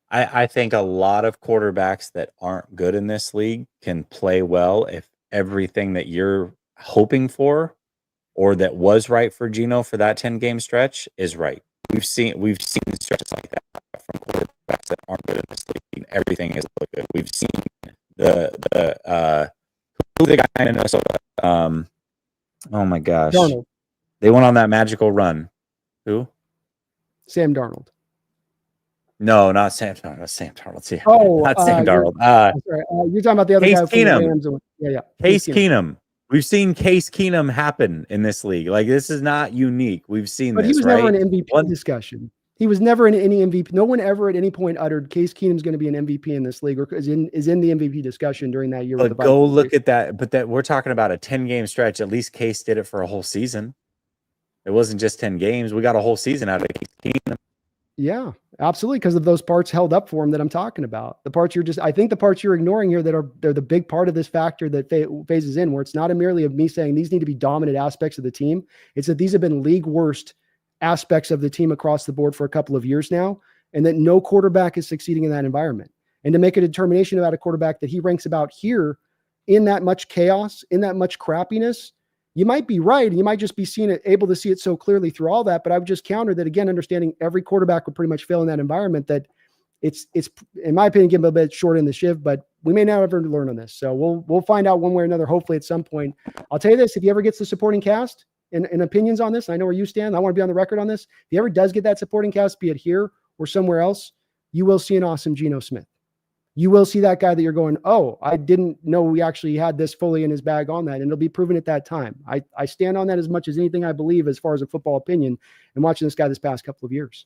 I think a lot of quarterbacks that aren't good in this league can play well if everything that you're hoping for or that was right for Geno for that 10-game stretch is right. We've seen stretches like that from quarterbacks that aren't good in this league. Everything is good. We've seen the guy in Minnesota. Oh my gosh. Darnold. They went on that magical run. Who? Sam Darnold. No, not Sam Darnold. Sam Darnold. Yeah. Oh, not Sam Darnold. You're talking about the other Case guy from Keenum. the Rams. Yeah. Case Keenum. We've seen Case Keenum happen in this league. Like, this is not unique. We've seen but this, he was never an MVP discussion. He was never in any MVP. No one ever at any point uttered Case Keenum's going to be an MVP in this league or is in the MVP discussion during that year. But go look at that. But that we're talking about a 10-game stretch. At least Case did it for a whole season. It wasn't just 10 games. We got a whole season out of Case Keenum. Yeah, absolutely. Because of those parts held up for him that I'm talking about. I think the parts you're ignoring here they're the big part of this factor that phases in, where it's not merely of me saying these need to be dominant aspects of the team. It's that these have been league worst aspects of the team across the board for a couple of years now, and that no quarterback is succeeding in that environment. And to make a determination about a quarterback that he ranks about here in that much chaos, in that much crappiness, you might be right. And you might just be able to see it so clearly through all that. But I would just counter that again, understanding every quarterback will pretty much fail in that environment, that it's in my opinion, getting a little bit short in the shift, but we may not ever learn on this. So we'll find out one way or another, hopefully at some point. I'll tell you this, if he ever gets the supporting cast and opinions on this, I know where you stand. I want to be on the record on this. If he ever does get that supporting cast, be it here or somewhere else, you will see an awesome Geno Smith. You will see that guy that you're going, oh, I didn't know we actually had this fully in his bag on that. And it'll be proven at that time. I stand on that as much as anything I believe as far as a football opinion and watching this guy this past couple of years.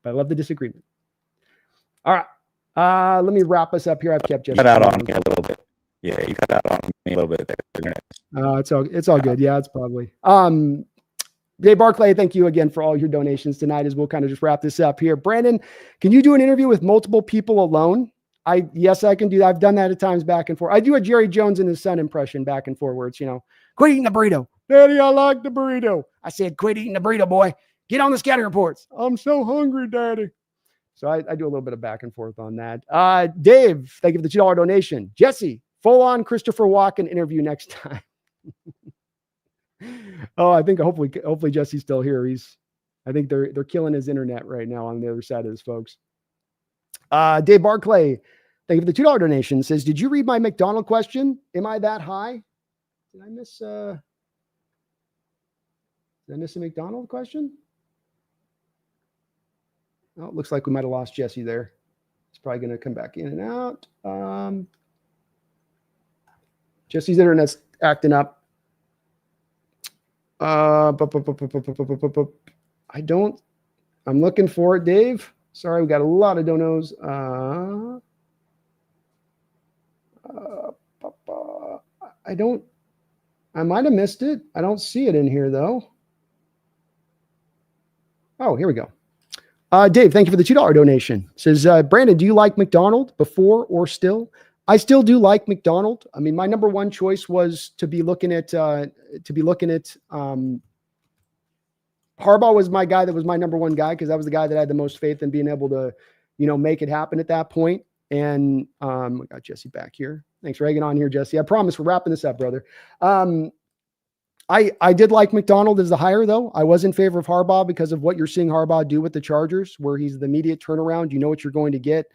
But I love the disagreement. All right. Let me wrap us up here. I've kept just cut out on me a little bit. Yeah, you cut out on me a little bit there. It's all good. Yeah, it's probably. Dave Barclay, thank you again for all your donations tonight as we'll kind of just wrap this up here. Brandon, can you do an interview with multiple people alone? Yes, I can do that. I've done that at times back and forth. I do a Jerry Jones and his son impression back and forwards, quit eating the burrito. Daddy, I like the burrito. I said, quit eating the burrito, boy. Get on the scouting reports. I'm so hungry, Daddy. So I do a little bit of back and forth on that. Dave, thank you for the $2 donation. Jesse, full on Christopher Walken interview next time. Oh, I think hopefully Jesse's still here. I think they're killing his internet right now on the other side of this, folks. Dave Barclay, thank you for the $2 donation. Says, did you read my McDonald question? Am I that high? Did I miss a McDonald question? Oh, it looks like we might have lost Jesse there. He's probably going to come back in and out. Jesse's internet's acting up. I don't I'm looking for it, Dave. Sorry, we got a lot of donos. I might have missed it. I don't see it in here though. Oh, here we go. Dave, thank you for the $2 donation. Says, Brandon, do you like McDonald before or still? I still do like McDonald. I mean, my number one choice was to be looking at Harbaugh was my guy. That was my number one guy because that was the guy that I had the most faith in being able to, make it happen at that point. And we got Jesse back here. Thanks for egging on here, Jesse. I promise we're wrapping this up, brother. I did like McDonald as the hire, though. I was in favor of Harbaugh because of what you're seeing Harbaugh do with the Chargers, where he's the immediate turnaround. You know what you're going to get.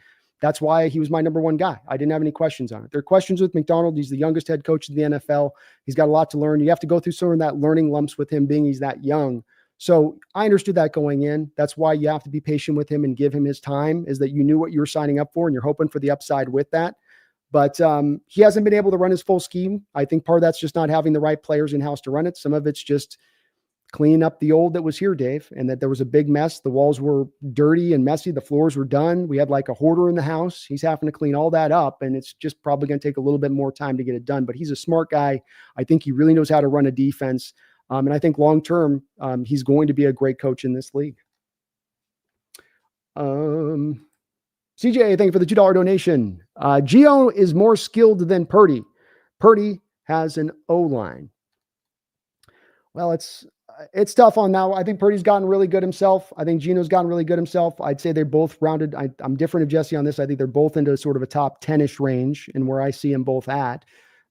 That's why he was my number one guy. I didn't have any questions on it. There are questions with McDonald. He's the youngest head coach in the NFL. He's got a lot to learn. You have to go through some of that learning lumps with him being he's that young. So I understood that going in. That's why you have to be patient with him and give him his time, is that you knew what you were signing up for and you're hoping for the upside with that. But he hasn't been able to run his full scheme. I think part of that's just not having the right players in-house to run it. Some of it's just cleaning up the old that was here, Dave, and that there was a big mess. The walls were dirty and messy. The floors were done. We had like a hoarder in the house. He's having to clean all that up, and it's just probably going to take a little bit more time to get it done. But he's a smart guy. I think he really knows how to run a defense. And I think long-term, he's going to be a great coach in this league. CJ, thank you for the $2 donation. Gio is more skilled than Purdy. Purdy has an O-line. Well, it's tough on now. I think Purdy's gotten really good himself. I think Gino's gotten really good himself. I'd say they're both rounded. I'm different of Jesse on this. I think they're both into sort of a top 10-ish range and where I see them both at.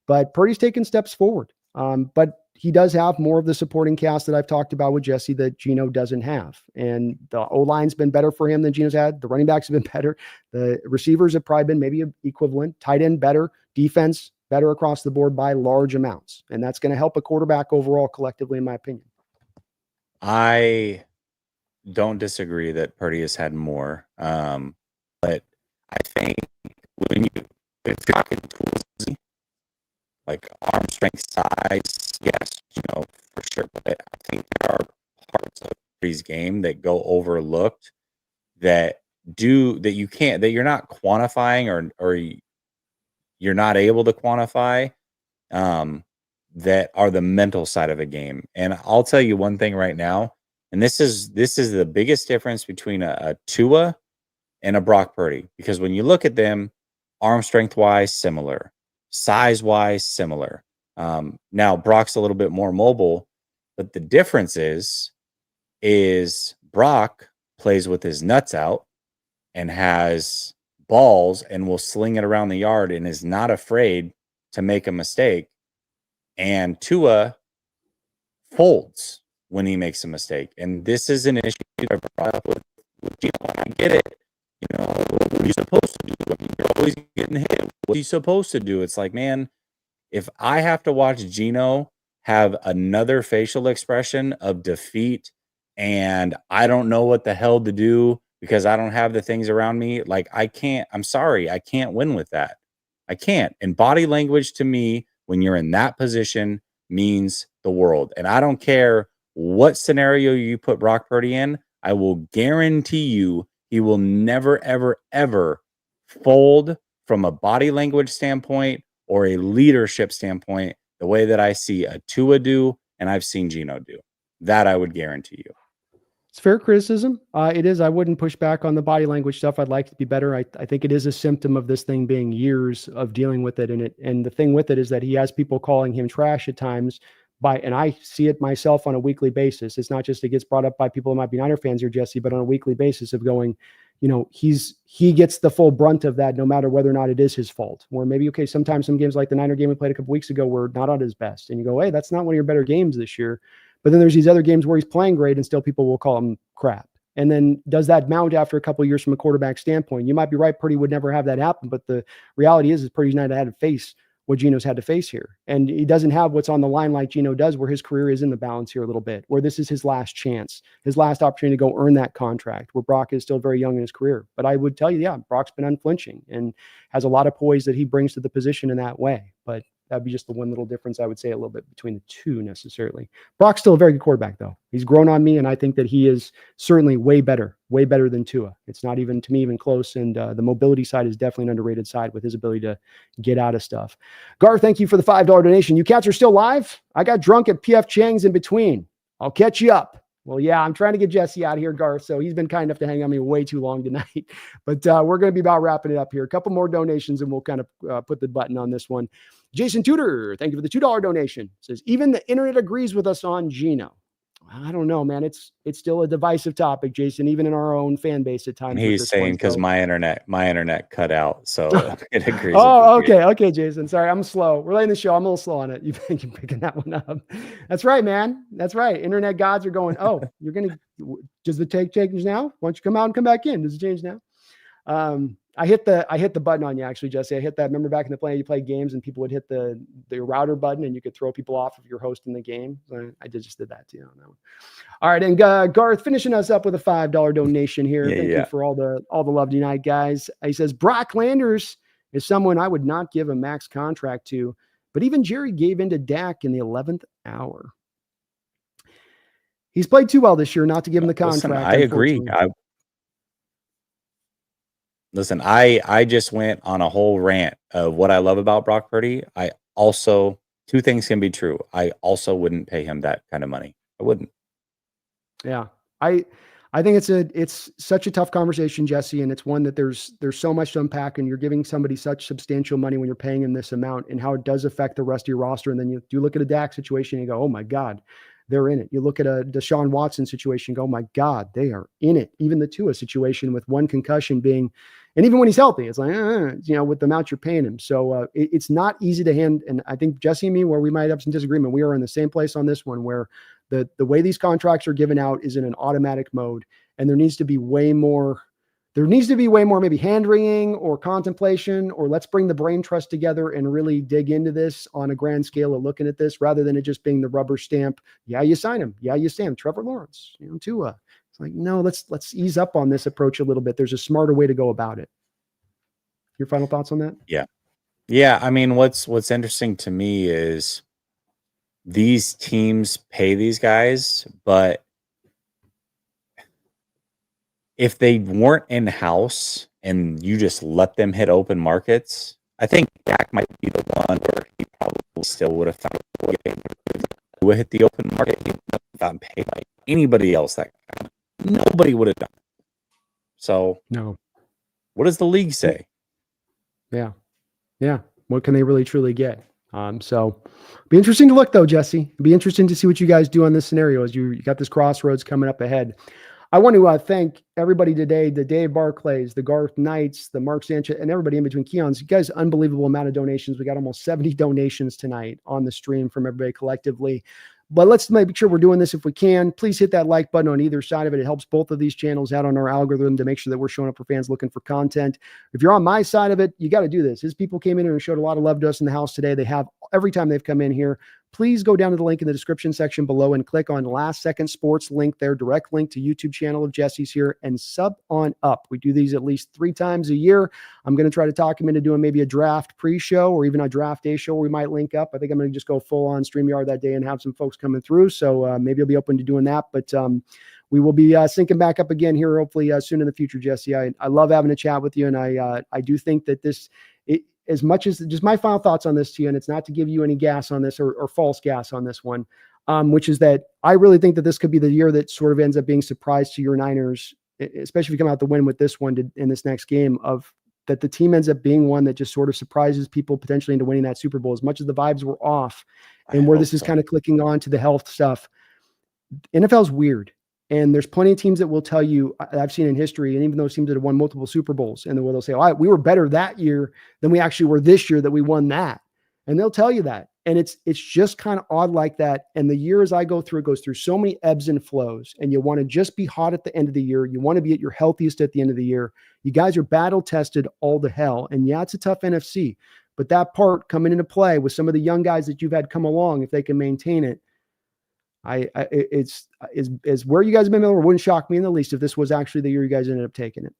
But Purdy's taken steps forward. But he does have more of the supporting cast that I've talked about with Jesse that Gino doesn't have. And the O-line's been better for him than Gino's had. The running backs have been better. The receivers have probably been maybe equivalent. Tight end better. Defense better across the board by large amounts. And that's going to help a quarterback overall collectively, in my opinion. I don't disagree that Purdy has had more. But I think when it's talking tools, like arm strength, size, yes, for sure. But I think there are parts of Purdy's game that go overlooked that you're not quantifying or you're not able to quantify, that are the mental side of a game. And I'll tell you one thing right now, and this is the biggest difference between a Tua and a Brock Purdy, because when you look at them, arm strength wise, similar. Size-wise, similar. Now, Brock's a little bit more mobile, but the difference is Brock plays with his nuts out and has balls and will sling it around the yard and is not afraid to make a mistake. And Tua folds when he makes a mistake. And this is an issue that I brought up with Gino. I get it. What are you supposed to do? I mean, you're always getting hit. What are you supposed to do? It's like, man, if I have to watch Gino have another facial expression of defeat and I don't know what the hell to do because I don't have the things around me, like I'm sorry, I can't win with that. I can't. And body language to me, when you're in that position, means the world. And I don't care what scenario you put Brock Purdy in, I will guarantee you he will never, ever, ever fold from a body language standpoint or a leadership standpoint the way that I see a Tua do and I've seen Gino do. That I would guarantee you. It's fair criticism. It is. I wouldn't push back on the body language stuff. I'd like to be better. I think it is a symptom of this thing being years of dealing with it. And the thing with it is that he has people calling him trash at times. And I see it myself on a weekly basis. It's not just it gets brought up by people who might be Niner fans here, Jesse, but on a weekly basis of going, he gets the full brunt of that no matter whether or not it is his fault. Or maybe, okay, sometimes some games like the Niner game we played a couple weeks ago were not at his best. And you go, hey, that's not one of your better games this year. But then there's these other games where he's playing great and still people will call him crap. And then does that mount after a couple of years from a quarterback standpoint? You might be right. Purdy would never have that happen. But the reality is Purdy's not had to face what Gino's had to face here. And he doesn't have what's on the line like Gino does, where his career is in the balance here a little bit, where this is his last chance, his last opportunity to go earn that contract, where Brock is still very young in his career. But I would tell you, yeah, Brock's been unflinching and has a lot of poise that he brings to the position in that way. But That'd be just the one little difference, I would say, a little bit between the two necessarily. Brock's still a very good quarterback, though. He's grown on me, and I think that he is certainly way better than Tua. It's not even, to me, even close, and the mobility side is definitely an underrated side with his ability to get out of stuff. Gar, thank you for the $5 donation. You cats are still live? I got drunk at PF Chang's in between. I'll catch you up. Well, yeah, I'm trying to get Jesse out of here, Garth. So he's been kind enough to hang on me way too long tonight. But we're going to be about wrapping it up here. A couple more donations, and we'll kind of put the button on this one. Jason Tudor, thank you for the $2 donation. Says, even the internet agrees with us on Geno. I don't know, man. It's still a divisive topic, Jason, even in our own fan base at times. And he's saying because my internet cut out, so it agrees. Oh, okay, Jason. Sorry, I'm slow. We're laying the show. I'm a little slow on it. You think you're picking that one up? That's right, man. That's right. Internet gods are going, oh, you're gonna. Does the take change now? Why don't you come out and come back in? Does it change now? I hit the button on you, actually, Jesse. I hit that. Remember back in the play, you played games and people would hit the router button and you could throw people off if you're hosting the game. So I just did that to you on that one. All right. And Garth finishing us up with a $5 donation here. Thank you for all the love tonight, guys. He says, Brock Landers is someone I would not give a max contract to, but even Jerry gave in to Dak in the 11th hour. He's played too well this year not to give him the contract. Listen, I agree. Listen, I just went on a whole rant of what I love about Brock Purdy. I also, two things can be true. I also wouldn't pay him that kind of money. I wouldn't. Yeah. I think it's such a tough conversation, Jesse, and it's one that there's so much to unpack, and you're giving somebody such substantial money when you're paying him this amount, and how it does affect the rest of your roster. And then you look at a Dak situation and you go, oh my God, they're in it. You look at a Deshaun Watson situation and go, oh my God, they are in it. Even the Tua situation with one concussion being, and even when he's healthy, it's like, with the amount you're paying him. So it's not easy to hand. And I think Jesse and me, where we might have some disagreement, we are in the same place on this one, where the way these contracts are given out is in an automatic mode. And there needs to be way more maybe hand wringing or contemplation, or let's bring the brain trust together and really dig into this on a grand scale of looking at this, rather than it just being the rubber stamp. Yeah, you sign him. Yeah, you sign him. Trevor Lawrence, Tua. It's like, no, let's ease up on this approach a little bit. There's a smarter way to go about it. Your final thoughts on that? Yeah. Yeah. I mean, what's interesting to me is these teams pay these guys, but if they weren't in-house and you just let them hit open markets, I think Dak might be the one where he probably still would have found a way to hit the open market. He would have gotten paid like anybody else. Nobody would have done it. So, no. What does the league say? Yeah. What can they really truly get? So be interesting to look, though, Jesse. It'd be interesting to see what you guys do on this scenario as you got this crossroads coming up ahead. I want to thank everybody today, the Dave Barclays, the Garth Knights, the Mark Sanchez, and everybody in between. Keon's, you guys, unbelievable amount of donations. We got almost 70 donations tonight on the stream from everybody collectively. But let's make sure we're doing this if we can. Please hit that like button on either side of it. It helps both of these channels out on our algorithm to make sure that we're showing up for fans looking for content. If you're on my side of it, you got to do this. His people came in here and showed a lot of love to us in the house today. They have every time they've come in here. Please go down to the link in the description section below and click on Last Second Sports link there, direct link to YouTube channel of Jesse's here, and sub on up. We do these at least 3 times a year. I'm going to try to talk him into doing maybe a draft pre-show or even a draft day show where we might link up. I think I'm going to just go full on StreamYard that day and have some folks coming through. So maybe I'll be open to doing that, but we will be syncing back up again here, hopefully soon in the future, Jesse. I love having a chat with you. And I do think that as much as just my final thoughts on this to you, and it's not to give you any gas on this or false gas on this one, which is that I really think that this could be the year that sort of ends up being surprise to your Niners, especially if you come out the win with this one in this next game, of that the team ends up being one that just sort of surprises people potentially into winning that Super Bowl, as much as the vibes were off and where this is kind of clicking on to the health stuff. NFL's weird. And there's plenty of teams that will tell you, I've seen in history, and even those teams that have won multiple Super Bowls, and they'll say, all right, we were better that year than we actually were this year that we won that. And they'll tell you that. And it's just kind of odd like that. And the year as I go through, it goes through so many ebbs and flows. And you want to just be hot at the end of the year. You want to be at your healthiest at the end of the year. You guys are battle tested all to hell. And yeah, it's a tough NFC. But that part coming into play with some of the young guys that you've had come along, if they can maintain it, it's where you guys have been. It wouldn't shock me in the least if this was actually the year you guys ended up taking it.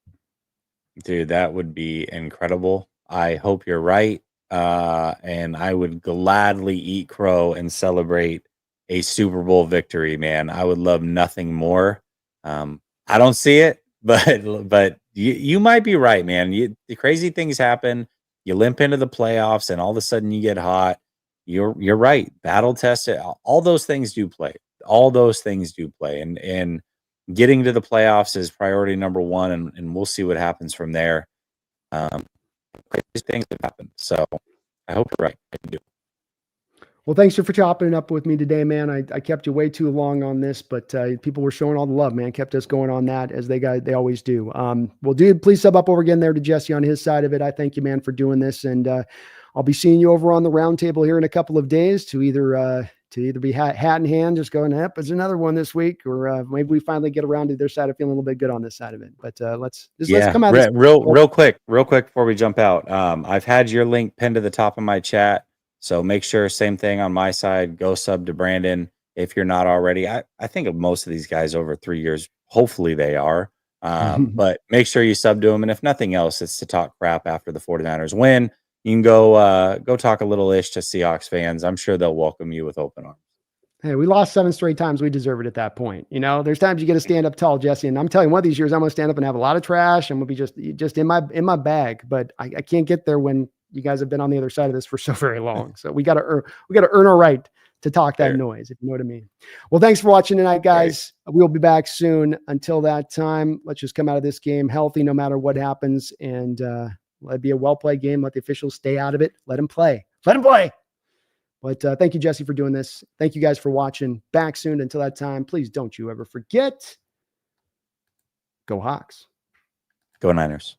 Dude, that would be incredible. I hope you're right. and I would gladly eat crow and celebrate a Super Bowl victory, man. I would love nothing more. I don't see it, but you might be right, man. The crazy things happen. You limp into the playoffs, and all of a sudden you get hot. You're right. Battle tested. All those things do play. All those things do play, and getting to the playoffs is priority number one, and we'll see what happens from there. Crazy things have happened, so I hope you're right. I do. Well, thanks for chopping it up with me today, man. I kept you way too long on this, but people were showing all the love, man. Kept us going on that as they always do. Well, dude, please sub up over again there to Jesse on his side of it. I thank you, man, for doing this, and I'll be seeing you over on the roundtable here in a couple of days to either be hat in hand, just going, "Yep, it's another one this week," or maybe we finally get around to their side of feeling a little bit good on this side of it. But let's come out real quick before we jump out. I've had your link pinned to the top of my chat. So make sure, same thing on my side, go sub to Brandon if you're not already. I think of most of these guys over 3 years. Hopefully they are. But make sure you sub to them. And if nothing else, it's to talk crap after the 49ers win. You can go talk a little ish to Seahawks fans. I'm sure they'll welcome you with open arms. Hey, we lost 7 straight times. We deserve it at that point. You know, there's times you get to stand up tall, Jesse. And I'm telling you, one of these years, I'm going to stand up and have a lot of trash. I'm going to be just in my bag. But I can't get there when you guys have been on the other side of this for so very long. So we got to earn our right to talk that noise, if you know what I mean. Well, thanks for watching tonight, guys. We'll be back soon. Until that time, let's just come out of this game healthy, no matter what happens. And let it be a well-played game. Let the officials stay out of it. Let them play. Let them play. But thank you, Jesse, for doing this. Thank you guys for watching. Back soon. Until that time, please don't you ever forget. Go Hawks. Go Niners.